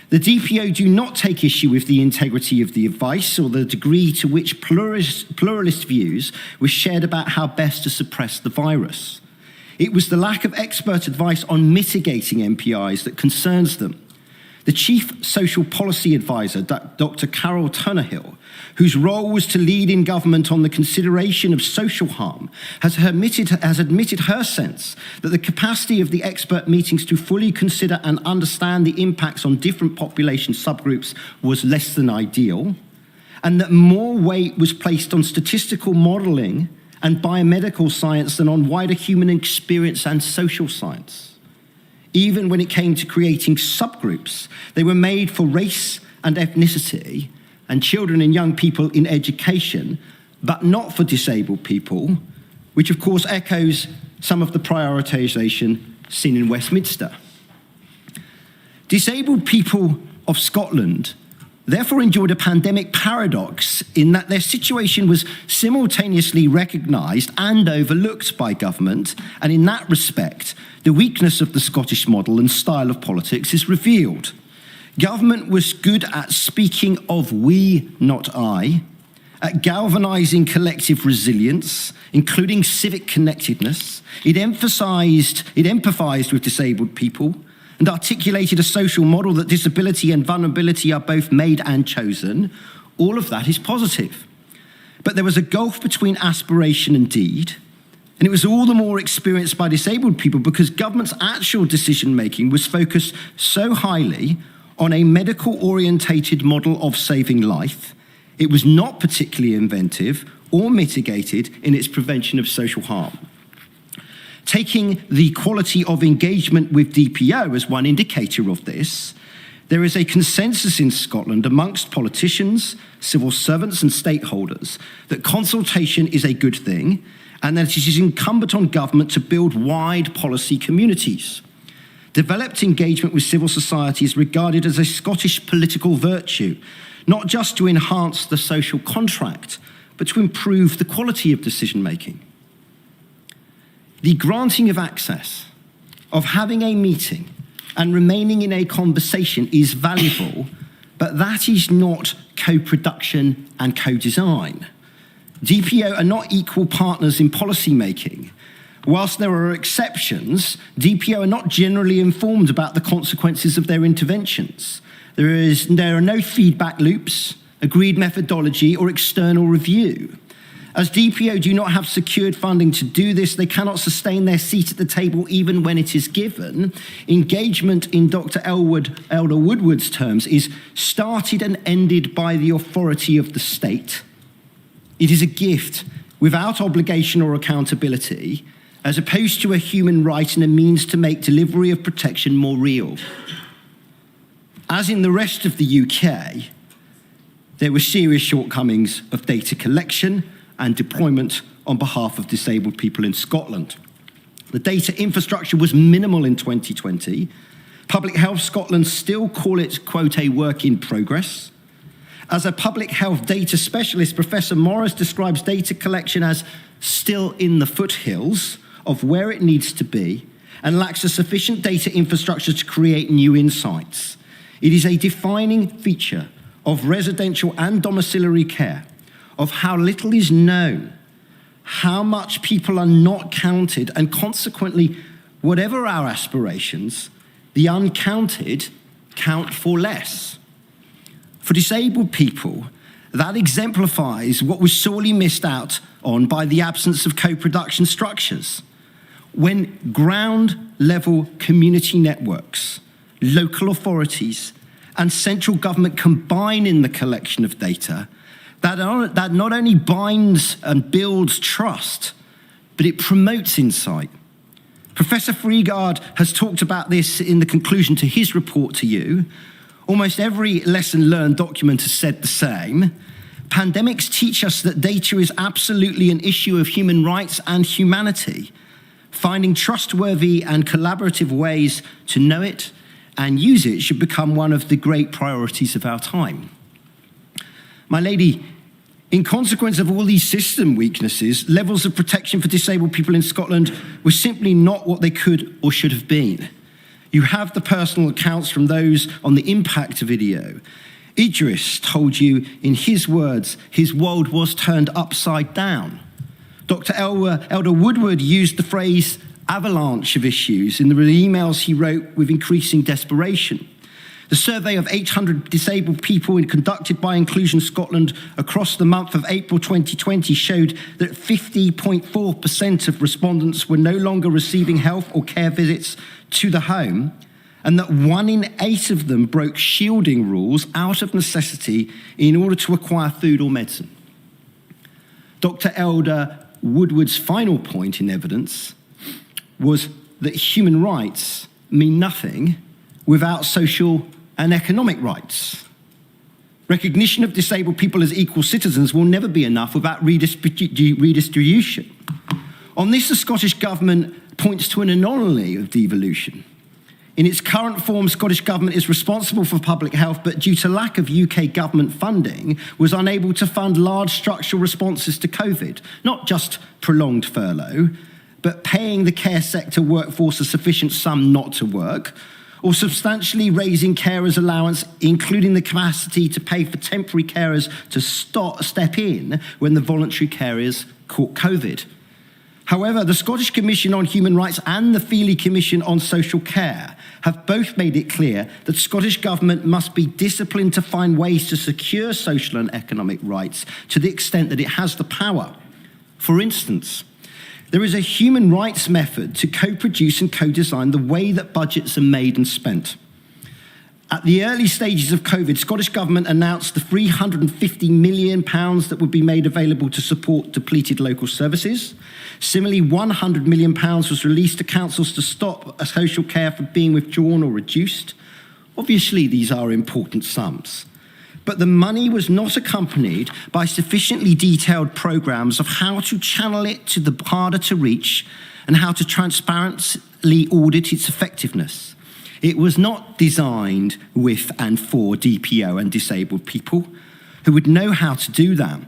S6: the DPO do not take issue with the integrity of the advice or the degree to which pluralist views were shared about how best to suppress the virus. It was the lack of expert advice on mitigating MPIs that concerns them. The Chief Social Policy Advisor, Dr. Carol Turnerhill, whose role was to lead in government on the consideration of social harm, has admitted her sense that the capacity of the expert meetings to fully consider and understand the impacts on different population subgroups was less than ideal, and that more weight was placed on statistical modelling and biomedical science than on wider human experience and social science. Even when it came to creating subgroups, they were made for race and ethnicity and children and young people in education, but not for disabled people, which of course echoes some of the prioritisation seen in Westminster. Disabled people of Scotland therefore endured a pandemic paradox in that their situation was simultaneously recognised and overlooked by government, and in that respect, the weakness of the Scottish model and style of politics is revealed. Government was good at speaking of we, not I, at galvanising collective resilience, including civic connectedness. It empathised with disabled people and articulated a social model that disability and vulnerability are both made and chosen. All of that is positive. But there was a gulf between aspiration and deed, and it was all the more experienced by disabled people because government's actual decision-making was focused so highly on a medical-orientated model of saving life, it was not particularly inventive or mitigated in its prevention of social harm. Taking the quality of engagement with DPO as one indicator of this, there is a consensus in Scotland amongst politicians, civil servants and stakeholders that consultation is a good thing and that it is incumbent on government to build wide policy communities. Developed engagement with civil society is regarded as a Scottish political virtue, not just to enhance the social contract, but to improve the quality of decision-making. The granting of access, of having a meeting and remaining in a conversation is valuable, but that is not co-production and co-design. DPO are not equal partners in policy making. Whilst there are exceptions, DPO are not generally informed about the consequences of their interventions. There are no feedback loops, agreed methodology, or external review. As DPO do not have secured funding to do this, they cannot sustain their seat at the table even when it is given. Engagement, in Dr. Elder Woodward's terms, is started and ended by the authority of the state. It is a gift without obligation or accountability, as opposed to a human right and a means to make delivery of protection more real. As in the rest of the UK, there were serious shortcomings of data collection and deployment on behalf of disabled people in Scotland. The data infrastructure was minimal in 2020. Public Health Scotland still call it, quote, a work in progress. As a public health data specialist, Professor Morris describes data collection as still in the foothills of where it needs to be and lacks a sufficient data infrastructure to create new insights. It is a defining feature of residential and domiciliary care of how little is known, how much people are not counted, and consequently, whatever our aspirations, the uncounted count for less. For disabled people, that exemplifies what was sorely missed out on by the absence of co-production structures. When ground-level community networks, local authorities, and central government combine in the collection of data, that not only binds and builds trust, but it promotes insight. Professor Freegard has talked about this in the conclusion to his report to you. Almost every lesson learned document has said the same. Pandemics teach us that data is absolutely an issue of human rights and humanity. Finding trustworthy and collaborative ways to know it and use it should become one of the great priorities of our time. My lady, in consequence of all these system weaknesses, levels of protection for disabled people in Scotland were simply not what they could or should have been. You have the personal accounts from those on the impact video. Idris told you, in his words, his world was turned upside down. Dr. Elder Woodward used the phrase avalanche of issues in the emails he wrote with increasing desperation. The survey of 800 disabled people conducted by Inclusion Scotland across the month of April 2020 showed that 50.4% of respondents were no longer receiving health or care visits to the home, and that 1 in 8 of them broke shielding rules out of necessity in order to acquire food or medicine. Dr. Elder Woodward's final point in evidence was that human rights mean nothing without social and economic rights. Recognition of disabled people as equal citizens will never be enough without redistribution. On this, the Scottish Government points to an anomaly of devolution. In its current form, Scottish Government is responsible for public health, but due to lack of UK government funding, was unable to fund large structural responses to COVID, not just prolonged furlough, but paying the care sector workforce a sufficient sum not to work, or substantially raising carers' allowance, including the capacity to pay for temporary carers to step in when the voluntary carers caught COVID. However, the Scottish Commission on Human Rights and the Feely Commission on Social Care have both made it clear that Scottish Government must be disciplined to find ways to secure social and economic rights to the extent that it has the power. For instance, there is a human rights method to co-produce and co-design the way that budgets are made and spent. At the early stages of COVID, Scottish Government announced the £350 million that would be made available to support depleted local services. Similarly, £100 million was released to councils to stop social care from being withdrawn or reduced. Obviously, these are important sums. But the money was not accompanied by sufficiently detailed programmes of how to channel it to the harder to reach and how to transparently audit its effectiveness. It was not designed with and for DPO and disabled people who would know how to do that.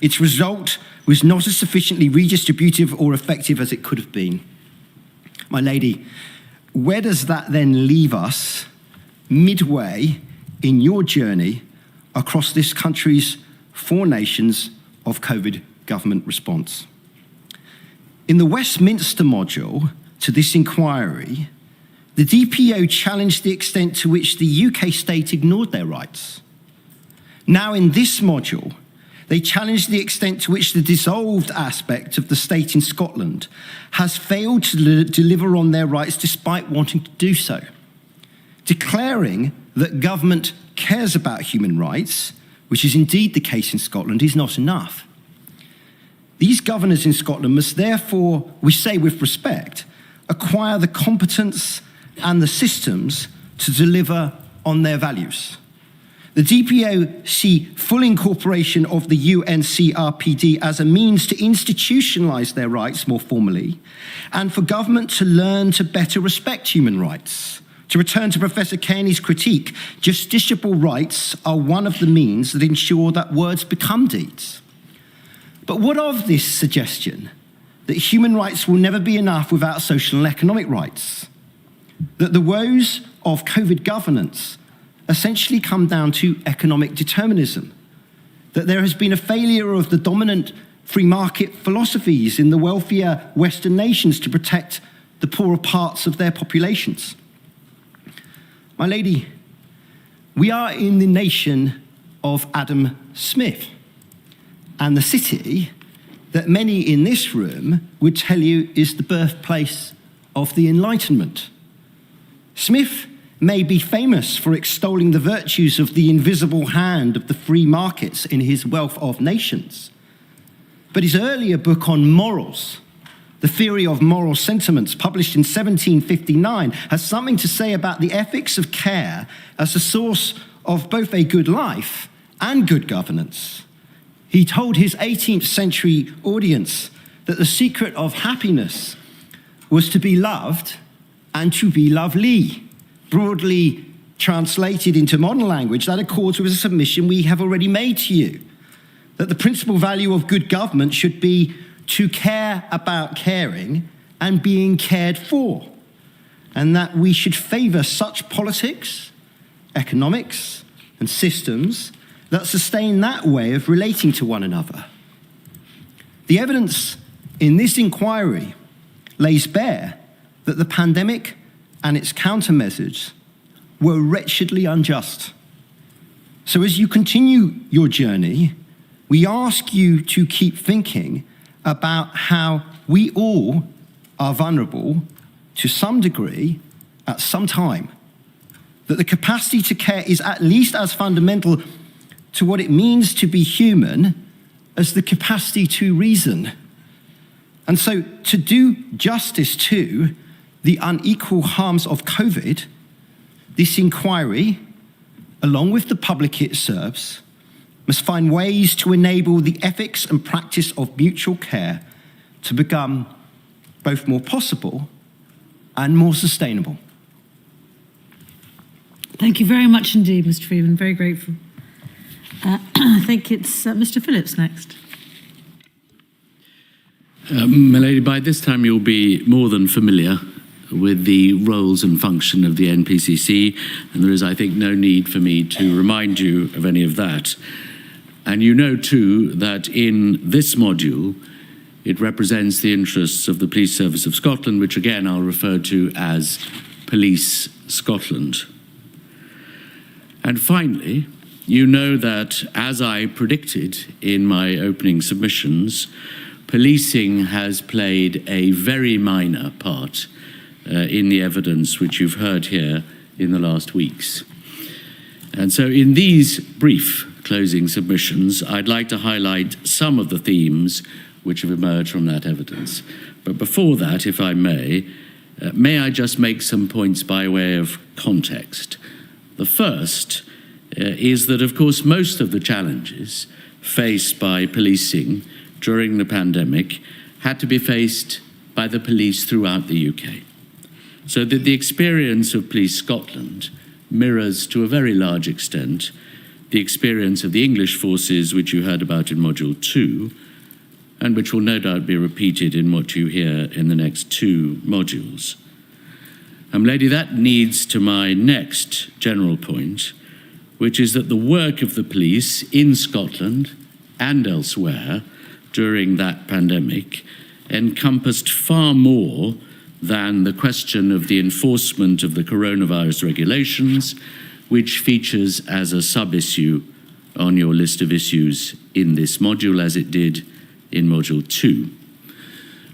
S6: Its result was not as sufficiently redistributive or effective as it could have been. My lady, where does that then leave us midway in your journey across this country's 4 nations of COVID government response? In the Westminster module to this inquiry, the DPO challenged the extent to which the UK state ignored their rights. Now in this module, they challenged the extent to which the dissolved aspect of the state in Scotland has failed to deliver on their rights despite wanting to do so. Declaring that government cares about human rights, which is indeed the case in Scotland, is not enough. These governors in Scotland must therefore, we say with respect, acquire the competence and the systems to deliver on their values. The DPO see full incorporation of the UNCRPD as a means to institutionalise their rights more formally, and for government to learn to better respect human rights. To return to Professor Kearney's critique, justiciable rights are one of the means that ensure that words become deeds. But what of this suggestion that human rights will never be enough without social and economic rights? That the woes of COVID governance essentially come down to economic determinism? That there has been a failure of the dominant free market philosophies in the wealthier Western nations to protect the poorer parts of their populations? My lady, we are in the nation of Adam Smith, and the city that many in this room would tell you is the birthplace of the Enlightenment. Smith may be famous for extolling the virtues of the invisible hand of the free markets in his Wealth of Nations, but his earlier book on morals, The Theory of Moral Sentiments, published in 1759, has something to say about the ethics of care as a source of both a good life and good governance. He told his 18th century audience that the secret of happiness was to be loved and to be lovely. Broadly translated into modern language, that accords with a submission we have already made to you, that the principal value of good government should be to care about caring and being cared for. and that we should favour such politics, economics, and systems that sustain that way of relating to one another. The evidence in this inquiry lays bare that the pandemic and its countermeasures were wretchedly unjust. So as you continue your journey, we ask you to keep thinking about how we all are vulnerable to some degree at some time, that the capacity to care is at least as fundamental to what it means to be human as the capacity to reason. And so to do justice to the unequal harms of COVID, this inquiry, along with the public it serves, must find ways to enable the ethics and practice of mutual care to become both more possible and more sustainable.
S1: Thank you very much indeed, Mr. Freeman. Very grateful. I think it's Mr. Phillips next.
S7: My lady, by this time you'll be more than familiar with the roles and function of the NPCC, and there is, I think, no need for me to remind you of any of that. And you know, too, that in this module, it represents the interests of the Police Service of Scotland, which again I'll refer to as Police Scotland. And finally, you know that, as I predicted in my opening submissions, policing has played a very minor part in the evidence which you've heard here in the last weeks. And so in these brief closing submissions, I'd like to highlight some of the themes which have emerged from that evidence. But before that, if I may I just make some points by way of context. The first is that, of course, most of the challenges faced by policing during the pandemic had to be faced by the police throughout the UK. So that the experience of Police Scotland mirrors to a very large extent the experience of the English forces, which you heard about in Module 2, and which will no doubt be repeated in what you hear in the next two modules. Lady, that leads to my next general point, which is that the work of the police in Scotland and elsewhere during that pandemic encompassed far more than the question of the enforcement of the coronavirus regulations, which features as a sub-issue on your list of issues in this module, as it did in Module 2.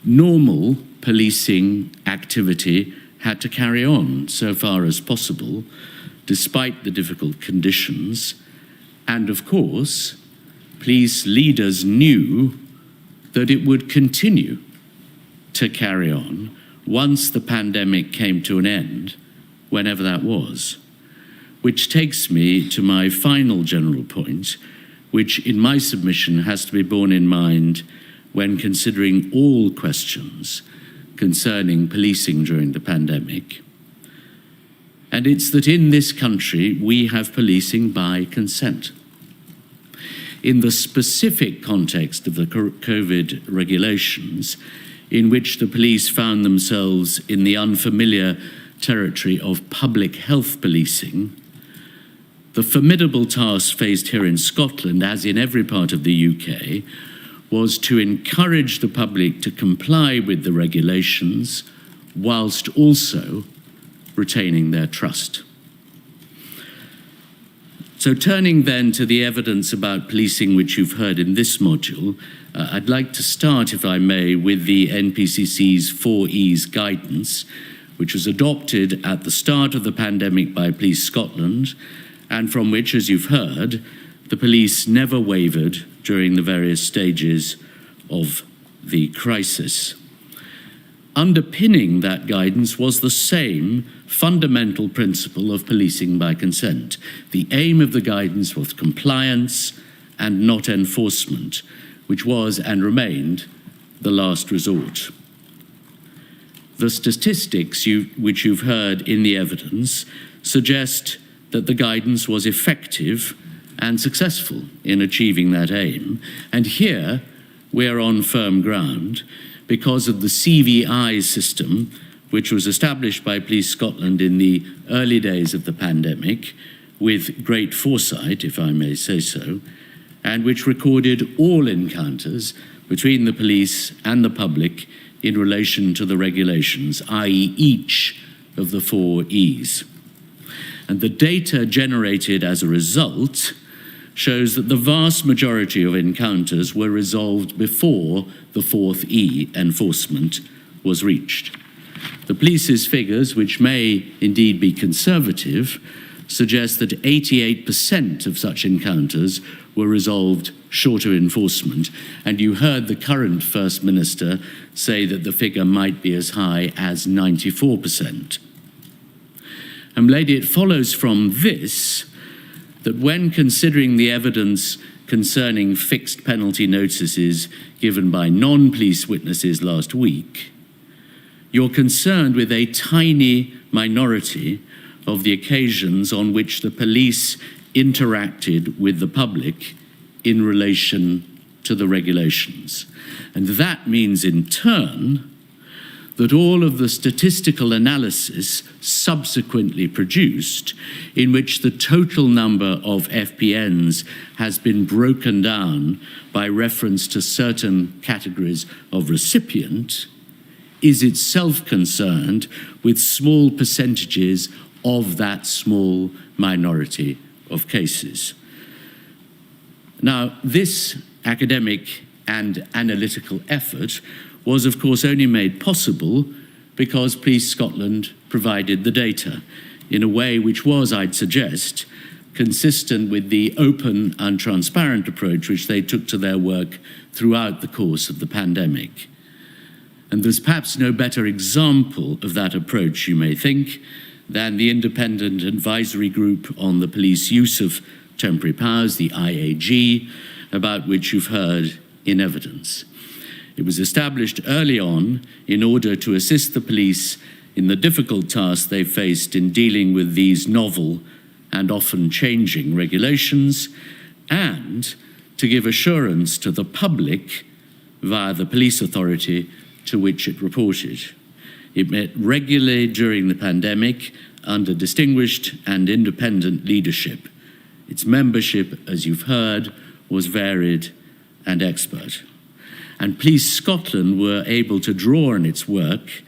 S7: Normal policing activity had to carry on so far as possible, despite the difficult conditions. And of course, police leaders knew that it would continue to carry on once the pandemic came to an end, whenever that was. Which takes me to my final general point, which in my submission has to be borne in mind when considering all questions concerning policing during the pandemic. And it's that in this country, we have policing by consent. In the specific context of the COVID regulations, in which the police found themselves in the unfamiliar territory of public health policing, the formidable task faced here in Scotland, as in every part of the UK, was to encourage the public to comply with the regulations whilst also retaining their trust. So turning then to the evidence about policing which you've heard in this module, I'd like to start, if I may, with the NPCC's 4Es guidance, which was adopted at the start of the pandemic by Police Scotland, and from which, as you've heard, the police never wavered during the various stages of the crisis. Underpinning that guidance was the same fundamental principle of policing by consent. The aim of the guidance was compliance and not enforcement, which was and remained the last resort. The statistics which you've heard in the evidence suggest that the guidance was effective and successful in achieving that aim. And here we're on firm ground because of the CVI system which was established by Police Scotland in the early days of the pandemic, with great foresight, if I may say so, and which recorded all encounters between the police and the public in relation to the regulations, i.e. each of the 4 E's. And the data generated as a result shows that the vast majority of encounters were resolved before the 4th E, enforcement, was reached. The police's figures, which may indeed be conservative, suggest that 88% of such encounters were resolved short of enforcement, and you heard the current First Minister say that the figure might be as high as 94%. And lady, it follows from this that when considering the evidence concerning fixed penalty notices given by non-police witnesses last week, you're concerned with a tiny minority of the occasions on which the police interacted with the public in relation to the regulations. And that means in turn that all of the statistical analysis subsequently produced, in which the total number of FPNs has been broken down by reference to certain categories of recipient, is itself concerned with small percentages of that small minority of cases. Now, this academic and analytical effort was, of course, only made possible because Police Scotland provided the data in a way which was, I'd suggest, consistent with the open and transparent approach which they took to their work throughout the course of the pandemic. And there's perhaps no better example of that approach, you may think, than the Independent Advisory Group on the Police Use of Temporary Powers, the IAG, about which you've heard in evidence. It was established early on in order to assist the police in the difficult task they faced in dealing with these novel and often changing regulations, and to give assurance to the public via the police authority to which it reported. It met regularly during the pandemic under distinguished and independent leadership. Its membership, as you've heard, was varied and expert. And Police Scotland were able to draw on its work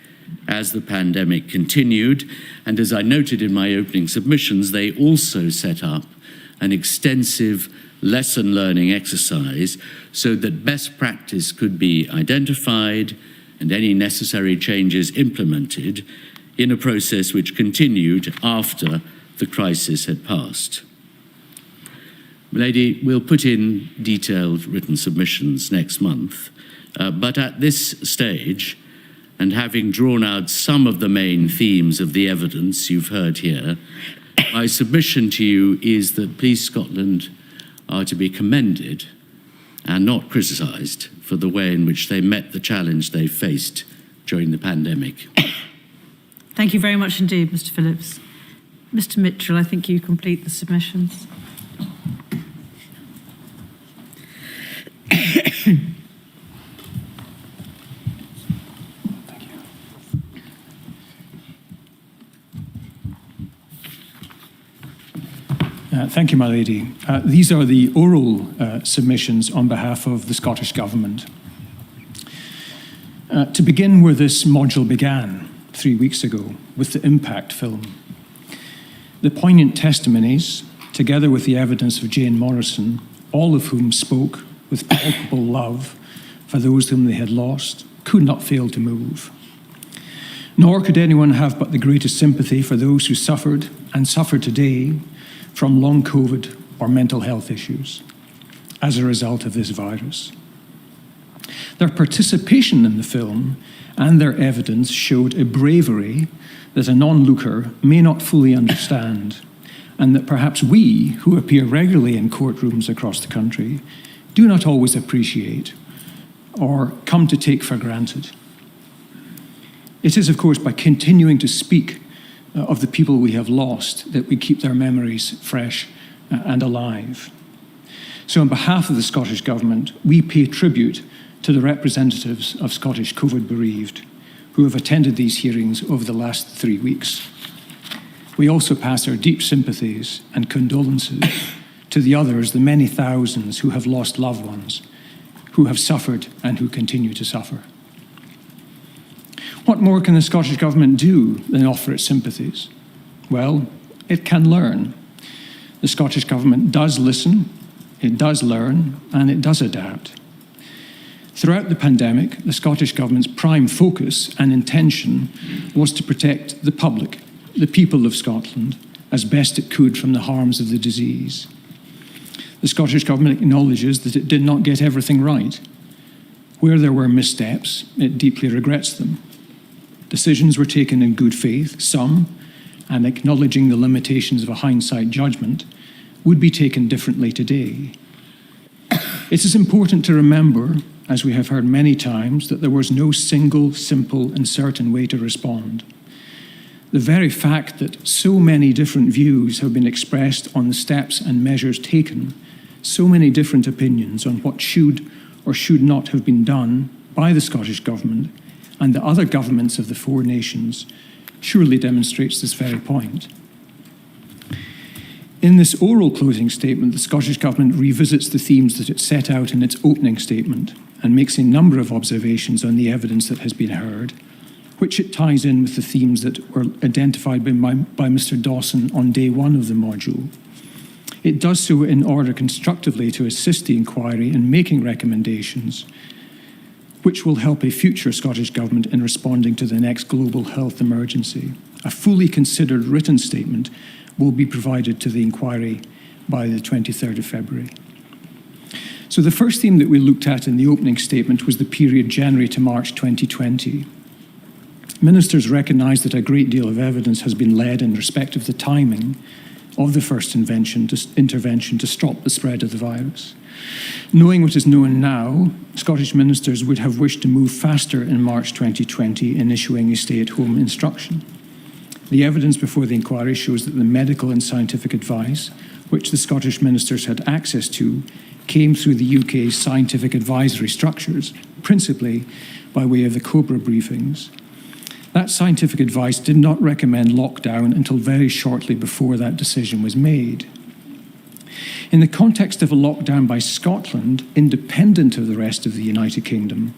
S7: as the pandemic continued, and as I noted in my opening submissions, they also set up an extensive lesson learning exercise so that best practice could be identified and any necessary changes implemented in a process which continued after the crisis had passed. Lady, we'll put in detailed written submissions next month, but at this stage, and having drawn out some of the main themes of the evidence you've heard here, my submission to you is that Police Scotland are to be commended and not criticised for the way in which they met the challenge they faced during the pandemic.
S1: Thank you very much indeed, Mr. Phillips. Mr. Mitchell, I think you complete the submissions.
S8: Thank you, my lady. These are the oral submissions on behalf of the Scottish Government. To begin where this module began 3 weeks ago, with the impact film. The poignant testimonies, together with the evidence of Jane Morrison, all of whom spoke with palpable love for those whom they had lost, could not fail to move. Nor could anyone have but the greatest sympathy for those who suffered and suffer today from long COVID or mental health issues as a result of this virus. Their participation in the film and their evidence showed a bravery that a non-looker may not fully understand, and that perhaps we, who appear regularly in courtrooms across the country, do not always appreciate or come to take for granted. It is, of course, by continuing to speak of the people we have lost that we keep their memories fresh and alive. So on behalf of the Scottish Government, we pay tribute to the representatives of Scottish COVID bereaved. who have attended these hearings over the last 3 weeks. We also pass our deep sympathies and condolences to the others, the many thousands who have lost loved ones, who have suffered and who continue to suffer. What more can the Scottish Government do than offer its sympathies? Well, it can learn. The Scottish Government does listen, it does learn, and it does adapt. Throughout the pandemic, the Scottish Government's prime focus and intention was to protect the public, the people of Scotland, as best it could from the harms of the disease. The Scottish Government acknowledges that it did not get everything right. Where there were missteps, it deeply regrets them. Decisions were taken in good faith, some, and acknowledging the limitations of a hindsight judgment, would be taken differently today. It is important to remember, as we have heard many times, that there was no single, simple, and certain way to respond. The very fact that so many different views have been expressed on the steps and measures taken, so many different opinions on what should or should not have been done by the Scottish Government and the other governments of the four nations, surely demonstrates this very point. In this oral closing statement, the Scottish Government revisits the themes that it set out in its opening statement and makes a number of observations on the evidence that has been heard, which it ties in with the themes that were identified by Mr. Dawson on day one of the module. It does so in order constructively to assist the inquiry in making recommendations which will help a future Scottish Government in responding to the next global health emergency. A fully considered written statement will be provided to the inquiry by the 23rd of February. So the first theme that we looked at in the opening statement was the period January to March 2020. Ministers recognise that a great deal of evidence has been led in respect of the timing of the first intervention to stop the spread of the virus. Knowing what is known now, Scottish ministers would have wished to move faster in March 2020 in issuing a stay-at-home instruction. The evidence before the inquiry shows that the medical and scientific advice, which the Scottish ministers had access to, came through the UK's scientific advisory structures, principally by way of the COBRA briefings. That scientific advice did not recommend lockdown until very shortly before that decision was made. In the context of a lockdown by Scotland, independent of the rest of the United Kingdom,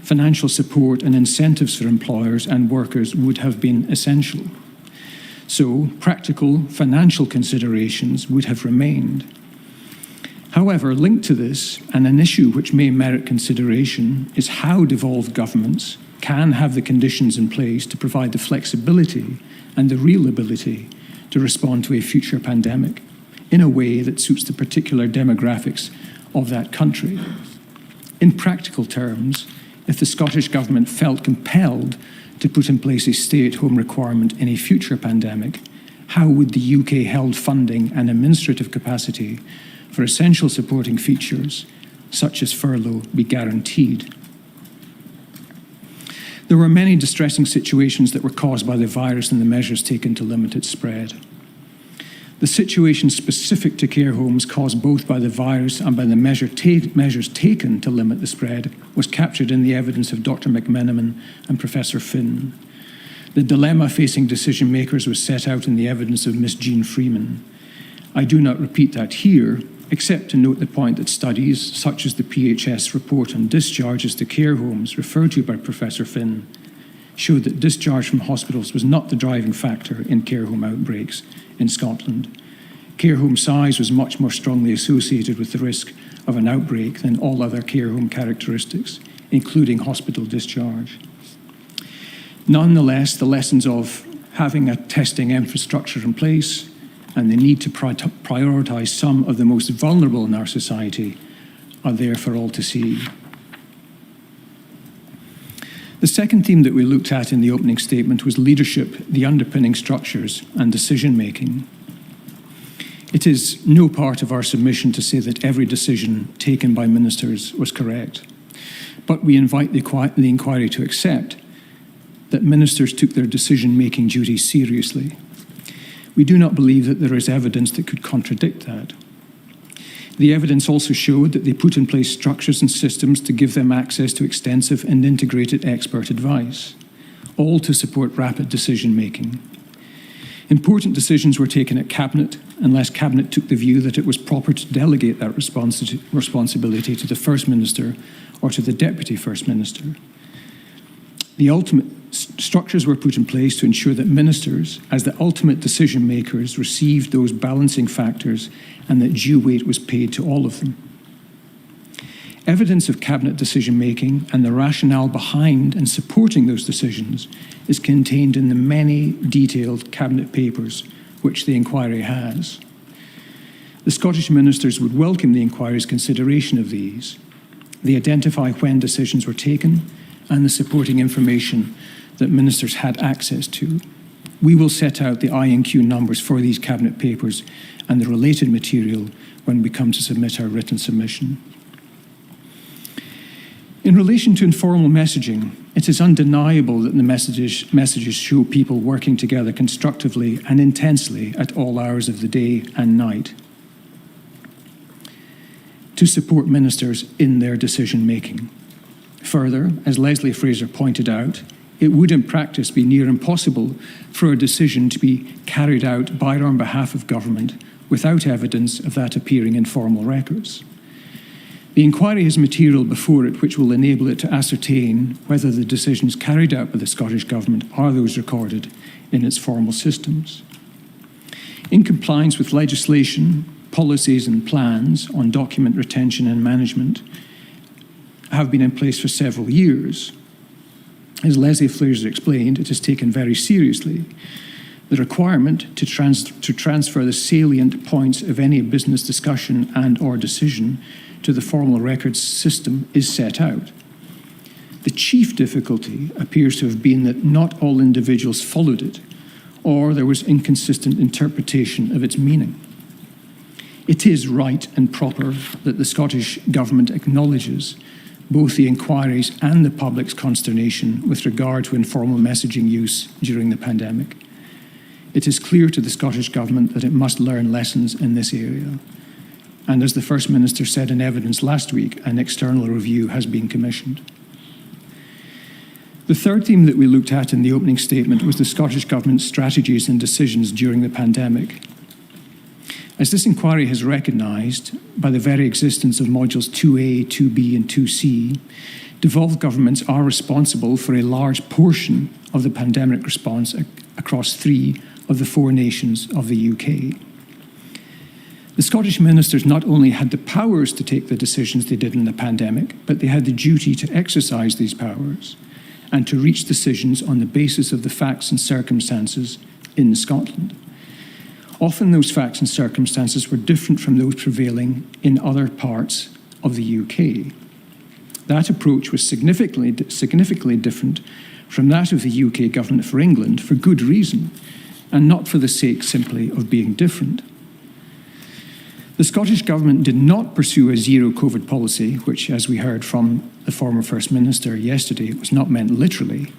S8: financial support and incentives for employers and workers would have been essential. So, practical financial considerations would have remained. However, linked to this, and an issue which may merit consideration, is how devolved governments can have the conditions in place to provide the flexibility and the real ability to respond to a future pandemic in a way that suits the particular demographics of that country. In practical terms, if the Scottish Government felt compelled to put in place a stay-at-home requirement in a future pandemic, how would the UK-held funding and administrative capacity for essential supporting features, such as furlough, be guaranteed? There were many distressing situations that were caused by the virus and the measures taken to limit its spread. The situation specific to care homes caused both by the virus and by the measures taken to limit the spread was captured in the evidence of Dr. McMenamin and Professor Finn. The dilemma facing decision makers was set out in the evidence of Miss Jean Freeman. I do not repeat that here, except to note the point that studies, such as the PHS report on discharges to care homes referred to by Professor Finn, showed that discharge from hospitals was not the driving factor in care home outbreaks in Scotland. Care home size was much more strongly associated with the risk of an outbreak than all other care home characteristics, including hospital discharge. Nonetheless, the lessons of having a testing infrastructure in place and the need to prioritise some of the most vulnerable in our society are there for all to see. The second theme that we looked at in the opening statement was leadership, the underpinning structures, and decision-making. It is no part of our submission to say that every decision taken by ministers was correct, but we invite the inquiry to accept that ministers took their decision-making duties seriously. We do not believe that there is evidence that could contradict that. The evidence also showed that they put in place structures and systems to give them access to extensive and integrated expert advice. all to support rapid decision-making. Important decisions were taken at Cabinet, unless Cabinet took the view that it was proper to delegate that responsibility to the First Minister or to the Deputy First Minister. The ultimate structures were put in place to ensure that ministers, as the ultimate decision makers, received those balancing factors and that due weight was paid to all of them. Evidence of Cabinet decision-making and the rationale behind and supporting those decisions is contained in the many detailed Cabinet papers which the inquiry has. The Scottish ministers would welcome the inquiry's consideration of these. They identify when decisions were taken and the supporting information that ministers had access to. We will set out the INQ numbers for these Cabinet papers and the related material when we come to submit our written submission. In relation to informal messaging, it is undeniable that the messages show people working together constructively and intensely at all hours of the day and night to support ministers in their decision-making. Further, as Leslie Fraser pointed out, it would in practice be near impossible for a decision to be carried out by or on behalf of government without evidence of that appearing in formal records. The inquiry has material before it which will enable it to ascertain whether the decisions carried out by the Scottish Government are those recorded in its formal systems. In compliance with legislation, policies and plans on document retention and management have been in place for several years. As Leslie Fraser explained, it is taken very seriously. The requirement to transfer the salient points of any business discussion and or decision to the formal records system is set out. The chief difficulty appears to have been that not all individuals followed it, or there was inconsistent interpretation of its meaning. It is right and proper that the Scottish Government acknowledges both the inquiries and the public's consternation with regard to informal messaging use during the pandemic. It is clear to the Scottish Government that it must learn lessons in this area. And as the First Minister said in evidence last week, an external review has been commissioned. The third theme that we looked at in the opening statement was the Scottish Government's strategies and decisions during the pandemic. As this inquiry has recognised, by the very existence of modules 2A, 2B and 2C, devolved governments are responsible for a large portion of the pandemic response across 3 of the 4 nations of the UK. The Scottish ministers not only had the powers to take the decisions they did in the pandemic, but they had the duty to exercise these powers and to reach decisions on the basis of the facts and circumstances in Scotland. Often those facts and circumstances were different from those prevailing in other parts of the UK. That approach was significantly different from that of the UK government for England for good reason, and not for the sake simply of being different. The Scottish Government did not pursue a zero COVID policy, which, as we heard from the former First Minister yesterday, was not meant literally,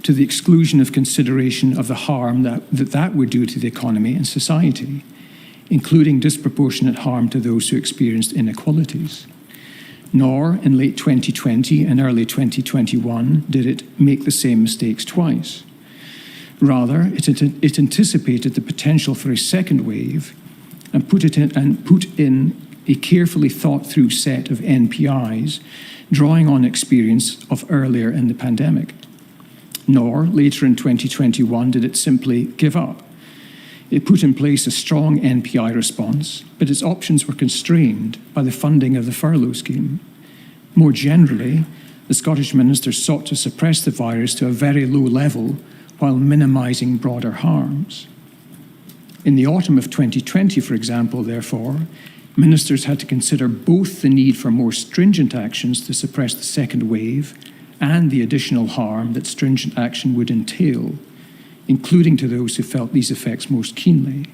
S8: to the exclusion of consideration of the harm that would do to the economy and society, including disproportionate harm to those who experienced inequalities. Nor, in late 2020 and early 2021, did it make the same mistakes twice. Rather, it anticipated the potential for a second wave and put in a carefully thought through set of NPIs, drawing on experience of earlier in the pandemic. Nor, later in 2021, did it simply give up. It put in place a strong NPI response, but its options were constrained by the funding of the furlough scheme. More generally, the Scottish ministers sought to suppress the virus to a very low level while minimising broader harms. In the autumn of 2020, for example, therefore, ministers had to consider both the need for more stringent actions to suppress the second wave and the additional harm that stringent action would entail, including to those who felt these effects most keenly.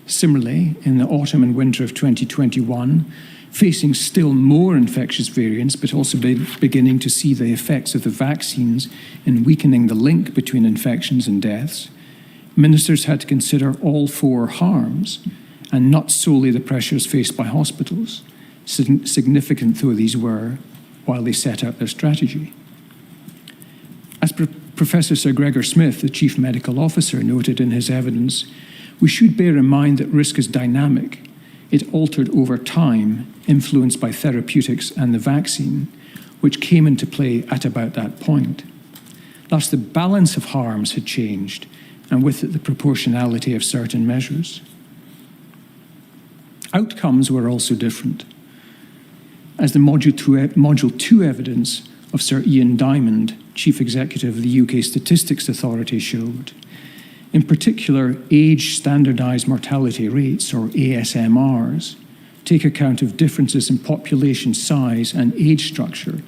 S8: Similarly, in the autumn and winter of 2021, facing still more infectious variants, but also beginning to see the effects of the vaccines in weakening the link between infections and deaths, ministers had to consider all 4 harms and not solely the pressures faced by hospitals, significant though these were, while they set out their strategy. Professor Sir Gregor Smith, the Chief Medical Officer, noted in his evidence, we should bear in mind that risk is dynamic. It altered over time, influenced by therapeutics and the vaccine, which came into play at about that point. Thus, the balance of harms had changed, and with it the proportionality of certain measures. Outcomes were also different. As the Module 2 evidence of Sir Ian Diamond, Chief Executive of the UK Statistics Authority, showed, in particular, age standardised mortality rates, or ASMRs, take account of differences in population size and age structure,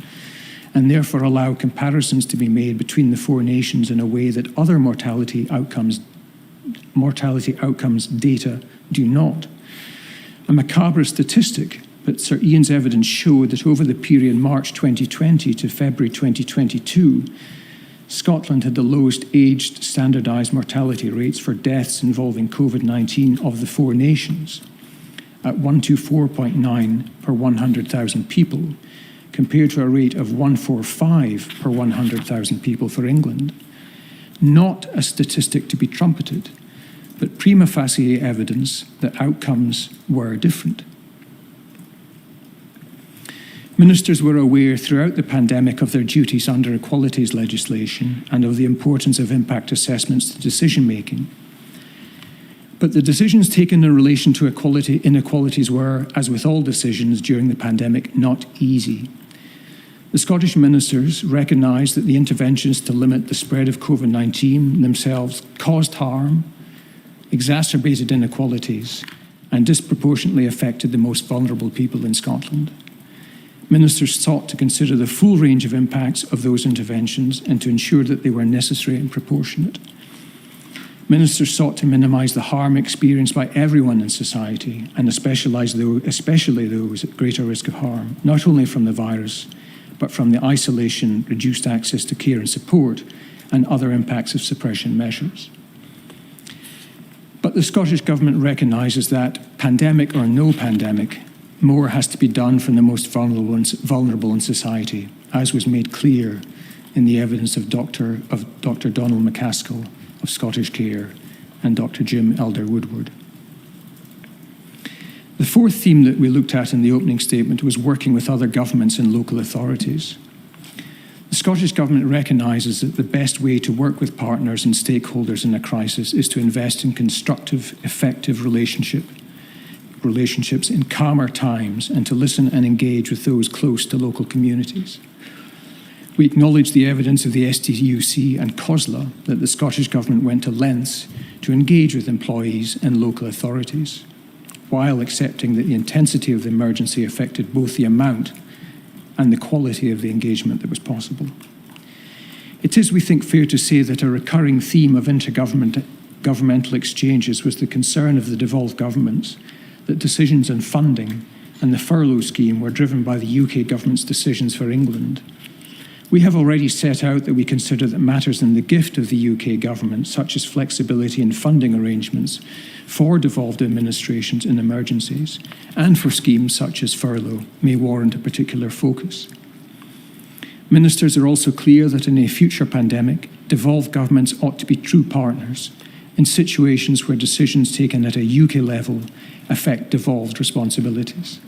S8: and therefore allow comparisons to be made between the four nations in a way that other mortality outcomes data do not. A macabre statistic, but Sir Ian's evidence showed that over the period March 2020 to February 2022, Scotland had the lowest aged standardised mortality rates for deaths involving COVID-19 of the four nations, at 124.9 per 100,000 people, compared to a rate of 145 per 100,000 people for England. Not a statistic to be trumpeted, but prima facie evidence that outcomes were different. Ministers were aware throughout the pandemic of their duties under equalities legislation and of the importance of impact assessments to decision-making. But the decisions taken in relation to inequalities were, as with all decisions during the pandemic, not easy. The Scottish ministers recognised that the interventions to limit the spread of COVID-19 themselves caused harm, exacerbated inequalities, and disproportionately affected the most vulnerable people in Scotland. Ministers sought to consider the full range of impacts of those interventions and to ensure that they were necessary and proportionate. Ministers sought to minimise the harm experienced by everyone in society, and especially those at greater risk of harm, not only from the virus, but from the isolation, reduced access to care and support, and other impacts of suppression measures. But the Scottish Government recognises that, pandemic or no pandemic, more has to be done from the most vulnerable in society, as was made clear in the evidence of Dr. Donald McCaskill of Scottish Care and Dr. Jim Elder-Woodward. The fourth theme that we looked at in the opening statement was working with other governments and local authorities. The Scottish Government recognises that the best way to work with partners and stakeholders in a crisis is to invest in constructive, effective relationships in calmer times and to listen and engage with those close to local communities. We acknowledge the evidence of the STUC and COSLA that the Scottish Government went to lengths to engage with employees and local authorities, while accepting that the intensity of the emergency affected both the amount and the quality of the engagement that was possible. It is, we think, fair to say that a recurring theme of intergovernmental exchanges was the concern of the devolved governments that decisions on funding and the furlough scheme were driven by the UK government's decisions for England. We have already set out that we consider that matters in the gift of the UK government, such as flexibility in funding arrangements for devolved administrations in emergencies and for schemes such as furlough, may warrant a particular focus. Ministers are also clear that in a future pandemic, devolved governments ought to be true partners in situations where decisions taken at a UK level affect devolved responsibilities.